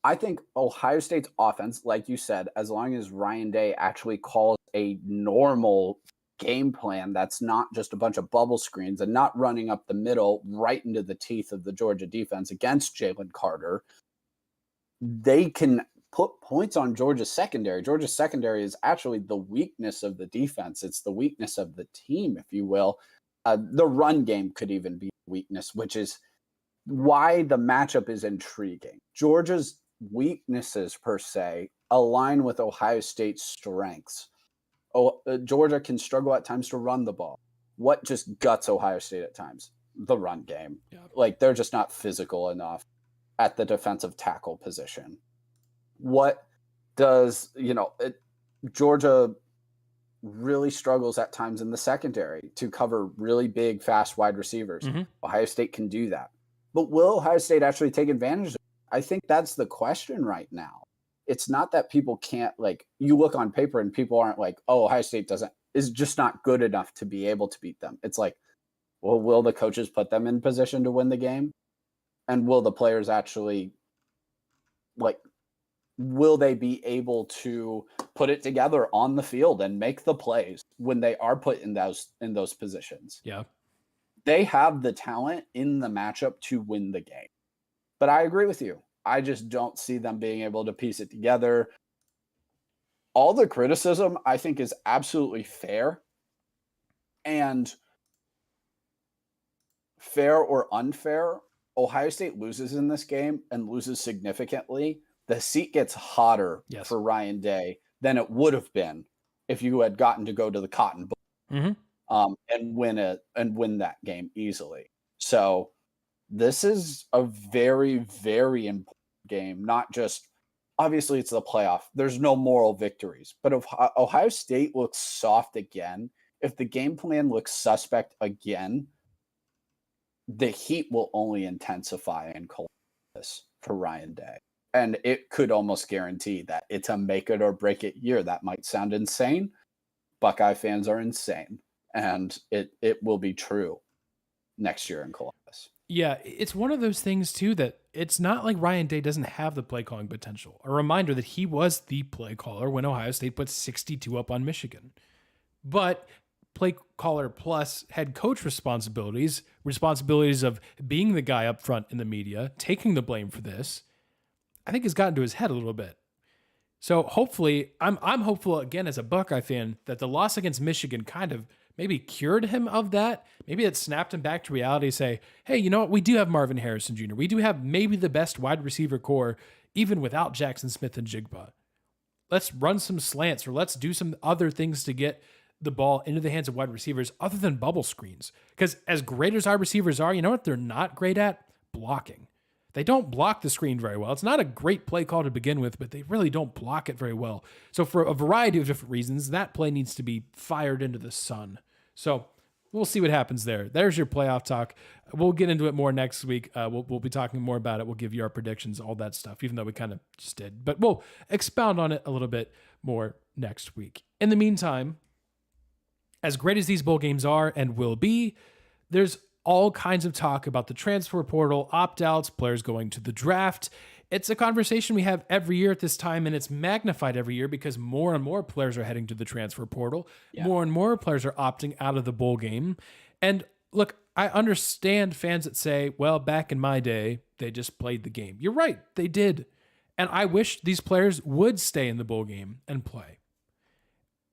[SPEAKER 1] I think Ohio State's offense, like you said, as long as Ryan Day actually calls a normal game plan that's not just a bunch of bubble screens and not running up the middle right into the teeth of the Georgia defense against Jalen Carter, they can put points on Georgia's secondary. Georgia's secondary is actually the weakness of the defense. It's the weakness of the team, if you will. The run game could even be a weakness, which is why the matchup is intriguing. Georgia's weaknesses, per se, align with Ohio State's strengths. Georgia can struggle at times to run the ball. What just guts Ohio State at times? The run game. Yeah. Like, they're just not physical enough at the defensive tackle position. What does, Georgia really struggles at times in the secondary to cover really big, fast wide receivers. Mm-hmm. Ohio State can do that. But will Ohio State actually take advantage of it? I think that's the question right now. It's not that people can't, you look on paper and people aren't like, oh, Ohio State is just not good enough to be able to beat them. It's like, well, will the coaches put them in position to win the game? And will the players actually, will they be able to put it together on the field and make the plays when they are put in those positions?
[SPEAKER 2] Yeah.
[SPEAKER 1] They have the talent in the matchup to win the game. But I agree with you. I just don't see them being able to piece it together. All the criticism, I think, is absolutely fair. And fair or unfair, Ohio State loses in this game and loses significantly. The seat gets hotter for Ryan Day than it would have been if you had gotten to go to the Cotton Bowl and win that game easily. So this is a very, very important game. Not just, obviously it's the playoff. There's no moral victories. But if Ohio State looks soft again, if the game plan looks suspect again, the heat will only intensify in Columbus for Ryan Day. And it could almost guarantee that it's a make it or break it year. That might sound insane. Buckeye fans are insane. And it will be true next year in Columbus.
[SPEAKER 2] Yeah, it's one of those things, too, that it's not like Ryan Day doesn't have the play calling potential. A reminder that he was the play caller when Ohio State put 62 up on Michigan. But play caller plus head coach responsibilities of being the guy up front in the media, taking the blame for this, I think has gotten to his head a little bit. So hopefully, I'm hopeful again as a Buckeye fan that the loss against Michigan kind of maybe cured him of that. Maybe it snapped him back to reality. Say, hey, you know what? We do have Marvin Harrison Jr. We do have maybe the best wide receiver core, even without Jackson Smith and Jigba. Let's run some slants or let's do some other things to get the ball into the hands of wide receivers other than bubble screens. Because as great as our receivers are, you know what they're not great at? Blocking. They don't block the screen very well. It's not a great play call to begin with, but they really don't block it very well. So for a variety of different reasons, that play needs to be fired into the sun. So we'll see what happens there. There's your playoff talk. We'll get into it more next week. We'll be talking more about it. We'll give you our predictions, all that stuff, even though we kind of just did. But we'll expound on it a little bit more next week. In the meantime, as great as these bowl games are and will be, there's all kinds of talk about the transfer portal, opt-outs, players going to the draft. It's a conversation we have every year at this time, and it's magnified every year because more and more players are heading to the transfer portal. Yeah. More and more players are opting out of the bowl game. And look, I understand fans that say, well, back in my day, they just played the game. You're right, they did. And I wish these players would stay in the bowl game and play.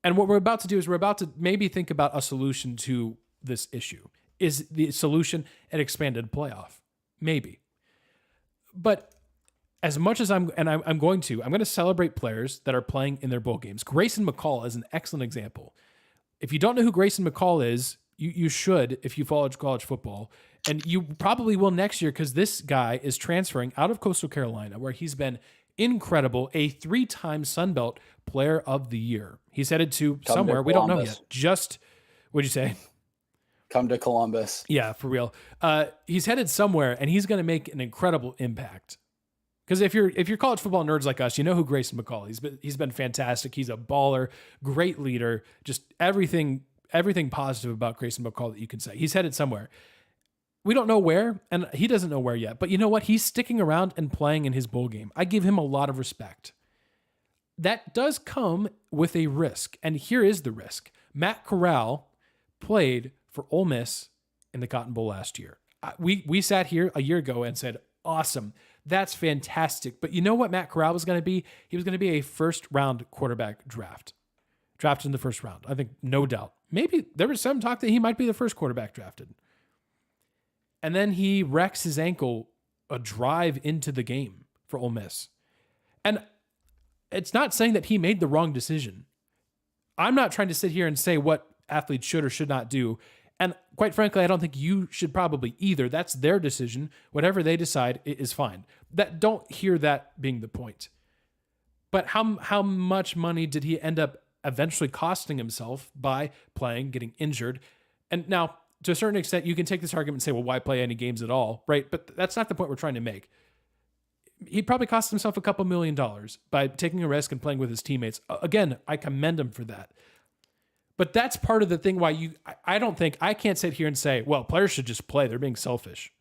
[SPEAKER 2] And what we're about to do is we're about to maybe think about a solution to this issue. Is the solution an expanded playoff? Maybe. But as much as I'm going to celebrate players that are playing in their bowl games. Grayson McCall is an excellent example. If you don't know who Grayson McCall is, you should if you follow college football. And you probably will next year because this guy is transferring out of Coastal Carolina where he's been incredible, a 3-time Sun Belt Player of the Year. He's headed to somewhere. We don't know yet. What'd you say?
[SPEAKER 1] Come to Columbus.
[SPEAKER 2] Yeah, for real. He's headed somewhere, and he's going to make an incredible impact. Because if you're college football nerds like us, you know who Grayson McCall is. He's been fantastic. He's a baller, great leader. Just everything positive about Grayson McCall that you can say. He's headed somewhere. We don't know where, and he doesn't know where yet. But you know what? He's sticking around and playing in his bowl game. I give him a lot of respect. That does come with a risk, and here is the risk. Matt Corral played for Ole Miss in the Cotton Bowl last year. We sat here a year ago and said, awesome. That's fantastic. But you know what Matt Corral was going to be? He was going to be a first-round quarterback drafted in the first round. I think, no doubt. Maybe there was some talk that he might be the first quarterback drafted. And then he wrecks his ankle a drive into the game for Ole Miss. And it's not saying that he made the wrong decision. I'm not trying to sit here and say what athletes should or should not do. And quite frankly, I don't think you should probably either. That's their decision. Whatever they decide is fine. Don't hear that being the point. But how much money did he end up eventually costing himself by playing, getting injured? And now, to a certain extent, you can take this argument and say, well, why play any games at all, right? But that's not the point we're trying to make. He probably cost himself a couple $1 million by taking a risk and playing with his teammates. Again, I commend him for that. But that's part of the thing why I can't sit here and say, well, players should just play. They're being selfish.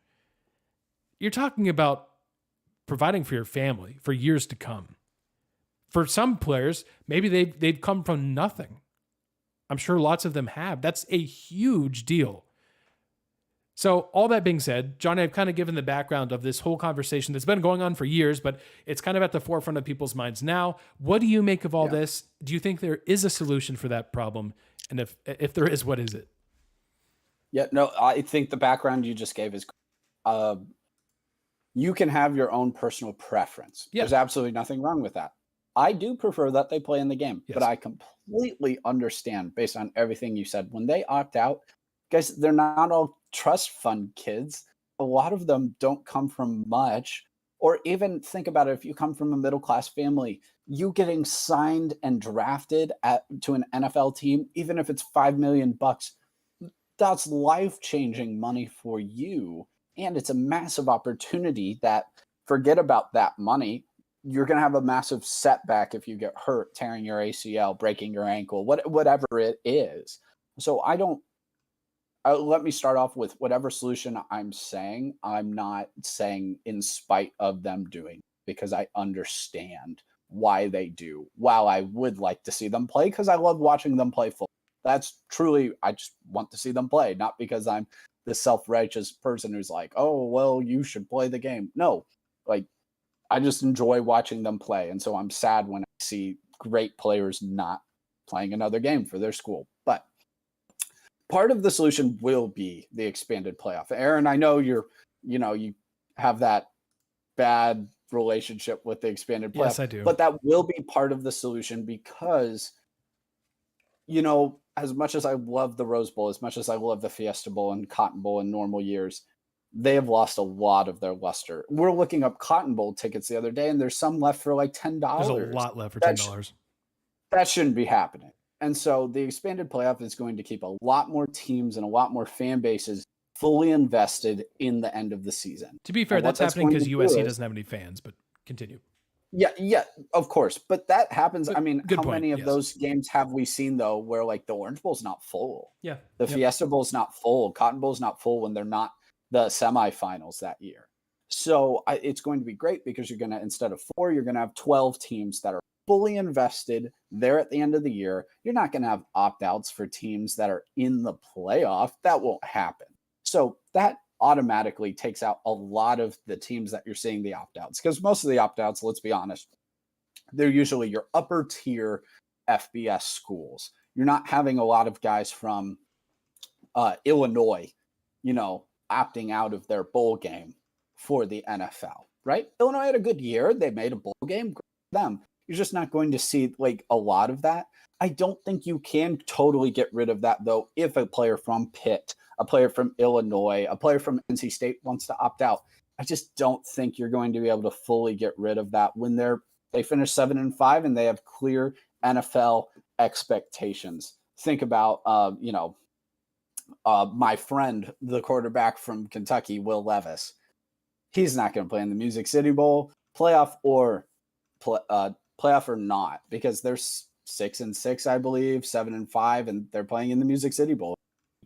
[SPEAKER 2] You're talking about providing for your family for years to come. For some players, maybe they've come from nothing. I'm sure lots of them have. That's a huge deal. So all that being said, Johnny, I've kind of given the background of this whole conversation that's been going on for years, but it's kind of at the forefront of people's minds now. What do you make of all this? Do you think there is a solution for that problem? And if there is, what is it?
[SPEAKER 1] Yeah, no, I think the background you just gave is you can have your own personal preference. Yeah. There's absolutely nothing wrong with that. I do prefer that they play in the game, but I completely understand based on everything you said. When they opt out, guys, they're not all trust fund kids. A lot of them don't come from much. Or even think about it, if you come from a middle-class family, you getting signed and drafted to an NFL team, even if it's $5 million, that's life-changing money for you. And it's a massive opportunity that, forget about that money, you're going to have a massive setback if you get hurt, tearing your ACL, breaking your ankle, whatever it is. So let me start off with whatever solution I'm saying. I'm not saying in spite of them doing, because I understand why they do. While I would like to see them play, because I love watching them play football. That's truly, I just want to see them play, not because I'm the self-righteous person who's like, oh, well, you should play the game. No, like, I just enjoy watching them play. And so I'm sad when I see great players not playing another game for their school. But part of the solution will be the expanded playoff. Aaron, I know you have that bad relationship with the expanded playoff.
[SPEAKER 2] Yes, I do.
[SPEAKER 1] But that will be part of the solution because, as much as I love the Rose Bowl, as much as I love the Fiesta Bowl and Cotton Bowl in normal years, they have lost a lot of their luster. We're looking up Cotton Bowl tickets the other day, and there's some left for like $10.
[SPEAKER 2] There's a lot left for $10.
[SPEAKER 1] That shouldn't be happening. And so the expanded playoff is going to keep a lot more teams and a lot more fan bases fully invested in the end of the season.
[SPEAKER 2] To be fair, that's happening because USC doesn't have any fans, but continue.
[SPEAKER 1] Yeah, of course. But that happens. I mean, how many of
[SPEAKER 2] yes.
[SPEAKER 1] those games have we seen, though, where like the Orange Bowl's not full?
[SPEAKER 2] Yeah.
[SPEAKER 1] The Fiesta Bowl's not full. Cotton Bowl's not full when they're not the semifinals that year. So it's going to be great because you're going to, instead of 4, you're going to have 12 teams that are fully invested there at the end of the year. You're not going to have opt-outs for teams that are in the playoff. That won't happen. So that automatically takes out a lot of the teams that you're seeing the opt-outs, because most of the opt-outs, let's be honest, they're usually your upper tier FBS schools. You're not having a lot of guys from Illinois, opting out of their bowl game for the NFL, right? Illinois had a good year. They made a bowl game. Great for them. You're just not going to see like a lot of that. I don't think you can totally get rid of that, though, if a player from Pitt, a player from Illinois, a player from NC State wants to opt out. I just don't think you're going to be able to fully get rid of that when they finish 7-5 and they have clear NFL expectations. Think about, my friend, the quarterback from Kentucky, Will Levis. He's not going to play in the Music City Bowl, playoff or not, because they're 6-6, I believe, 7-5, and they're playing in the Music City Bowl.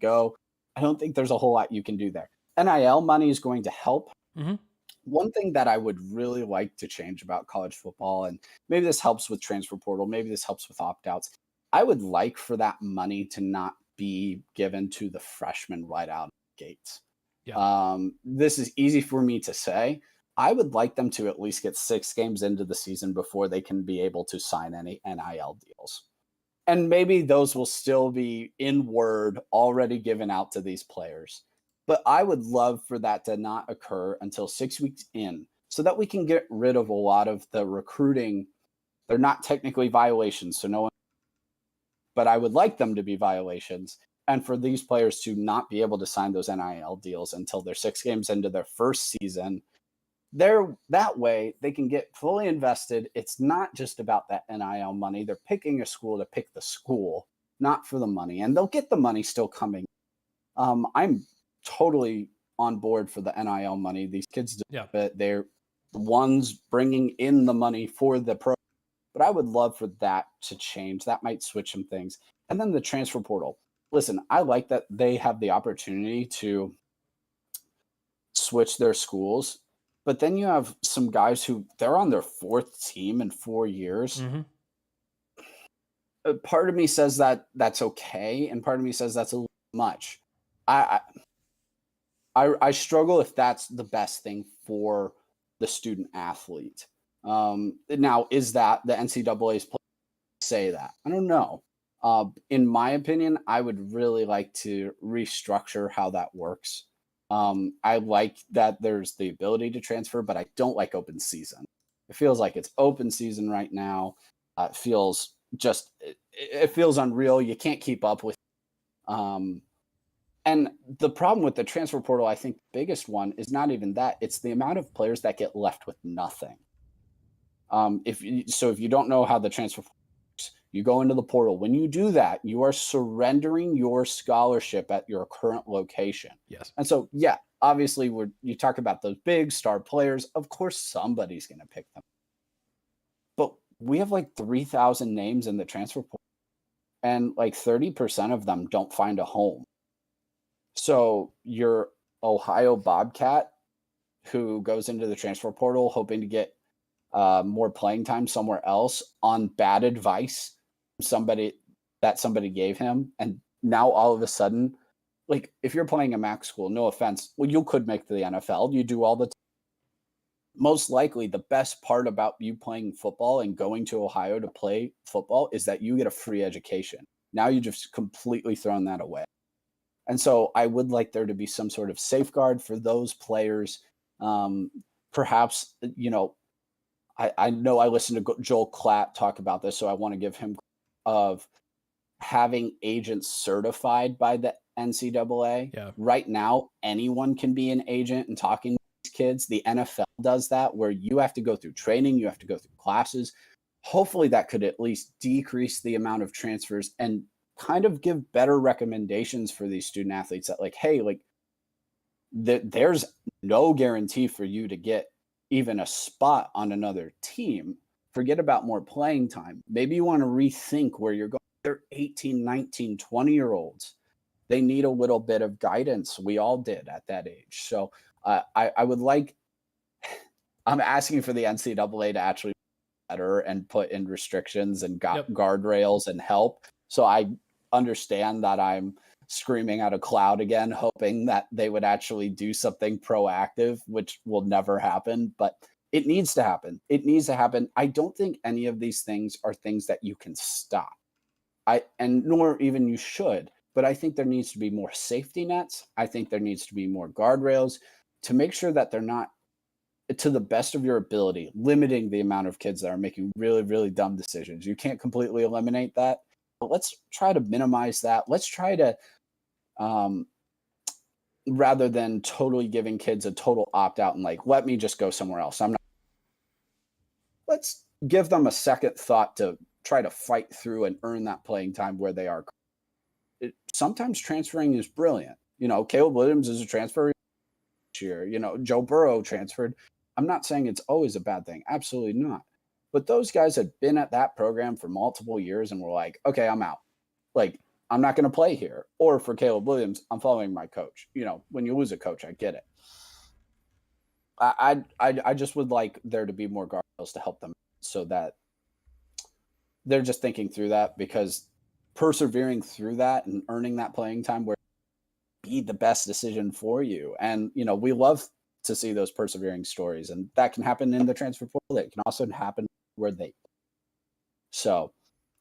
[SPEAKER 1] I don't think there's a whole lot you can do there. NIL money is going to help.
[SPEAKER 2] Mm-hmm.
[SPEAKER 1] One thing that I would really like to change about college football, and maybe this helps with transfer portal, maybe this helps with opt-outs, I would like for that money to not be given to the freshmen right out of the gates.
[SPEAKER 2] Yeah.
[SPEAKER 1] This is easy for me to say. I would like them to at least get 6 games into the season before they can be able to sign any NIL deals. And maybe those will still be in word already given out to these players. But I would love for that to not occur until 6 weeks in so that we can get rid of a lot of the recruiting. They're not technically violations, so no one, but I would like them to be violations. And for these players to not be able to sign those NIL deals until they're 6 games into their first season, that way they can get fully invested. It's not just about that NIL money. They're picking a school to pick the school, not for the money. And they'll get the money still coming. I'm totally on board for the NIL money. These kids,
[SPEAKER 2] Yeah.
[SPEAKER 1] they're the ones bringing in the money for the pro. But I would love for that to change. That might switch some things. And then the transfer portal. Listen, I like that they have the opportunity to switch their schools. But then you have some guys who they're on their 4th team in 4 years.
[SPEAKER 2] Mm-hmm.
[SPEAKER 1] Part of me says that that's okay, and part of me says that's a little much. I struggle if that's the best thing for the student athlete. Now, is that the NCAA's play say that? I don't know. In my opinion, I would really like to restructure how that works. I like that there's the ability to transfer, but I don't like open season. It feels like it's open season right now. It feels it feels unreal. You can't keep up with. And the problem with the transfer portal, I think the biggest one is not even that. It's the amount of players that get left with nothing. If you don't know how the transfer works, you go into the portal. When you do that, you are surrendering your scholarship at your current location.
[SPEAKER 2] Yes.
[SPEAKER 1] And so, yeah, obviously, you talk about those big star players. Of course, somebody's going to pick them. But we have like 3,000 names in the transfer portal, and like 30% of them don't find a home. So your Ohio Bobcat, who goes into the transfer portal hoping to get more playing time somewhere else on bad advice from somebody gave him, and now all of a sudden, like if you're playing a MAC school, no offense, well, you could make the NFL. You do all the most likely the best part about you playing football and going to Ohio to play football is that you get a free education. Now you just completely thrown that away. And so I would like there to be some sort of safeguard for those players. Perhaps, I know I listened to Joel Klatt talk about this, so I want to give him of having agents certified by the NCAA.
[SPEAKER 2] Yeah.
[SPEAKER 1] Right now, anyone can be an agent and talking to these kids. The NFL does that, where you have to go through training, you have to go through classes. Hopefully that could at least decrease the amount of transfers and kind of give better recommendations for these student athletes that like, hey, like there's no guarantee for you to get even a spot on another team. Forget about more playing time. Maybe you want to rethink where you're going. They're 18, 19, 20-year-olds. They need a little bit of guidance. We all did at that age. So I would like, I'm asking for the NCAA to actually better and put in restrictions and guardrails and help. So I understand that I'm screaming at a cloud again, hoping that they would actually do something proactive, which will never happen, but it needs to happen. It needs to happen. I don't think any of these things are things that you can stop. Nor even you should, but I think there needs to be more safety nets. I think there needs to be more guardrails to make sure that they're not, to the best of your ability, limiting the amount of kids that are making really, really dumb decisions. You can't completely eliminate that, but let's try to minimize that. Let's try to, rather than totally giving kids a total opt out and like, let me just go somewhere else. Let's give them a second thought to try to fight through and earn that playing time where they are. Sometimes transferring is brilliant. Caleb Williams is a transfer this year. Joe Burrow transferred. I'm not saying it's always a bad thing. Absolutely not. But those guys had been at that program for multiple years and were like, okay, I'm out. Like, I'm not going to play here. Or for Caleb Williams, I'm following my coach. When you lose a coach, I get it. I just would like there to be more guardrails to help them so that they're just thinking through that, because persevering through that and earning that playing time where be the best decision for you. And, we love to see those persevering stories, and that can happen in the transfer portal. It can also happen where they. So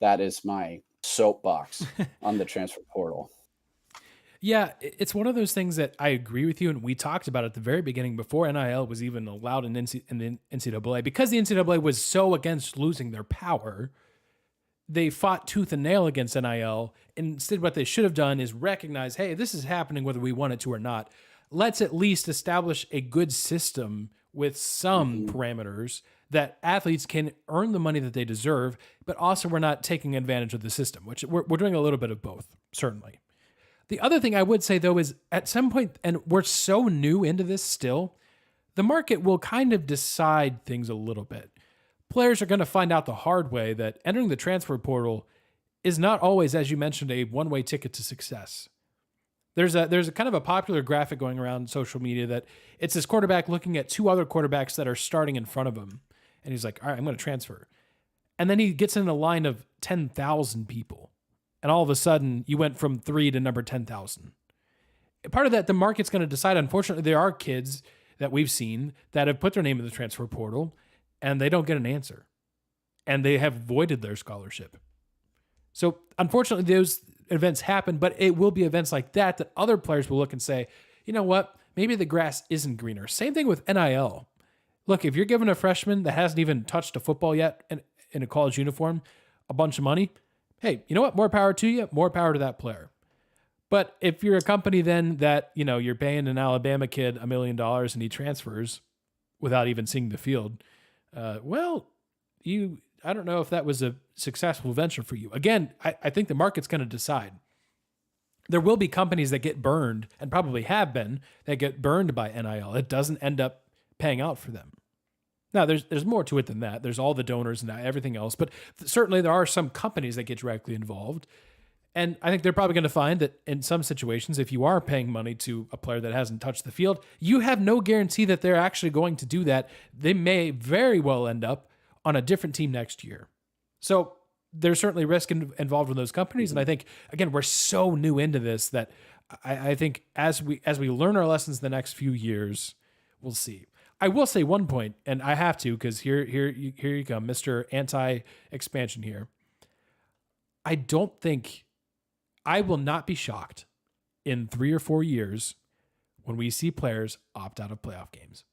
[SPEAKER 1] that is my soapbox on the transfer portal.
[SPEAKER 2] Yeah, it's one of those things that I agree with you, and we talked about at the very beginning before NIL was even allowed in the NCAA, because the NCAA was so against losing their power. They fought tooth and nail against NIL. Instead, what they should have done is recognize, hey, this is happening whether we want it to or not. Let's at least establish a good system with some parameters that athletes can earn the money that they deserve, but also we're not taking advantage of the system, which we're doing a little bit of both, certainly. The other thing I would say, though, is at some point, and we're so new into this still, the market will kind of decide things a little bit. Players are going to find out the hard way that entering the transfer portal is not always, as you mentioned, a one-way ticket to success. There's a kind of a popular graphic going around social media that it's this quarterback looking at two other quarterbacks that are starting in front of him. And he's like, all right, I'm going to transfer. And then he gets in a line of 10,000 people. And all of a sudden, you went from 3 to number 10,000. Part of that, the market's going to decide. Unfortunately, there are kids that we've seen that have put their name in the transfer portal, and they don't get an answer. And they have voided their scholarship. So, unfortunately, those events happen, but it will be events like that that other players will look and say, you know what, maybe the grass isn't greener. Same thing with NIL. Look, if you're giving a freshman that hasn't even touched a football yet in a college uniform a bunch of money, hey, you know what? More power to you, more power to that player. But if you're a company then that, you're paying an Alabama kid $1 million and he transfers without even seeing the field, I don't know if that was a successful venture for you. Again, I think the market's going to decide. There will be companies that get burned, and probably have been, that get burned by NIL. It doesn't end up paying out for them. Now, there's more to it than that. There's all the donors and everything else, but certainly there are some companies that get directly involved. And I think they're probably going to find that in some situations, if you are paying money to a player that hasn't touched the field, you have no guarantee that they're actually going to do that. They may very well end up on a different team next year. So there's certainly risk involved with those companies. And I think, again, we're so new into this that I think as we learn our lessons the next few years, we'll see. I will say one point, and I have to, because here you come, Mr. Anti-expansion here. I will not be shocked in 3 or 4 years when we see players opt out of playoff games.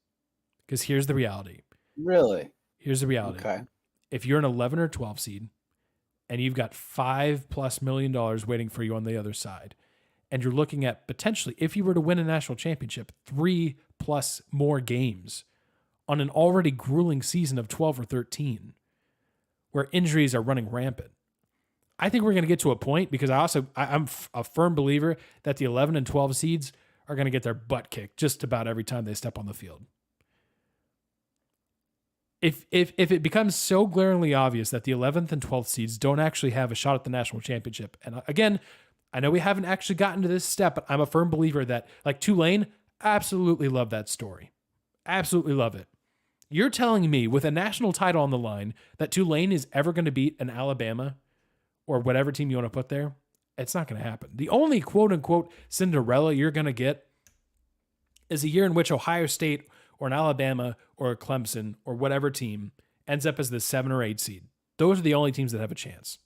[SPEAKER 2] Because here's the reality.
[SPEAKER 1] Really?
[SPEAKER 2] Here's the reality.
[SPEAKER 1] Okay.
[SPEAKER 2] If you're an 11 or 12 seed and you've got $5+ million waiting for you on the other side, and you're looking at potentially, if you were to win a national championship, 3+ more games on an already grueling season of 12 or 13, where injuries are running rampant. I think we're going to get to a point, because I'm a firm believer that the 11 and 12 seeds are going to get their butt kicked just about every time they step on the field. If it becomes so glaringly obvious that the 11th and 12th seeds don't actually have a shot at the national championship, and again, I know we haven't actually gotten to this step, but I'm a firm believer that, like Tulane, absolutely love that story. Absolutely love it. You're telling me with a national title on the line that Tulane is ever going to beat an Alabama or whatever team you want to put there? It's not going to happen. The only quote-unquote Cinderella you're going to get is a year in which Ohio State or an Alabama or a Clemson or whatever team ends up as the 7 or 8 seed. Those are the only teams that have a chance.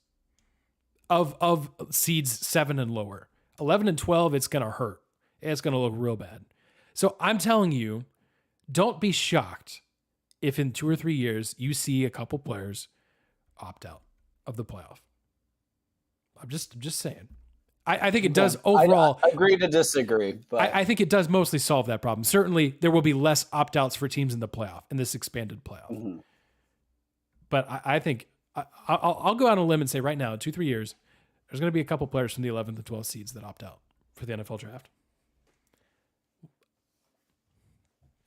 [SPEAKER 2] Of seeds 7 and lower. 11 and 12, it's going to hurt. It's going to look real bad. So I'm telling you, don't be shocked if in 2 or 3 years you see a couple players opt out of the playoff. I'm just saying. I think it does overall.
[SPEAKER 1] I agree to disagree, but
[SPEAKER 2] I think it does mostly solve that problem. Certainly, there will be less opt-outs for teams in the playoff, in this expanded playoff. Mm-hmm. But I think I'll go out on a limb and say right now, in 2-3 years, there's going to be a couple players from the 11th and 12th seeds that opt out for the NFL draft.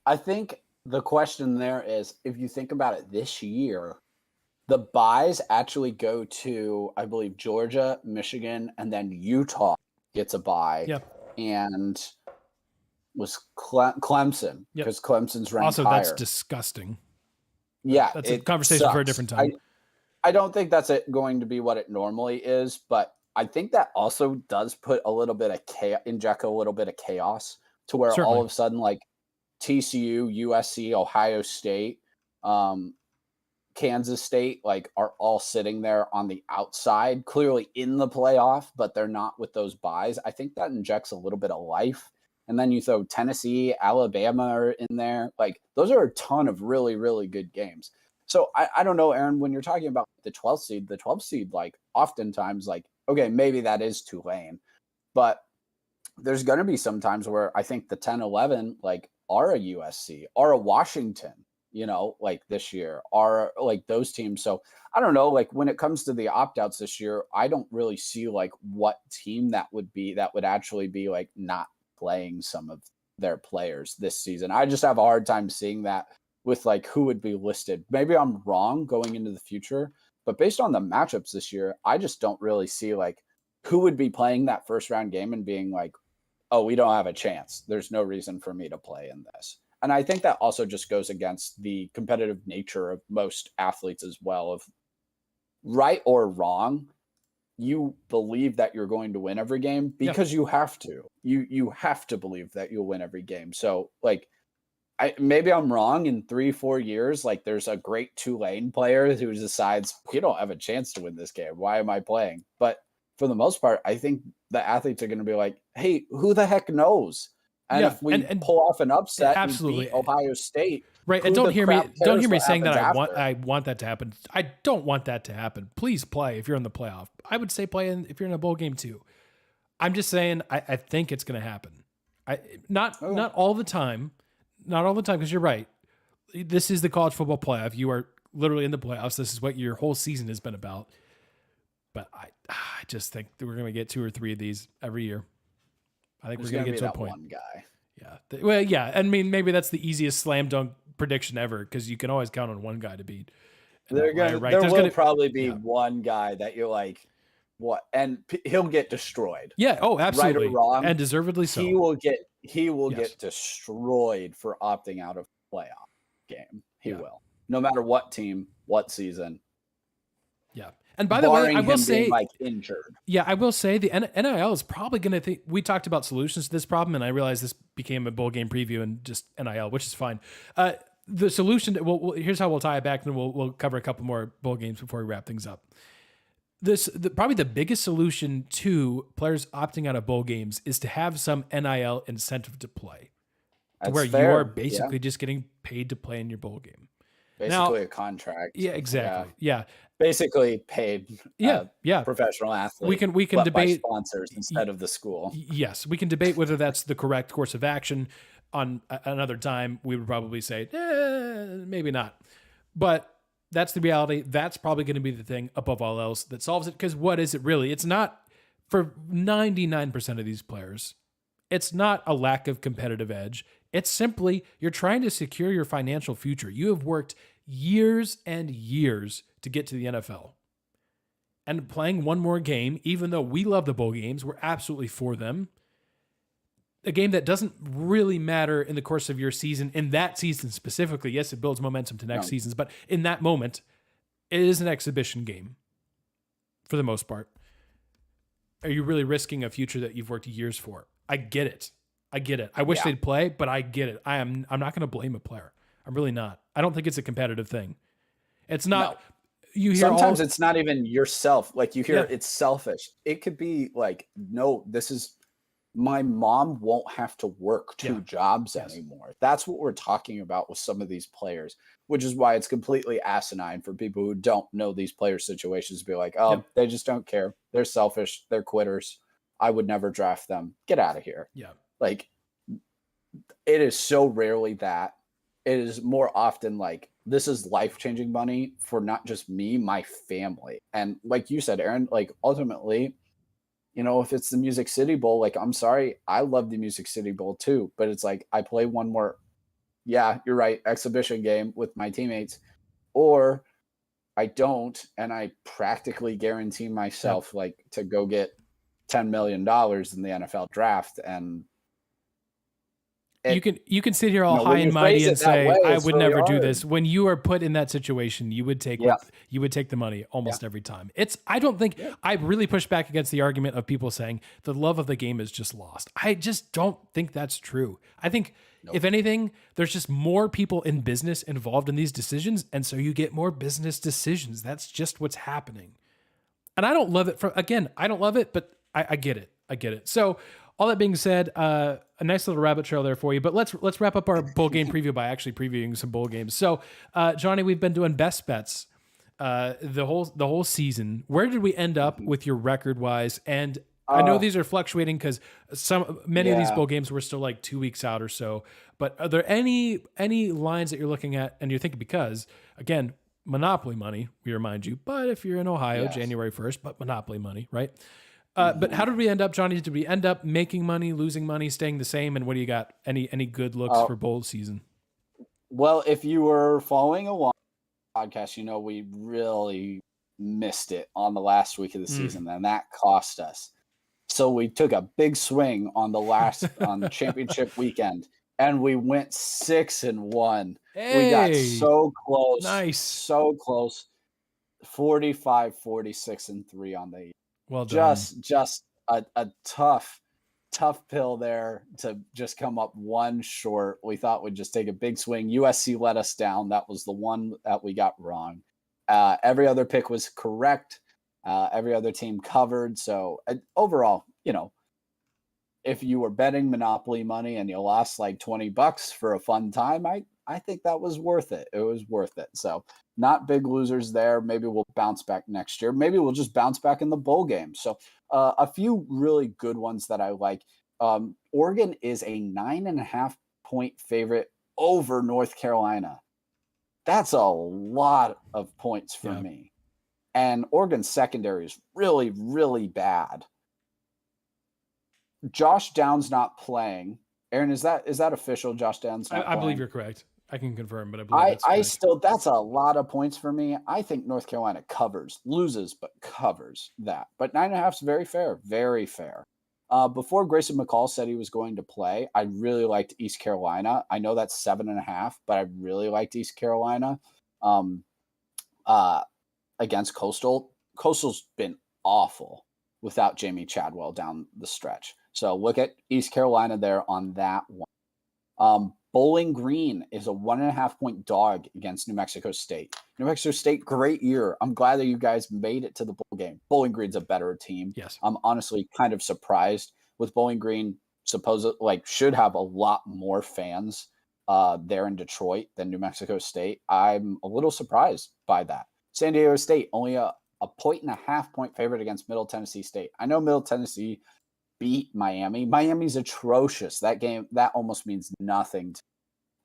[SPEAKER 1] I think the question there is, if you think about it this year, the buys actually go to, I believe, Georgia, Michigan, and then Utah gets a buy.
[SPEAKER 2] Yep.
[SPEAKER 1] And was Clemson, because Clemson's ranked
[SPEAKER 2] also,
[SPEAKER 1] higher.
[SPEAKER 2] That's disgusting.
[SPEAKER 1] Yeah.
[SPEAKER 2] That's a conversation for a different time.
[SPEAKER 1] I don't think that's going to be what it normally is, but I think that also does put a little bit of inject a little bit of chaos to where all
[SPEAKER 2] Certainly.
[SPEAKER 1] of a sudden, like TCU, USC, Ohio State, um, Kansas State, like, are all sitting there on the outside, clearly in the playoff, but they're not with those buys. I think that injects a little bit of life. And then you throw Tennessee, Alabama are in there. Like, those are a ton of really, really good games. So I don't know, Aaron, when you're talking about the 12th seed, like, oftentimes, like, okay, maybe that is Tulane, but there's going to be some times where I think the 10, 11, like, are a USC, are a Washington, like this year, are like those teams. So I don't know, like when it comes to the opt-outs this year, I don't really see like what team that would actually be like not playing some of their players this season. I just have a hard time seeing that with like who would be listed. Maybe I'm wrong going into the future, but based on the matchups this year, I just don't really see like who would be playing that first round game and being like, oh, we don't have a chance. There's no reason for me to play in this. And I think that also just goes against the competitive nature of most athletes as well. Of right or wrong, you believe that you're going to win every game because you have to. You have to believe that you'll win every game. So like maybe I'm wrong in 3-4 years. Like there's a great Tulane player who decides we don't have a chance to win this game. Why am I playing? But for the most part, I think the athletes are going to be like, hey, who the heck knows? And if we pull off an upset and beat Ohio State,
[SPEAKER 2] right? And don't hear me saying that
[SPEAKER 1] I
[SPEAKER 2] want that to happen. I don't want that to happen. Please play if you're in the playoff. I would say play if you're in a bowl game too. I'm just saying I think it's going to happen. Not all the time, because you're right. This is the college football playoff. You are literally in the playoffs. This is what your whole season has been about. But I just think that we're going to get 2 or 3 of these every year. I think we're going to get to a point.
[SPEAKER 1] One guy.
[SPEAKER 2] Yeah. Well, yeah. I mean, maybe that's the easiest slam dunk prediction ever because you can always count on one guy to beat.
[SPEAKER 1] There will probably be one guy that you're like, what? And he'll get destroyed.
[SPEAKER 2] Yeah. Oh, absolutely.
[SPEAKER 1] Right or wrong.
[SPEAKER 2] And deservedly so.
[SPEAKER 1] He will get destroyed for opting out of playoff game. He will. No matter what team, what season.
[SPEAKER 2] Yeah. And by the way, I will say,
[SPEAKER 1] like injured.
[SPEAKER 2] Yeah, I will say the NIL is probably going to think. We talked about solutions to this problem, and I realized this became a bowl game preview and just NIL, which is fine. The solution, here's how we'll tie it back, and then we'll cover a couple more bowl games before we wrap things up. Probably the biggest solution to players opting out of bowl games is to have some NIL incentive to play, to where you are basically just getting paid to play in your bowl game.
[SPEAKER 1] Basically a contract.
[SPEAKER 2] Yeah, exactly. Yeah.
[SPEAKER 1] Basically paid. Professional athlete.
[SPEAKER 2] We can debate
[SPEAKER 1] by sponsors instead of the school.
[SPEAKER 2] Yes, we can debate whether that's the correct course of action. On another time, we would probably say maybe not, but that's the reality. That's probably going to be the thing above all else that solves it. Because what is it really? It's not for 99% of these players. It's not a lack of competitive edge. It's simply you're trying to secure your financial future. You have worked years and years to get to the NFL. And playing one more game, even though we love the bowl games, we're absolutely for them. A game that doesn't really matter in the course of your season, in that season specifically. Yes, it builds momentum to next seasons, but in that moment, it is an exhibition game for the most part. Are you really risking a future that you've worked years for? I get it. I wish they'd play, but I get it. I'm not going to blame a player. I'm really not. I don't think it's a competitive thing. It's not. No. You hear
[SPEAKER 1] sometimes it's not even yourself. Like you hear it's selfish. It could be like, no, this is my mom won't have to work 2 jobs anymore. That's what we're talking about with some of these players, which is why it's completely asinine for people who don't know these player situations to be like, oh, they just don't care. They're selfish. They're quitters. I would never draft them. Get out of here.
[SPEAKER 2] Yeah.
[SPEAKER 1] Like it is so rarely that. It is more often like this is life-changing money for not just me, my family. And like you said, Aaron, like ultimately, if it's the Music City Bowl, like I'm sorry, I love the Music City Bowl too, but it's like I play one more, you're right, exhibition game with my teammates, or I don't, and I practically guarantee myself like to go get $10 million in the NFL draft, and
[SPEAKER 2] you can sit here all
[SPEAKER 1] when
[SPEAKER 2] high
[SPEAKER 1] you
[SPEAKER 2] and mighty
[SPEAKER 1] phrase
[SPEAKER 2] and
[SPEAKER 1] it that
[SPEAKER 2] say
[SPEAKER 1] way,
[SPEAKER 2] I
[SPEAKER 1] it's
[SPEAKER 2] would
[SPEAKER 1] really
[SPEAKER 2] never do
[SPEAKER 1] hard.
[SPEAKER 2] this. When you are put in that situation, you would take you would take the money almost every time. I don't think I really push back against the argument of people saying the love of the game is just lost. I just don't think that's true. I think if anything, there's just more people in business involved in these decisions, and so you get more business decisions. That's just what's happening. And I don't love it I don't love it, but I get it. I get it. So all that being said, a nice little rabbit trail there for you, but let's wrap up our bowl game preview by actually previewing some bowl games. So, Johnny, we've been doing best bets, the whole season. Where did we end up with your record wise? And I know these are fluctuating because many of these bowl games were still like 2 weeks out or so, but are there any lines that you're looking at and you're thinking, because again, Monopoly money, we remind you, but if you're in Ohio, January 1st, but Monopoly money, right? But how did we end up, Johnny? Did we end up making money, losing money, staying the same? And what do you got? Any good looks for bowl season?
[SPEAKER 1] Well, if you were following along podcast, we really missed it on the last week of the season, and that cost us. So we took a big swing on the championship weekend, and we went 6-1.
[SPEAKER 2] Hey,
[SPEAKER 1] we got so close.
[SPEAKER 2] Nice.
[SPEAKER 1] So close. 45, 46, and 3 on the year.
[SPEAKER 2] Well done.
[SPEAKER 1] Just a tough pill there to just come up one short. We thought we'd just take a big swing. USC let us down. That was the one that we got wrong. Every other pick was correct. Every other team covered. So overall, if you were betting Monopoly money and you lost like $20 for a fun time, I think that was worth it. It was worth it. So not big losers there. Maybe we'll bounce back next year. Maybe we'll just bounce back in the bowl game. So a few really good ones that I like. Oregon is a 9.5-point favorite over North Carolina. That's a lot of points for me. And Oregon's secondary is really, really bad. Josh Downs not playing. Aaron, is that official? Josh Downs not playing?
[SPEAKER 2] I believe you're correct. I can confirm, but I believe
[SPEAKER 1] that's a lot of points for me. I think North Carolina loses, but covers that. But 9.5 is very fair, very fair. Before Grayson McCall said he was going to play, I really liked East Carolina. I know that's 7.5, but I really liked East Carolina against Coastal. Coastal's been awful without Jamie Chadwell down the stretch. So look at East Carolina there on that one. Bowling Green is a 1.5-point dog against New Mexico State. New Mexico State, great year. I'm glad that you guys made it to the bowl game. Bowling Green's a better team.
[SPEAKER 2] Yes.
[SPEAKER 1] I'm honestly kind of surprised with Bowling Green. Should have a lot more fans there in Detroit than New Mexico State. I'm a little surprised by that. San Diego State, only a 1.5-point favorite against Middle Tennessee State. I know Middle Tennessee beat Miami. Miami's atrocious. That game, that almost means nothing.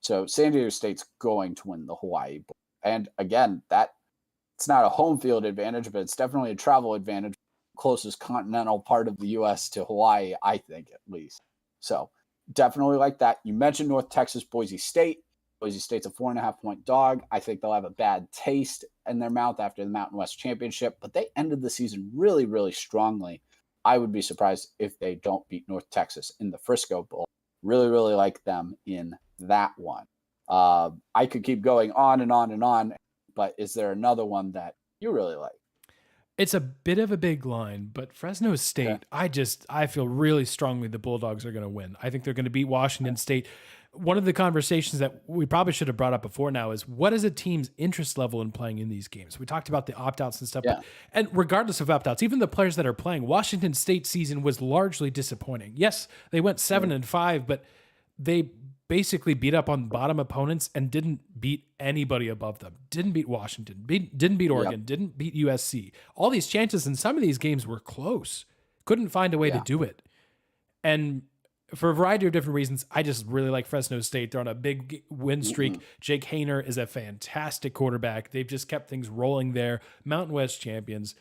[SPEAKER 1] So San Diego State's going to win the Hawaii Bowl. And again, it's not a home field advantage, but it's definitely a travel advantage. Closest continental part of the U.S. to Hawaii, I think, at least. So definitely like that. You mentioned North Texas, Boise State. Boise State's a 4.5-point dog. I think they'll have a bad taste in their mouth after the Mountain West Championship, but they ended the season really, really strongly. I would be surprised if they don't beat North Texas in the Frisco Bowl. Really, really like them in that one. I could keep going on and on and on, but is there another one that you really like?
[SPEAKER 2] It's a bit of a big line, but Fresno State, I feel really strongly the Bulldogs are going to win. I think they're going to beat Washington State. One of the conversations that we probably should have brought up before now is what is a team's interest level in playing in these games? We talked about the opt-outs and stuff, and regardless of opt-outs, even the players that are playing, Washington State season was largely disappointing. Yes, they went 7-5, but they basically beat up on bottom opponents and didn't beat anybody above them. Didn't beat Washington, didn't beat Oregon, didn't beat USC. All these chances in some of these games were close. Couldn't find a way to do it. And for a variety of different reasons, I just really like Fresno State. They're on a big win streak. Jake Hayner is a fantastic quarterback. They've just kept things rolling there. Mountain West champions.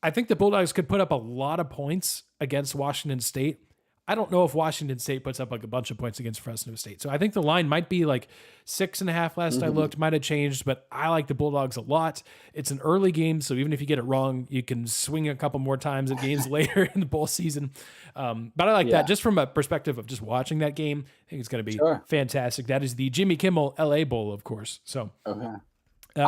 [SPEAKER 2] I think the Bulldogs could put up a lot of points against Washington State. I don't know if Washington State puts up like a bunch of points against Fresno State. So I think the line might be like 6.5 last I looked, might have changed, but I like the Bulldogs a lot. It's an early game, so even if you get it wrong, you can swing a couple more times at games later in the bowl season. But I like that just from a perspective of just watching that game. I think it's going to be fantastic. That is the Jimmy Kimmel LA Bowl, of course. So
[SPEAKER 1] I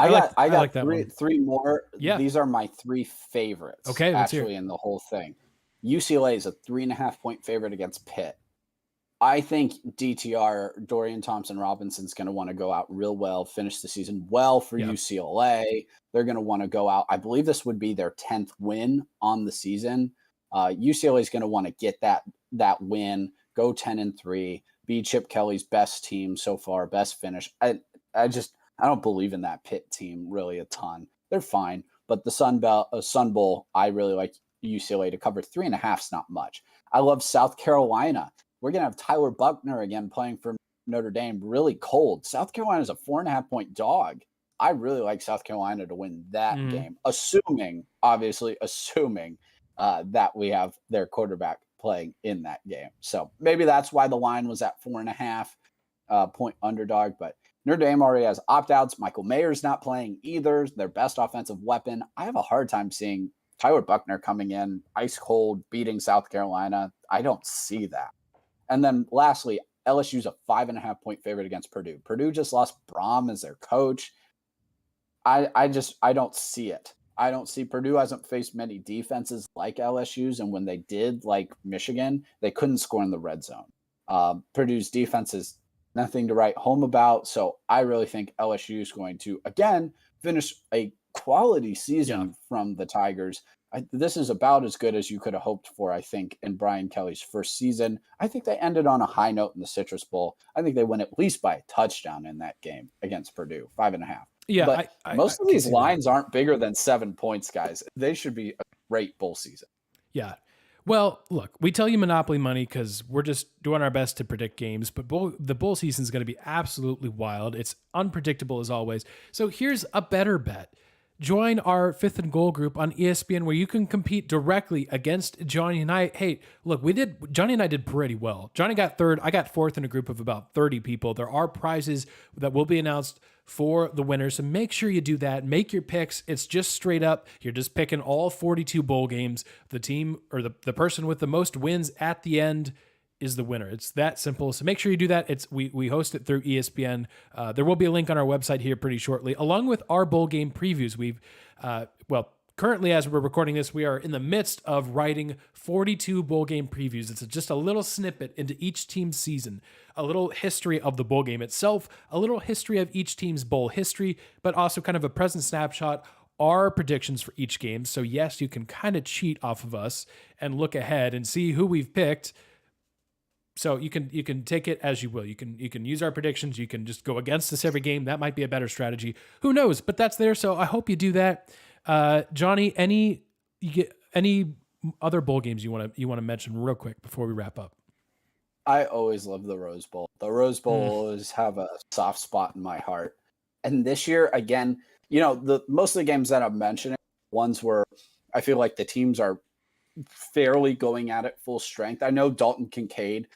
[SPEAKER 1] got
[SPEAKER 2] that
[SPEAKER 1] three more.
[SPEAKER 2] Yeah.
[SPEAKER 1] These are my three favorites.
[SPEAKER 2] Okay, let's hear it.
[SPEAKER 1] Actually, in the whole thing. UCLA is a 3.5 point favorite against Pitt. I think DTR, Dorian Thompson Robinson's going to want to go out real well, finish the season well for UCLA. They're going to want to go out. I believe this would be their 10th win on the season. UCLA is going to want to get that win, go 10-3, be Chip Kelly's best team so far, best finish. I don't believe in that Pitt team really a ton. They're fine, but the Sun Bowl, I really like UCLA to cover 3.5 is not much. I love South Carolina. We're going to have Tyler Buckner again playing for Notre Dame, really cold. South Carolina is a 4.5 point dog. I really like South Carolina to win that game, assuming that we have their quarterback playing in that game. So maybe that's why the line was at 4.5 point underdog, but Notre Dame already has opt-outs. Michael Mayer's not playing either. Their best offensive weapon. I have a hard time seeing Tyler Buckner coming in ice cold, beating South Carolina. I don't see that. And then lastly, LSU's a 5.5 point favorite against Purdue. Purdue just lost Braum as their coach. I don't see it. I don't see Purdue hasn't faced many defenses like LSU's. And when they did, like Michigan, they couldn't score in the red zone. Purdue's defense is nothing to write home about. So I really think LSU is going to, again, finish a quality season from the Tigers. This is about as good as you could have hoped for, I think, in Brian Kelly's first season. I think they ended on a high note in the Citrus Bowl. I think they win at least by a touchdown in that game against Purdue, 5.5.
[SPEAKER 2] Yeah,
[SPEAKER 1] but most of these lines aren't bigger than 7 points, guys. They should be a great bowl season.
[SPEAKER 2] Yeah. Well, look, we tell you Monopoly money because we're just doing our best to predict games, but the bowl season is going to be absolutely wild. It's unpredictable as always. So here's a better bet. Join our Fifth and Goal group on ESPN where you can compete directly against Johnny and I. Hey, look, Johnny and I did pretty well. Johnny got third. I got fourth in a group of about 30 people. There are prizes that will be announced for the winners. So make sure you do that. Make your picks. It's just straight up. You're just picking all 42 bowl games. The team or the person with the most wins at the end is the winner. It's that simple. So make sure you do that. We host it through ESPN. There will be a link on our website here pretty shortly, along with our bowl game previews. We've, currently as we're recording this, we are in the midst of writing 42 bowl game previews. It's just a little snippet into each team's season, a little history of the bowl game itself, a little history of each team's bowl history, but also kind of a present snapshot, our predictions for each game. So yes, you can kind of cheat off of us and look ahead and see who we've picked. So you can take it as you will. You can use our predictions. You can just go against us every game. That might be a better strategy. Who knows? But that's there. So I hope you do that. Johnny, any other bowl games you want to mention real quick before we wrap up?
[SPEAKER 1] I always love the Rose Bowl. The Rose Bowl always have a soft spot in my heart. And this year, again, most of the games that I'm mentioning, ones where I feel like the teams are fairly going at it full strength. I know Dalton Kincaid,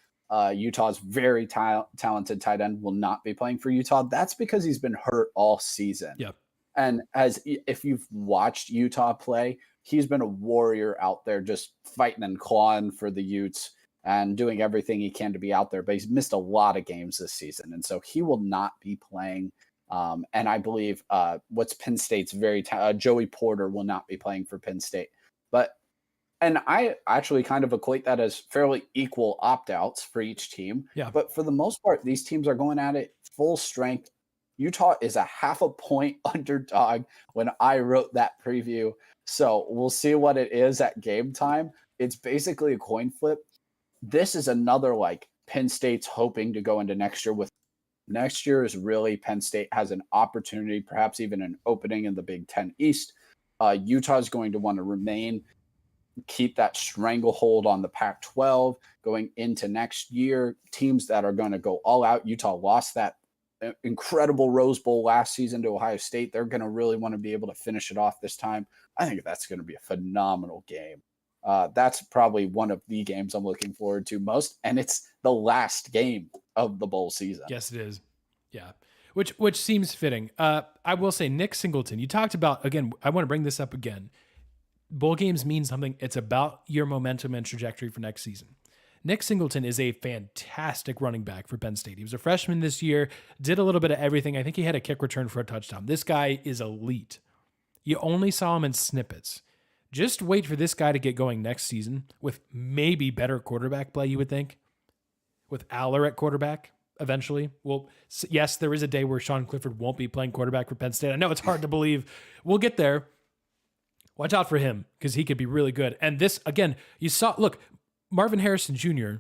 [SPEAKER 1] Utah's very talented tight end, will not be playing for Utah. That's because he's been hurt all season.
[SPEAKER 2] Yep.
[SPEAKER 1] And if you've watched Utah play, he's been a warrior out there just fighting and clawing for the Utes and doing everything he can to be out there. But he's missed a lot of games this season. And so he will not be playing. And I believe what's Penn State's Joey Porter will not be playing for Penn State. And I actually kind of equate that as fairly equal opt-outs for each team.
[SPEAKER 2] Yeah.
[SPEAKER 1] But for the most part, these teams are going at it full strength. Utah is a 0.5 point underdog when I wrote that preview. So we'll see what it is at game time. It's basically a coin flip. This is another Penn State's hoping to go into next year with. Next year is really Penn State has an opportunity, perhaps even an opening in the Big Ten East. Utah is going to want to keep that stranglehold on the Pac-12 going into next year. Teams that are going to go all out. Utah lost that incredible Rose Bowl last season to Ohio State. They're going to really want to be able to finish it off this time. I think that's going to be a phenomenal game. That's probably one of the games I'm looking forward to most, and it's the last game of the bowl season.
[SPEAKER 2] Yes, it is. Yeah, which seems fitting. I will say, Nick Singleton. You talked about, again. I want to bring this up again. Bowl games mean something. It's about your momentum and trajectory for next season. Nick Singleton is a fantastic running back for Penn State. He was a freshman this year, did a little bit of everything. I think he had a kick return for a touchdown. This guy is elite. You only saw him in snippets. Just wait for this guy to get going next season with maybe better quarterback play, you would think, with Aller at quarterback eventually. Well, yes, there is a day where Sean Clifford won't be playing quarterback for Penn State. I know it's hard to believe. We'll get there. Watch out for him because he could be really good. And this, again, you saw, look, Marvin Harrison Jr.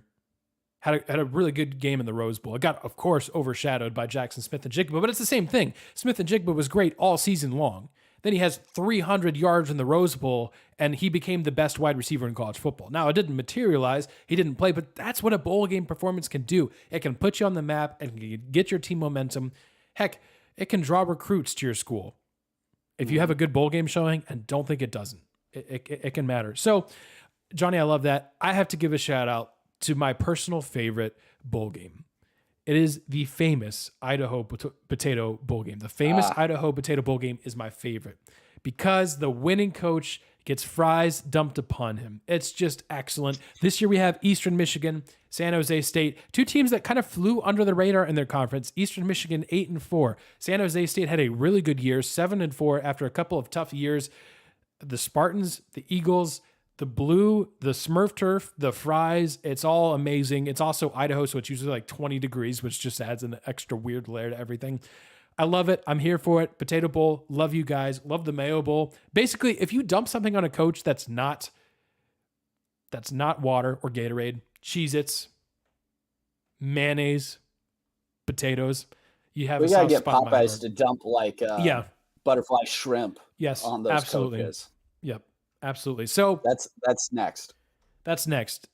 [SPEAKER 2] had a really good game in the Rose Bowl. It got, of course, overshadowed by Jackson Smith-Njigba, but it's the same thing. Smith-Njigba was great all season long. Then he has 300 yards in the Rose Bowl, and he became the best wide receiver in college football. Now, it didn't materialize. He didn't play, but that's what a bowl game performance can do. It can put you on the map and get your team momentum. Heck, it can draw recruits to your school. If you have a good bowl game showing, and don't think it doesn't. It can matter. So, Johnny, I love that. I have to give a shout out to my personal favorite bowl game. It is the famous Idaho Potato Bowl game. The famous Idaho Potato Bowl game is my favorite because the winning coach gets fries dumped upon him. It's just excellent. This year we have Eastern Michigan, San Jose State, two teams that kind of flew under the radar in their conference. Eastern Michigan 8-4. San Jose State had a really good year, 7-4 after a couple of tough years. The Spartans, the Eagles, the blue, the Smurf turf, the fries, it's all amazing. It's also Idaho, so it's usually like 20 degrees, which just adds an extra weird layer to everything. I love it. I'm here for it. Potato Bowl, love you guys. Love the Mayo Bowl. Basically, if you dump something on a coach that's not water or Gatorade, Cheez-Its, mayonnaise, potatoes, you have
[SPEAKER 1] we
[SPEAKER 2] a
[SPEAKER 1] gotta
[SPEAKER 2] soft
[SPEAKER 1] get
[SPEAKER 2] spot in my
[SPEAKER 1] Popeyes
[SPEAKER 2] heart.
[SPEAKER 1] to dump like butterfly shrimp
[SPEAKER 2] Yes,
[SPEAKER 1] on those
[SPEAKER 2] absolutely.
[SPEAKER 1] coaches.
[SPEAKER 2] Yep, absolutely. So
[SPEAKER 1] That's next.
[SPEAKER 2] that's next.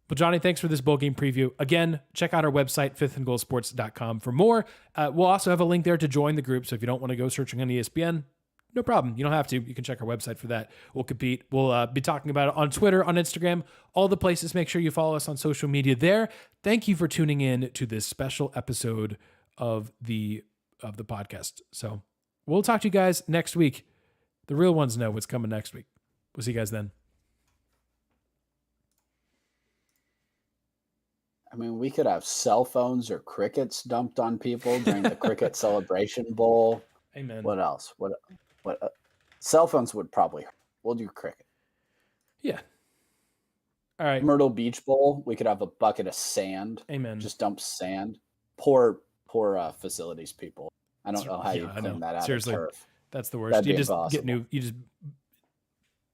[SPEAKER 2] But Johnny, thanks for this bowl game preview. Again, check out our website, fifthandgoalsports.com for more. We'll also have a link there to join the group. So if you don't want to go searching on ESPN, no problem. You don't have to. You can check our website for that. We'll compete. We'll be talking about it on Twitter, on Instagram, all the places. Make sure you follow us on social media there. Thank you for tuning in to this special episode of the podcast. So we'll talk to you guys next week. The real ones know what's coming next week. We'll see you guys then.
[SPEAKER 1] I mean, we could have cell phones or crickets dumped on people during the Cricket Celebration Bowl.
[SPEAKER 2] Amen.
[SPEAKER 1] What else? What? Cell phones would probably hurt. We'll do cricket.
[SPEAKER 2] Yeah. All right.
[SPEAKER 1] Myrtle Beach Bowl. We could have a bucket of sand.
[SPEAKER 2] Amen.
[SPEAKER 1] Just dump sand. Poor facilities people. I don't know how you clean that out.
[SPEAKER 2] Seriously,
[SPEAKER 1] of turf.
[SPEAKER 2] that's the worst.
[SPEAKER 1] That'd
[SPEAKER 2] You
[SPEAKER 1] be
[SPEAKER 2] just
[SPEAKER 1] impossible.
[SPEAKER 2] get new. You just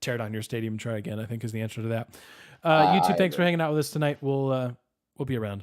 [SPEAKER 2] tear down your stadium and try again, I think is the answer to that. You two, thanks for hanging out with us tonight. We'll be around.